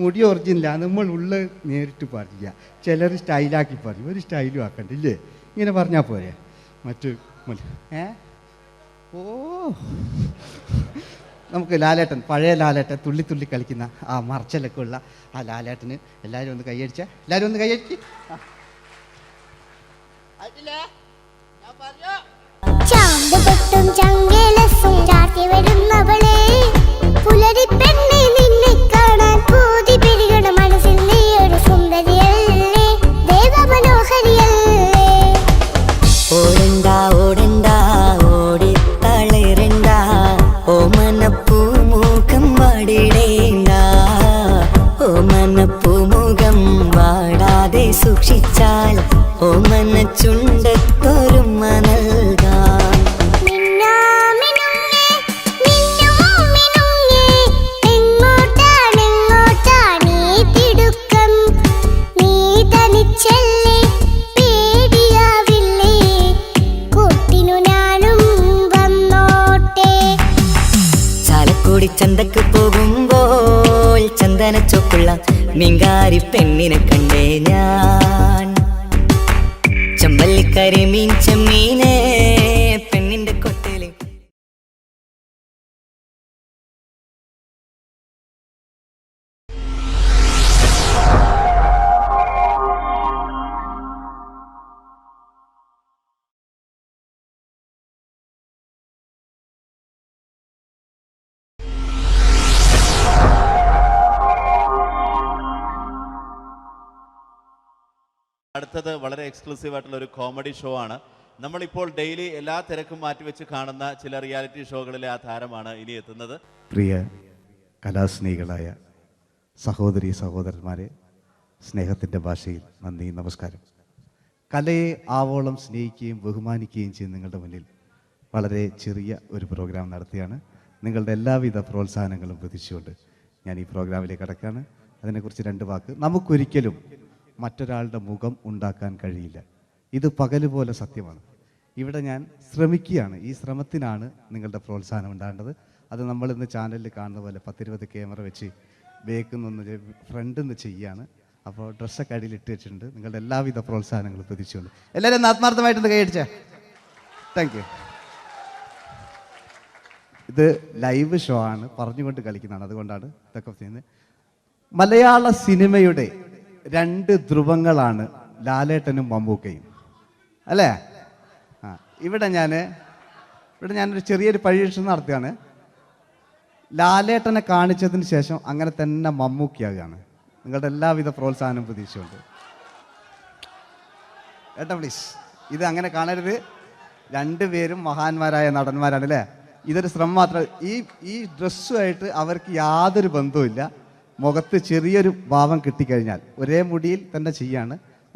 മുടി ഒറിജിനല്ല, നമ്മൾ ഉള്ള നേരിട്ട് പറയില്ല. ചിലർ സ്റ്റൈലാക്കി പറയും, ഒരു സ്റ്റൈലും ആക്കണ്ടില്ലേ, ഇങ്ങനെ പറഞ്ഞാൽ പോരെ. മറ്റു ഓ നമുക്ക് ലാലേട്ടൻ, പഴയ ലാലേട്ടൻ, തുള്ളി തുള്ളി കളിക്കുന്ന ആ മറച്ചലൊക്കെ ഉള്ള ആ ലാലേട്ടന് എല്ലാവരും ഒന്ന് കൈയടിച്ച, എല്ലാവരും ഒന്ന് കൈയടിച്ച്. ചാമ്പുപൊട്ടും ചങ്കേലസും ചാർത്തി വരുന്നവളെ പുലരി പെണ്ണെ നിന്നെ കാണാൻ പൂതി പെരുകണ മനസ്സിൽ നീ ഒരു സുന്ദരിയല്ലേ, ദേവമനോഹരിയല്ലേ. ഓടണ്ട ഓടണ്ട ഓടിത്തളരണ്ട, ഓമനപ്പൂമുഖം വാടിടേണ്ട, ഓമനപ്പൂമുഖം വാടാതെ സൂക്ഷിച്ചാൽ ഓമന ചുണ്ടത്തൊരുമ നൽകാം. ചന്തക്ക് പോകുമ്പോൾ ചന്ദന ചോപ്പുള്ള മീൻകാരി പെണ്ണിനെ കണ്ടേ ഞാൻ, ചമ്പല്ലിക്കരി മീൻ ചെമ്മീനെ പെണ്ണിന്റെ കൊട്ടയിലെ. അടുത്തത് വളരെ എക്സ്ക്ലൂസീവ് ആയിട്ടുള്ള ഒരു കോമഡി ഷോ ആണ്. നമ്മളിപ്പോൾ ഡെയിലി എല്ലാ തിരക്കും മാറ്റിവെച്ച് കാണുന്ന ചില റിയാലിറ്റി ഷോകളിലെ ആ താരമാണ് ഇനി എത്തുന്നത്. പ്രിയ കലാസ്നേഹികളായ സഹോദരി സഹോദരന്മാരെ, സ്നേഹത്തിൻ്റെ ഭാഷയിൽ നന്ദി, നമസ്കാരം. കലയെ ആവോളം സ്നേഹിക്കുകയും ബഹുമാനിക്കുകയും ചെയ്യുന്ന നിങ്ങളുടെ മുന്നിൽ വളരെ ചെറിയ ഒരു പ്രോഗ്രാം നടത്തിയാണ്. നിങ്ങളുടെ എല്ലാവിധ പ്രോത്സാഹനങ്ങളും പ്രതീക്ഷിച്ചുകൊണ്ട് ഞാൻ ഈ പ്രോഗ്രാമിലേക്ക് കടക്കുകയാണ്. അതിനെക്കുറിച്ച് 2 വാക്ക്. നമുക്കൊരിക്കലും മറ്റൊരാളുടെ മുഖം ഉണ്ടാക്കാൻ കഴിയില്ല. ഇത് പകല് പോലെ സത്യമാണ്. ഇവിടെ ഞാൻ ശ്രമിക്കുകയാണ്. ഈ ശ്രമത്തിനാണ് നിങ്ങളുടെ പ്രോത്സാഹനം ഉണ്ടാകേണ്ടത്. അത് നമ്മളിന്ന് ചാനലിൽ കാണുന്ന പോലെ 10-20 ക്യാമറ വെച്ച് ബേക്കുന്നൊന്ന് ഫ്രണ്ടിൽ നിന്ന് ചെയ്യുകയാണ്. അപ്പോൾ ഡ്രസ്സൊക്കെ അടിയിൽ ഇട്ട് വെച്ചിട്ടുണ്ട്. നിങ്ങളുടെ എല്ലാവിധ പ്രോത്സാഹനങ്ങളും പ്രതീക്ഷിച്ചുകൊണ്ട് എല്ലാവരും ഒന്ന് ആത്മാർത്ഥമായിട്ടൊന്ന് കൈയടിച്ചേ. Thank you. ഇത് ലൈവ് ഷോ ആണ്, പറഞ്ഞുകൊണ്ട് കളിക്കുന്നതാണ്. അതുകൊണ്ടാണ് ഇതൊക്കെ ചെയ്യുന്നത്. മലയാള സിനിമയുടെ 2 ധ്രുവങ്ങളാണ് ലാലേട്ടനും മമ്മൂക്കയും, അല്ലേ? ഇവിടെ ഞാനൊരു ചെറിയൊരു പരീക്ഷണം നടത്തുകയാണ്. ലാലേട്ടനെ കാണിച്ചതിന് ശേഷം അങ്ങനെ തന്നെ മമ്മൂക്കയാകുകയാണ്. നിങ്ങളുടെ എല്ലാവിധ പ്രോത്സാഹനം പ്രതീക്ഷിച്ചുകൊണ്ട് ഏട്ടാ പ്ലീസ്, ഇത് അങ്ങനെ കാണരുത്. 2 പേരും മഹാന്മാരായ നടന്മാരാണ്, അല്ലേ? ഇതൊരു ശ്രമം മാത്രം. ഈ ഡ്രസ്സുമായിട്ട് അവർക്ക് യാതൊരു ബന്ധവുമില്ല. മുഖത്ത് ചെറിയൊരു ഭാവം കിട്ടിക്കഴിഞ്ഞാൽ ഒരേ മുടിയിൽ തന്നെ ചെയ്യാണ്.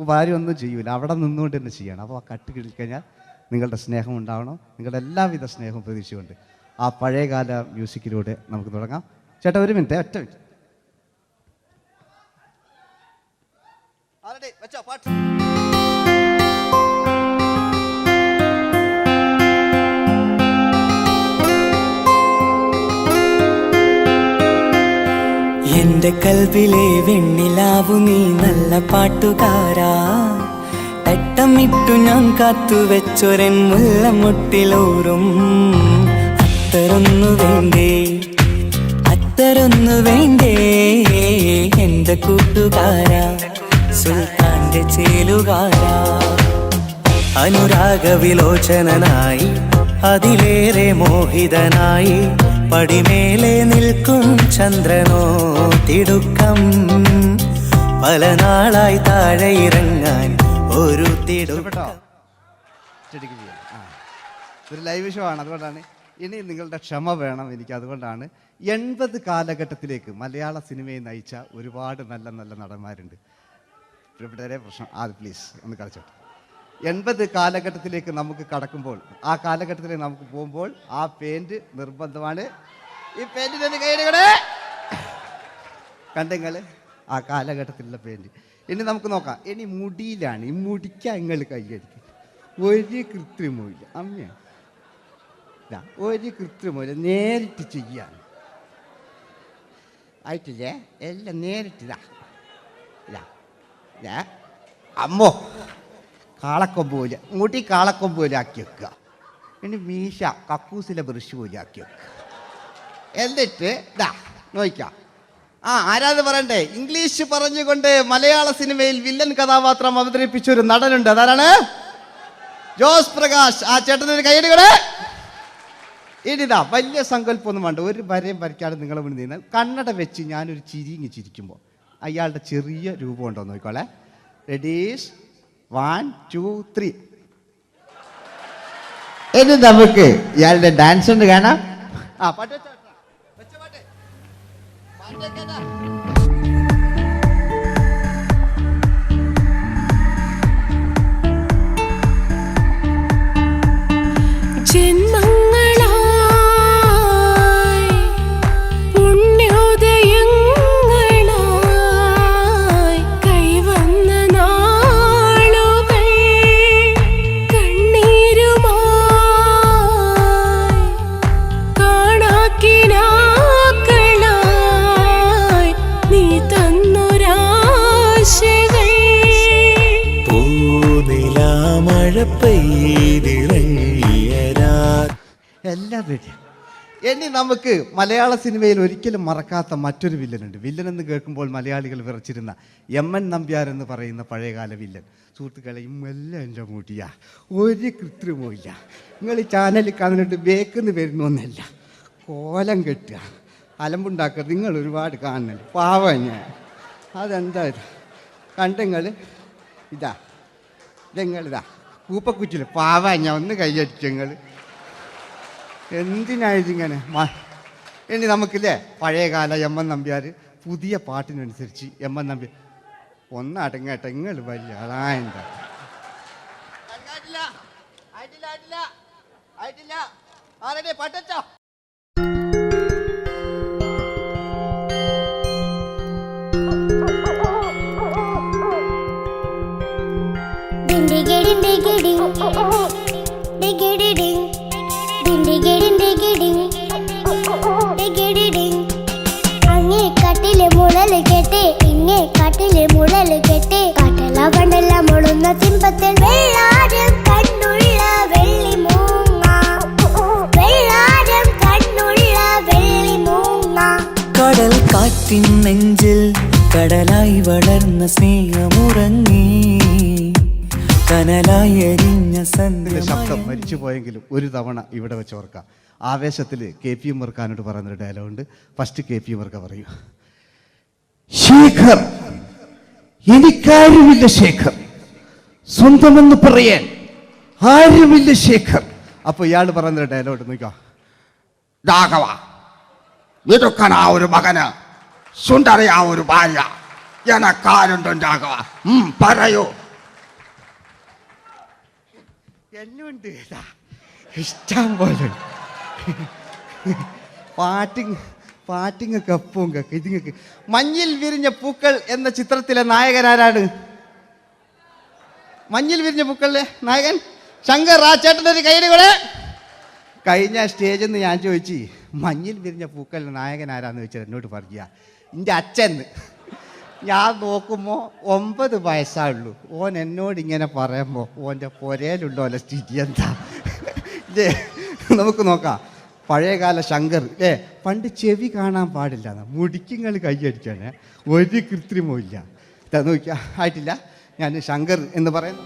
ഭാര്യ ഒന്നും ചെയ്യൂല, അവിടെ നിന്നുകൊണ്ട് തന്നെ ചെയ്യണം. അപ്പോൾ ആ കട്ട് കിട്ടിക്കഴിഞ്ഞാൽ നിങ്ങളുടെ സ്നേഹം ഉണ്ടാവണം. നിങ്ങളുടെ എല്ലാവിധ സ്നേഹവും പ്രതീക്ഷിച്ചുകൊണ്ട് ആ പഴയകാല മ്യൂസിക്കിലൂടെ നമുക്ക് തുടങ്ങാം. ചേട്ടാ ഒരു മിനിറ്റ്, ഒറ്റ മിനിറ്റ്. എന്റെ കൽവിലെ വെണ്ണിലാവു നീ നല്ല പാട്ടുകാരാ, തട്ടമിട്ടു ഞാൻ കാത്തുവെച്ചൊരൻ മുല്ലമുട്ടിലോറും. അത്തരൊന്നു വേണ്ടേ എന്റെ കൂട്ടുകാരാ, സുൽത്താന്റെ ചേലുകാരാ. അനുരാഗവിലോചനായി അതിലേറെ മോഹിതനായി പടിമേലെ നിൽക്കും ചന്ദ്രനോ തിടുക്കം. പല നാളായി താഴെ ഇറങ്ങാൻ ഒരു തിടുക്കം. ഒരു ലൈവ് ഷോ ആണ്, അതുകൊണ്ടാണ്. ഇനി നിങ്ങളുടെ ക്ഷമ വേണം എനിക്ക്. അതുകൊണ്ടാണ് 80 കാലഘട്ടത്തിലേക്ക് മലയാള സിനിമയെ നയിച്ച ഒരുപാട് നല്ല നല്ല നടന്മാരുണ്ട്. ഇവിടെ പ്രശ്നം പ്ലീസ് ഒന്ന് കളിച്ചോട്ടെ. 80 കാലഘട്ടത്തിലേക്ക് നമുക്ക് കടക്കുമ്പോൾ, ആ കാലഘട്ടത്തിലേക്ക് നമുക്ക് പോകുമ്പോൾ ആ പെയിന്റ് നിർബന്ധമാണ്. ഈ പെയിന്റിന് കൈയിടേ കണ്ടെങ്കിൽ ആ കാലഘട്ടത്തിലുള്ള പെയിന്റ്. ഇനി നമുക്ക് നോക്കാം. ഇനി മുടിയിലാണ്. ഈ മുടിക്കാൻ നിങ്ങൾ കൈയടിക്കും. ഒരു കൃത്രിമമില്ല അമ്മയാണ്, ഒരു കൃത്രിമമില്ല. നേരിട്ട് ചെയ്യാൻ ആയിട്ടില്ലേ? എല്ലാം നേരിട്ടിതാ. അമ്മോ കാളക്കൊമ്പ് പോലെ മുടി കാളക്കൊമ്പ് പോലെ ആക്കി വെക്കുക. ഇനി മീശ കക്കൂസിലെ ബ്രഷ് പോലെ ആക്കി വെക്കുക. എന്നിട്ട് നോക്കാം. ആരാത് പറയണ്ടേ? ഇംഗ്ലീഷ് പറഞ്ഞുകൊണ്ട് മലയാള സിനിമയിൽ വില്ലൻ കഥാപാത്രം അവതരിപ്പിച്ച ഒരു നടനുണ്ട്. അതാരാണ്? ജോസ് പ്രകാശ്. ആ ചേട്ടനൊരു കൈയ്യടികളെ. ഇനിതാ വലിയ സങ്കല്പമൊന്നും വേണ്ട, ഒരു വരയും വരയ്ക്കാതെ നിങ്ങളെ മുന്നിൽ നിന്ന് കണ്ണട വെച്ച് ഞാനൊരു ചിരിങ്ങി ചിരിക്കുമ്പോൾ അയാളുടെ ചെറിയ രൂപം ഉണ്ടോ നോക്കിക്കോളെ. റെഡീസ് 1 2 3. ഇനി നമുക്ക് ഇയാളുടെ ഡാൻസ് ഉണ്ട് കാണാം. പാട്ട് വെച്ച പാട്ട് ജന്മങ്ങളായി പുണ്യോദയങ്ങളായി കൈവന്ന നാളുകൾ കണ്ണീരുമായി കാണാക്കിനാക്കളായി നീ തന്നൊരാശകൾ. പൂനിലാമഴ പെയ്തിറങ്ങിയരാ. എല്ലാം റെഡി. ഇനി നമുക്ക് മലയാള സിനിമയിൽ ഒരിക്കലും മറക്കാത്ത മറ്റൊരു വില്ലനുണ്ട്. വില്ലൻ എന്ന് കേൾക്കുമ്പോൾ മലയാളികൾ വിറച്ചിരുന്ന MN നമ്പ്യാർ എന്ന് പറയുന്ന പഴയകാല വില്ലൻ. സുഹൃത്തുക്കളെ, എല്ലാം എൻ്റെ മുടിയാ, ഒരു കൃത്രിമവും ഇല്ല. നിങ്ങൾ ഈ ചാനലിൽ കാണുന്നുണ്ട് ബേക്കെന്ന് വരുന്നൊന്നല്ല, കോലം കെട്ടുക, അലമ്പുണ്ടാക്കുക. നിങ്ങൾ ഒരുപാട് കാണുന്നുണ്ട്. പാവം ഞാൻ. അതെന്താ കണ്ടെങ്ങൾ ഇതെങ്ങളിതാ കൂപ്പക്കുറ്റില്ല. പാവം ഞാൻ ഒന്ന് കൈയടിച്ചങ്ങൾ. എന്തിനായതിങ്ങനെ? ഇനി നമുക്കില്ലേ പഴയകാല MN നമ്പ്യാർ പുതിയ പാട്ടിനനുസരിച്ച് MN നമ്പ്യാർ ഒന്ന് അടങ്ങട്ടെ. നിങ്ങൾ വലിയ ആളായെന്താ പാട്ടോ. അങ്ങേ കാട്ടിലെ മുളല് കേട്ട് ഇങ്ങേ കാട്ടിലെ മുളല് കേട്ട് കാട്ടല കണ്ടല്ല മുളുന്ന സിംഹത്തിൽ വെള്ളാരം കണ്ണുള്ള വെള്ളി മൂങ്ങ വെള്ളാരം കണ്ണുള്ള വെള്ളി മൂങ്ങ കടൽ കാറ്റിൻ നെഞ്ചിൽ കടലായി വളർന്ന സ്നേഹമുറങ്ങി കനലായി എരിഞ്ഞ ശബ്ദം മരിച്ചു പോയെങ്കിലും ഒരു തവണ ഇവിടെ വെച്ച് ഓർക്കാം. ആവേശത്തിൽ KP ഉമ്മർഖാനോട് പറയുന്നൊരു ഡയലോഗുണ്ട്. ഫസ്റ്റ് KP ഉമ്മർഖ പറയൂ. ശേഖർ, എനിക്കാരുമില്ല ശേഖർ, സ്വന്തമെന്ന് പറയാൻ ആരുമില്ല ശേഖർ. അപ്പൊ ഇയാൾ പറയുന്നൊരു ഡയലോഗ് നോക്കാം. രാഘവ, മിടുക്കനാ ഒരു മകന്, സുന്ദരയാ ഒരു ഭാര്യ, എനക്കാരുണ്ടും രാഘവ, പറയൂ. എന്നുണ്ട് ഇഷ്ടം പോലെ പാട്ടിങ്ങൊക്കെ അപ്പവും കേക്ക് ഇതിങ്ങക്ക്. മഞ്ഞിൽ വിരിഞ്ഞ പൂക്കൾ എന്ന ചിത്രത്തിലെ നായകനാരാണ്? മഞ്ഞിൽ വിരിഞ്ഞ പൂക്കളിലെ നായകൻ ശങ്കർ. ആ ചേട്ടൻ്റെ ഒരു കൈയുടെ കൂടെ. കഴിഞ്ഞ സ്റ്റേജിൽ നിന്ന് ഞാൻ ചോദിച്ചു മഞ്ഞിൽ വിരിഞ്ഞ പൂക്കളിലെ നായകൻ ആരാന്ന് ചോദിച്ചാൽ എന്നോട് പറയുക എൻ്റെ അച്ഛൻ. ഞാൻ നോക്കുമ്പോൾ 9 വയസ്സായുള്ളൂ. ഓൻ എന്നോട് ഇങ്ങനെ പറയുമ്പോൾ ഓൻ്റെ പുരയിലുള്ള ഓലെ സ്ഥിതി എന്താ? നമുക്ക് നോക്കാം. പഴയകാല ശങ്കർ പണ്ട് ചെവി കാണാൻ പാടില്ല, മുടിക്കുങ്ങൾ കൈയടിക്കാണ്, ഒരു കൃത്രിമവും ഇല്ല. നോക്കിയാ ആയിട്ടില്ല. ഞാൻ ശങ്കർ എന്ന് പറയുന്നു.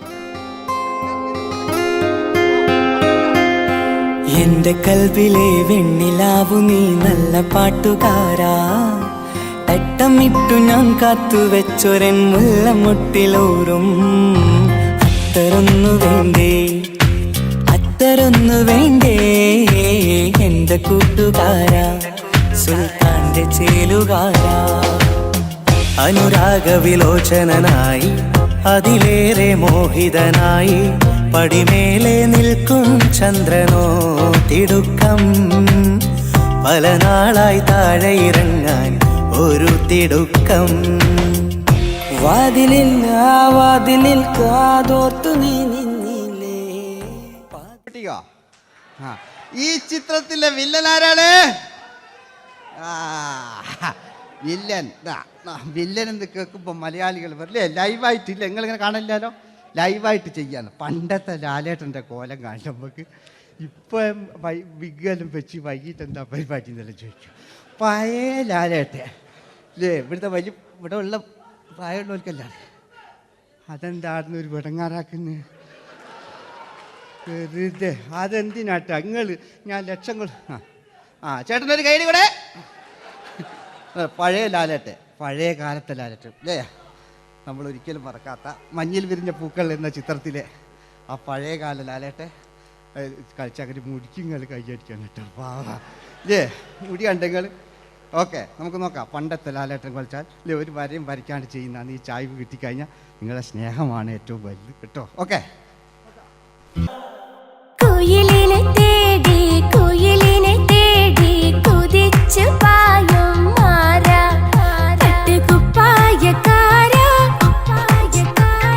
എന്റെ കൽവിലെ വെണ്ണിലാവു നീ നല്ല പാട്ടുകാരാ, തട്ടമിട്ടു ഞാൻ കാത്തു വെച്ചൊരൻ മുല്ലമുട്ടിലോറും അത്തരൊന്നു വേണ്ടേ, അത്തരൊന്നു വേണ്ടേ എന്റെ കൂട്ടുകാരാ, സുൽത്താന്റെ ചേലുകാരാ. അനുരാഗവിലോചനായി അതിലേറെ മോഹിതനായി പടിമേലെ നിൽക്കും ചന്ദ്രനോ തിടുക്കം, പല നാളായി താഴെ ഇറങ്ങാൻ ഒരു തിടുക്കം. വാതിലിൽ വാതിലിൽ കാതോർത്തു നീ നിന്നില്ലേ. ഈ ചിത്രത്തിലെ വില്ലൻ ആരാണ്? വില്ലൻ വില്ലൻ എന്ന് കേൾക്കുമ്പോൾ മലയാളികൾ വരില്ലേ ലൈവായിട്ടില്ല, നിങ്ങളിങ്ങനെ കാണില്ലല്ലോ, ലൈവായിട്ട് ചെയ്യാണ്. പണ്ടത്തെ ലാലേട്ടൻ്റെ കോലം കാണും നമുക്ക്. ഇപ്പം വിഗ്ഗലും വെച്ച് വൈകിട്ട് എന്താ പരിപാടി എന്നെല്ലാം ചോദിക്കും. പഴയ ലാലേട്ടെ അല്ലേ? ഇവിടുത്തെ ഇവിടെ ഉള്ള പ്രായമുള്ളവർക്കല്ല. അതെന്താടുന്ന ഒരു വിടങ്ങാറാക്കുന്നത് വെറുതെ. അതെന്തിനാട്ടാ നിങ്ങൾ? ഞാൻ ലക്ഷങ്ങൾ ചേട്ടനൊരു കൈഡി കൂടെ. പഴയ ലാലേട്ടെ, പഴയ കാലത്തെ ലാലേട്ടെ അല്ലേ? നമ്മൾ ഒരിക്കലും മറക്കാത്ത മഞ്ഞിൽ വിരിഞ്ഞ പൂക്കൾ എന്ന ചിത്രത്തിലെ ആ പഴയ കാല ലാലേട്ടെ കളിച്ചങ്ങനെ മുടിക്കുങ്ങൾ കൈയടിക്കാൻ കിട്ടും. അല്ലേ മുടി കണ്ടെങ്കിൽ ഓക്കെ. നമുക്ക് നോക്കാം. പണ്ടത്തെ ലാലേട്ടൻ കളിച്ചാൽ അല്ലേ ഒരു വരയും വരയ്ക്കാണ്ട് ചെയ്യുന്നതാണ്. ഈ ചായ്വ് കിട്ടിക്കഴിഞ്ഞാൽ നിങ്ങളുടെ സ്നേഹമാണ് ഏറ്റവും വലുത് കേട്ടോ. ഓക്കെ. കുയിലിനെ തേടി കുയിലിനെ തേടി കുതിച്ചു പായും മാറാ, തട്ടുകുപ്പായക്കാരാ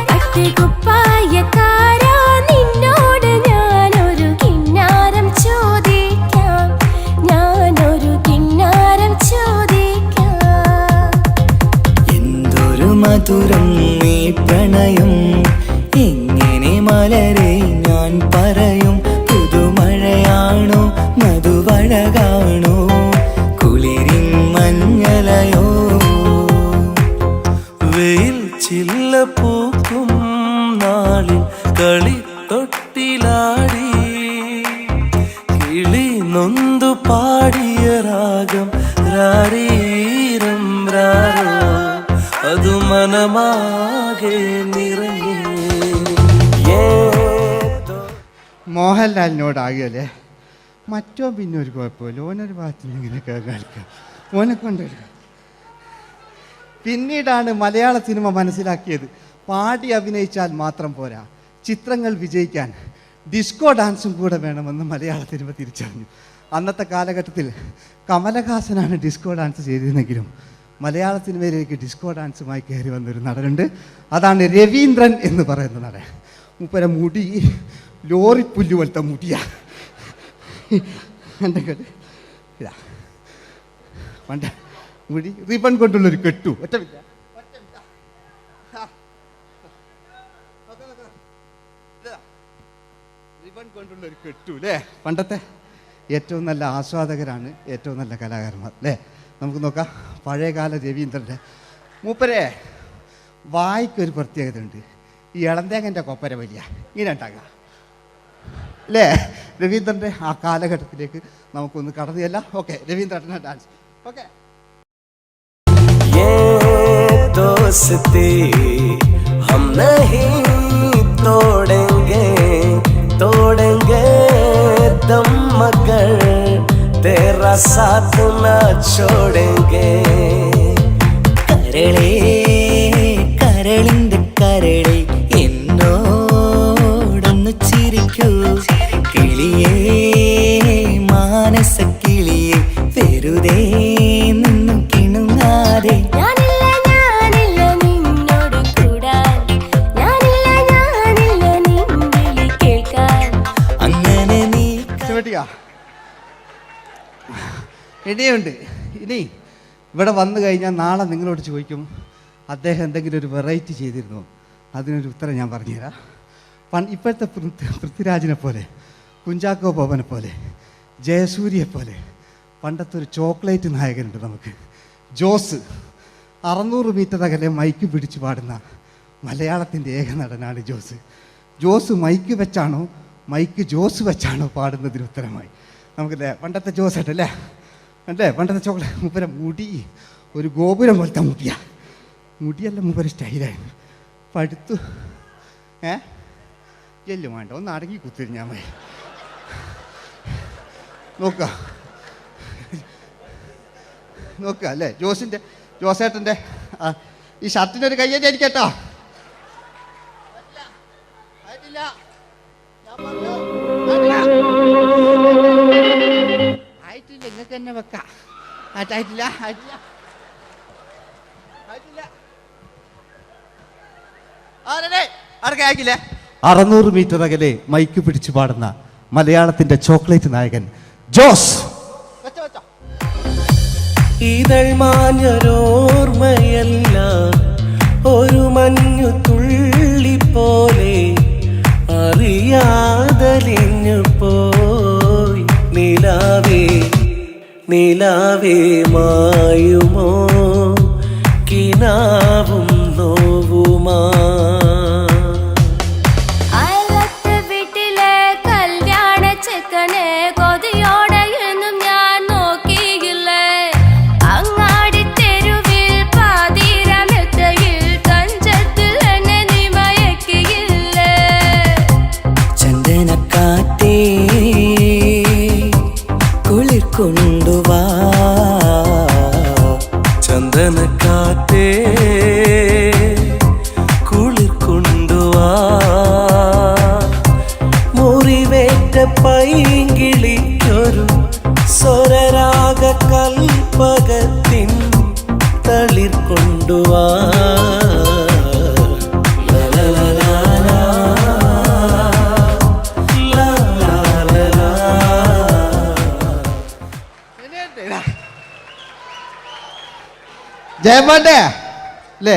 തട്ടുകുപ്പായക്കാരാ, നിന്നോട് ഞാനൊരു കിന്നാരം ചോദിക്കാം, ഞാനൊരു കിന്നാരം ചോദിക്കാം. എന്തൊരു മധുരം നീ പ്രണയം, എങ്ങനെ മലരെ ഞാൻ പറയും. പുതുമഴയാണോ മധുവഴകാണോ കുളിരിൻ മഞ്ഞലയോ, വെയിൽ ചില്ല പൂക്കും നാളിൽ കളി തൊട്ടിലാടി കിളി നൊന്തു പാടിയ രാഗം രാരീരം രാരോ, അത് മനമാകെ നിറഞ്ഞേ. മോഹൻലാലിനോടാകല്ലേ മറ്റോ പിന്നെ ഒരു കുഴപ്പമില്ല. ഓനൊരു ഭാഗത്ത് ഇങ്ങനെയൊക്കെ കളിക്കാം, ഓനെ കൊണ്ടുവരിക. പിന്നീടാണ് മലയാള സിനിമ മനസ്സിലാക്കിയത് പാടി അഭിനയിച്ചാൽ മാത്രം പോരാ, ചിത്രങ്ങൾ വിജയിക്കാൻ ഡിസ്കോ ഡാൻസും കൂടെ വേണമെന്ന് മലയാള സിനിമ തിരിച്ചറിഞ്ഞു. അന്നത്തെ കാലഘട്ടത്തിൽ കമലഹാസനാണ് ഡിസ്കോ ഡാൻസ് ചെയ്തിരുന്നെങ്കിലും മലയാള സിനിമയിലേക്ക് ഡിസ്കോ ഡാൻസുമായി കയറി വന്നൊരു നടനുണ്ട്. അതാണ് രവീന്ദ്രൻ എന്ന് പറയുന്ന നടൻ. മൂപ്പര മുടി ലോറി പുല്ല് പോലത്തെ മുടിയാ. എൻ്റെ കേട്ട് ഇതാ പണ്ട മുടി റിബൺ കൊണ്ടുള്ളൊരു കെട്ടു. ഒറ്റമില്ല റിബൺ കൊണ്ടുള്ളൊരു കെട്ടു അല്ലേ. പണ്ടത്തെ ഏറ്റവും നല്ല ആസ്വാദകരാണ് ഏറ്റവും നല്ല കലാകാരന്മാർ അല്ലേ. നമുക്ക് നോക്കാം പഴയകാല രവീന്ദ്രൻ്റെ. മൂപ്പരെ വായിക്കൊരു പ്രത്യേകത ഉണ്ട്. ഈ ഇളന്തേങ്ങൻ്റെ കൊപ്പര വലിയ ഇങ്ങനെ ഉണ്ടാകുക അല്ലേ. രവീന്ദ്രൻ്റെ ആ കാലഘട്ടത്തിലേക്ക് നമുക്കൊന്ന് കടന്നു ചെല്ലാം. ഓക്കെ, രവീന്ദ്രൻ്റെ ഡാൻസ്. ഓക്കെ. दोस्ती हम नहीं तोड़ेंगे तोड़ेंगे दम मगर तेरा साथ ना छोड़ेंगे കരളേ കരളിന്റെ കരളെ എന്നോടൊന്ന് ചിരിക്കൂ കിളിയേ മാനസ കിളിയെ വെറുതെ നിന്നു കിണുങ്ങാതെ ഇനിയുണ്ട്. ഇനി ഇവിടെ വന്നു കഴിഞ്ഞാൽ നാളെ നിങ്ങളോട് ചോദിക്കും അദ്ദേഹം എന്തെങ്കിലും ഒരു വെറൈറ്റി ചെയ്തിരുന്നോ. അതിനൊരു ഉത്തരം ഞാൻ പറഞ്ഞുതരാം. ഇപ്പോഴത്തെ പൃഥ്വിരാജിനെ പോലെ, കുഞ്ചാക്കോ ബോബനെ പോലെ, ജയസൂര്യയെ പോലെ പണ്ടത്തെ ഒരു ചോക്ലേറ്റ് നായകനുണ്ട് നമുക്ക്, ജോസ്. 600 മീറ്റർ അകലെ മൈക്ക് പിടിച്ച് പാടുന്ന മലയാളത്തിൻ്റെ ഏക നടനാണ് ജോസ്. ജോസ് മൈക്ക് വെച്ചാണോ മൈക്ക് ജോസ് വെച്ചാണോ പാടുന്നതിന് ഉത്തരമായി നമുക്കല്ലേ പണ്ടത്തെ ജോസ് ആയിട്ടല്ലേ അല്ലേ. പണ്ടത്തെ ചോക്ലേറ്റ് മൂപ്പര മുടി ഒരു ഗോപുരം പോലത്തെ മുടിയാ. മുടിയല്ല മൂപ്പര സ്റ്റൈലായിരുന്നു. പടുത്തു എല്ലും വേണ്ട, ഒന്ന് അടങ്ങി കുത്തിരി ഞാൻ പോയി നോക്കുക അല്ലേ. ജോസേട്ടൻ്റെ ഈ ഷർട്ടിനൊരു കയ്യടി ആയിരിക്കട്ടോ. ആയിട്ടില്ല, നിങ്ങൾക്ക് തന്നെ വെക്കാം. ആയിട്ടില്ല 600 മീറ്റർ അകലെ മൈക്ക് പിടിച്ചു പാടുന്ന മലയാളത്തിന്റെ ചോക്ലേറ്റ് നായകൻ ജോസ്. ഇതൾ മാഞ്ഞൊരോർമ്മയല്ല ഒരു മഞ്ഞു തുള്ളി പോലെ അറിയാതലിഞ്ഞു പോയി നിലാവേ നിലാവേ മായുമോ കിനാവും നോവുമാ കൊണ്ടുവാ ചന്ദനക്കാറ്റേ കുളിർ കൊണ്ടുവാ മുറിവേറ്റ പൈങ്കിളിക്കൊരു സ്വരരാഗ കൽപ്പകത്തിൻ തളിർ കൊണ്ടുവാ ജയമാണ്ടേ അല്ലേ.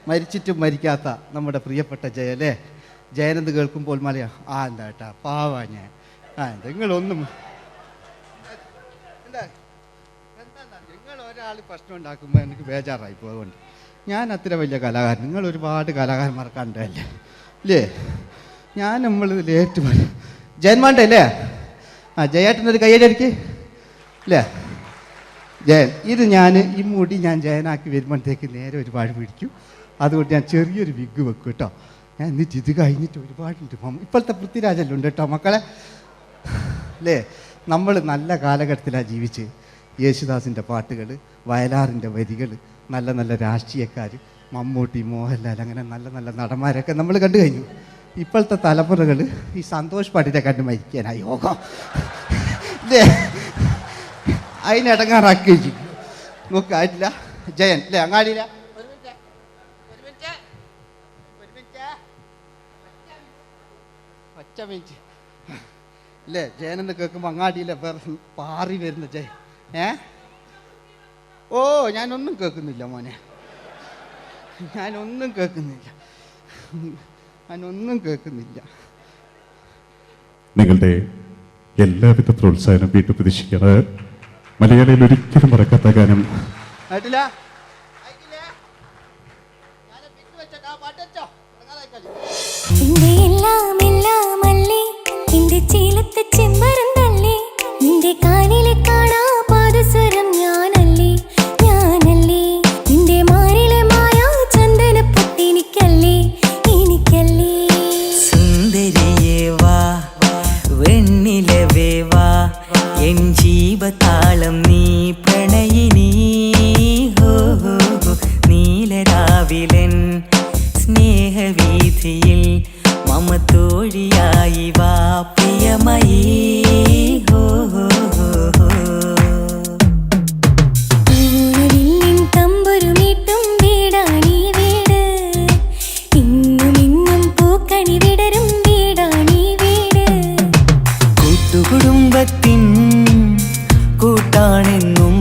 മരിച്ചിട്ടും മരിക്കാത്ത നമ്മുടെ പ്രിയപ്പെട്ട ജയ അല്ലേ. ജയനെന്ന് കേൾക്കുമ്പോൾ മലയാ എന്താ കേട്ടാ പാവാ ഞാൻ. നിങ്ങളൊന്നും നിങ്ങൾ ഒരാൾ പ്രശ്നം ഉണ്ടാക്കുമ്പോൾ എനിക്ക് ബേജാറായി പോകുന്നുണ്ട്. ഞാൻ അത്ര വലിയ കലാകാരൻ, നിങ്ങൾ ഒരുപാട് കലാകാരന്മാർ കണ്ടല്ലേ അല്ലേ. ഞാൻ നമ്മൾ ലേറ്റ് ജയന്മാണ്ടേ അല്ലേ. ജയേട്ടനൊരു കയ്യടിക്ക് അല്ലേ. ജയൻ ഇത് ഈ മുടി ഞാൻ ജയനാക്കി വരുമ്പോഴത്തേക്ക് നേരെ ഒരുപാട് പിടിക്കും. അതുകൊണ്ട് ഞാൻ ചെറിയൊരു വിഗ് വെക്കും കേട്ടോ. ഞാൻ എന്നിട്ട് ഇത് കഴിഞ്ഞിട്ട് ഒരുപാടുണ്ട്. ഇപ്പോഴത്തെ പൃഥ്വിരാജെല്ലാം ഉണ്ട് കേട്ടോ മക്കളെ അല്ലേ. നമ്മൾ നല്ല കാലഘട്ടത്തിലാണ് ജീവിച്ച്. യേശുദാസിൻ്റെ പാട്ടുകൾ, വയലാറിൻ്റെ വരികൾ, നല്ല നല്ല രാഷ്ട്രീയക്കാർ, മമ്മൂട്ടി, മോഹൻലാൽ, അങ്ങനെ നല്ല നല്ല നടന്മാരൊക്കെ നമ്മൾ കണ്ടു കഴിഞ്ഞു. ഇപ്പോഴത്തെ തലമുറകൾ ഈ സന്തോഷ് പാട്ടിനെ കണ്ട് മരിക്കാനായി യോഗം അല്ലേ. അതിനിടങ്ങാറാക്കി നോക്കായിട്ടില്ല ജയൻ അല്ലേ. അങ്ങാടിയില്ല മിനിറ്റ് ഇല്ലേ ജയനെന്ന് കേൾക്കുമ്പോൾ അങ്ങാടിയിലെ പാറി വരുന്ന ജയ ഓ ഞാനൊന്നും കേൾക്കുന്നില്ല മോനെ, ഞാനൊന്നും കേൾക്കുന്നില്ല. നിങ്ങളുടെ എല്ലാവിധ പ്രോത്സാഹനം വീട്ടു പ്രതീക്ഷിക്കാറ്. മലയാളിയിൽ ഒരിക്കലും മറക്കാത്ത ഗാനം. ജീവതാളം നീ പ്രണയിനി ഹോ നീലരാവിലൻ സ്നേഹവീഥിയിൽ മമ തോഴിയായി വാ പ്രിയമയീ ഹോ തമ്പുരുമീട്ടും വീടാണീ വീട്, ഇന്നും ഇന്നും പൂക്കണി വിടരും വീടാണീ വീട്. കൂട്ടുകുടുംബത്തിൻ കൂട്ടാണെന്നും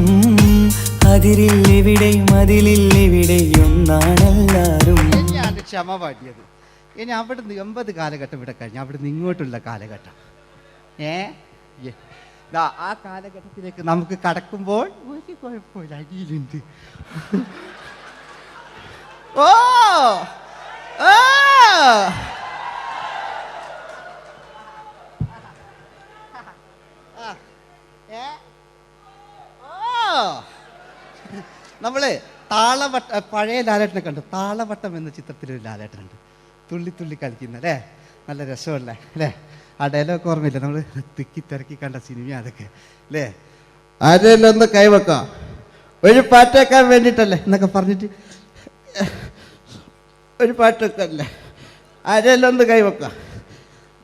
അതിരില്ലെവിടെയും അതിലില്ലെവിടെയും ഒന്നാണെല്ലാരും. തന്നെയാണ് ക്ഷമ പാടിയത്. ഇനി അവിടുന്ന് 80 കാലഘട്ടം ഇവിടെ കഴിഞ്ഞു, അവിടുന്ന് ഇങ്ങോട്ടുള്ള കാലഘട്ടം ആ കാലഘട്ടത്തിലേക്ക് നമുക്ക് കടക്കുമ്പോൾ ഒരു കുഴപ്പമില്ല, അടിയിലുണ്ട്. ഓ നമ്മള് താളവട്ട പഴയ ലാലേട്ടനെ കണ്ടു. താളവട്ടം എന്ന ചിത്രത്തിലൊരു ലാലേട്ടനുണ്ട്, തുള്ളി തുള്ളി കളിക്കുന്ന അല്ലേ, നല്ല രസമല്ലേ അല്ലേ? ആ ഡയലോഗ് ഓർമ്മയില്ല, നമ്മൾ തിക്കി തിരക്കി കണ്ട സിനിമ അതൊക്കെ അല്ലേ? ആരെല്ലാം ഒന്ന് കൈവെക്കാം, ഒരു പാട്ടേക്കാൻ വേണ്ടിയിട്ടല്ലേ എന്നൊക്കെ പറഞ്ഞിട്ട് ഒരു പാട്ടൊക്കെ അല്ലേ, ആരെല്ലാം ഒന്ന് കൈവെക്കാം,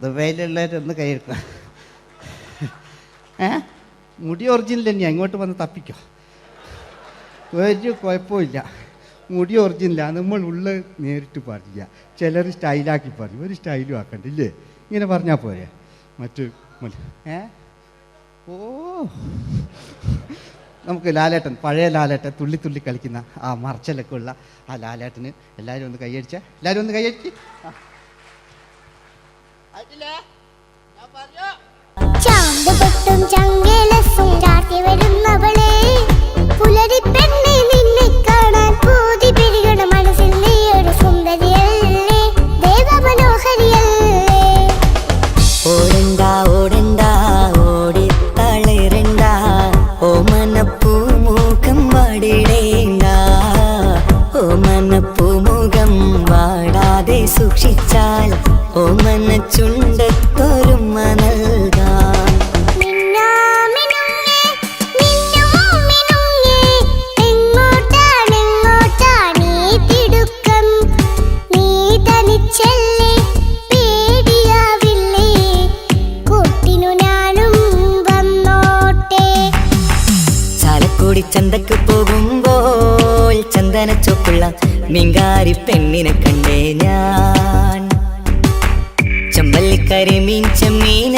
ദുബൈയിലുള്ളവരൊന്ന് കൈവെക്കാം. മുടി ഒറിജിനൽ തന്നെയാണ്, ഇങ്ങോട്ട് വന്ന് തപ്പിക്കോ, ഒരു കുഴപ്പമില്ല. മുടി ഒറിജിനലാണ്, നമ്മൾ ഉള്ള നേരിട്ട് പറയില്ല. ചിലർ സ്റ്റൈലാക്കി പറയും, ഒരു സ്റ്റൈലും ആക്കണ്ടില്ലേ, ഇങ്ങനെ പറഞ്ഞാൽ പോരെ. മറ്റു ഓ നമുക്ക് ലാലേട്ടൻ, പഴയ ലാലേട്ടൻ, തുള്ളി തുള്ളി കളിക്കുന്ന ആ മറച്ചലൊക്കെ ഉള്ള ആ ലാലേട്ടന് എല്ലാവരും ഒന്ന് കൈയടിച്ച, എല്ലാവരും ഒന്ന് കൈയടിച്ച്. ചാന്തുപൊട്ടും ചങ്കേലസും ചാർത്തി വരുന്നവളെ, പുലരി പെണ്ണെ നിന്നെ കാണാൻ പൂതി പെരുകണ മനസ്സിൽ നീ ഒരു സുന്ദരിയല്ലേ, ദേവമനോഹരിയല്ലേ. ഓടണ്ട ഓടണ്ട ഓടി തളരണ്ട, ഓമനപ്പൂമുഖം വാടിടേണ്ട, ഓമനപ്പൂമുഖം വാടാതെ സൂക്ഷിച്ചാൽ ഓമന ചുണ്ടത്തൊരുമ നൽകാം. ചന്തക്ക് പോകുമ്പോൾ ചന്ദനച്ചൊപ്പുള്ള മീൻകാരി പെണ്ണിനെ കണ്ടേ ഞാൻ, ചമ്പല്ലിക്കരി മീൻ ചെമ്മീന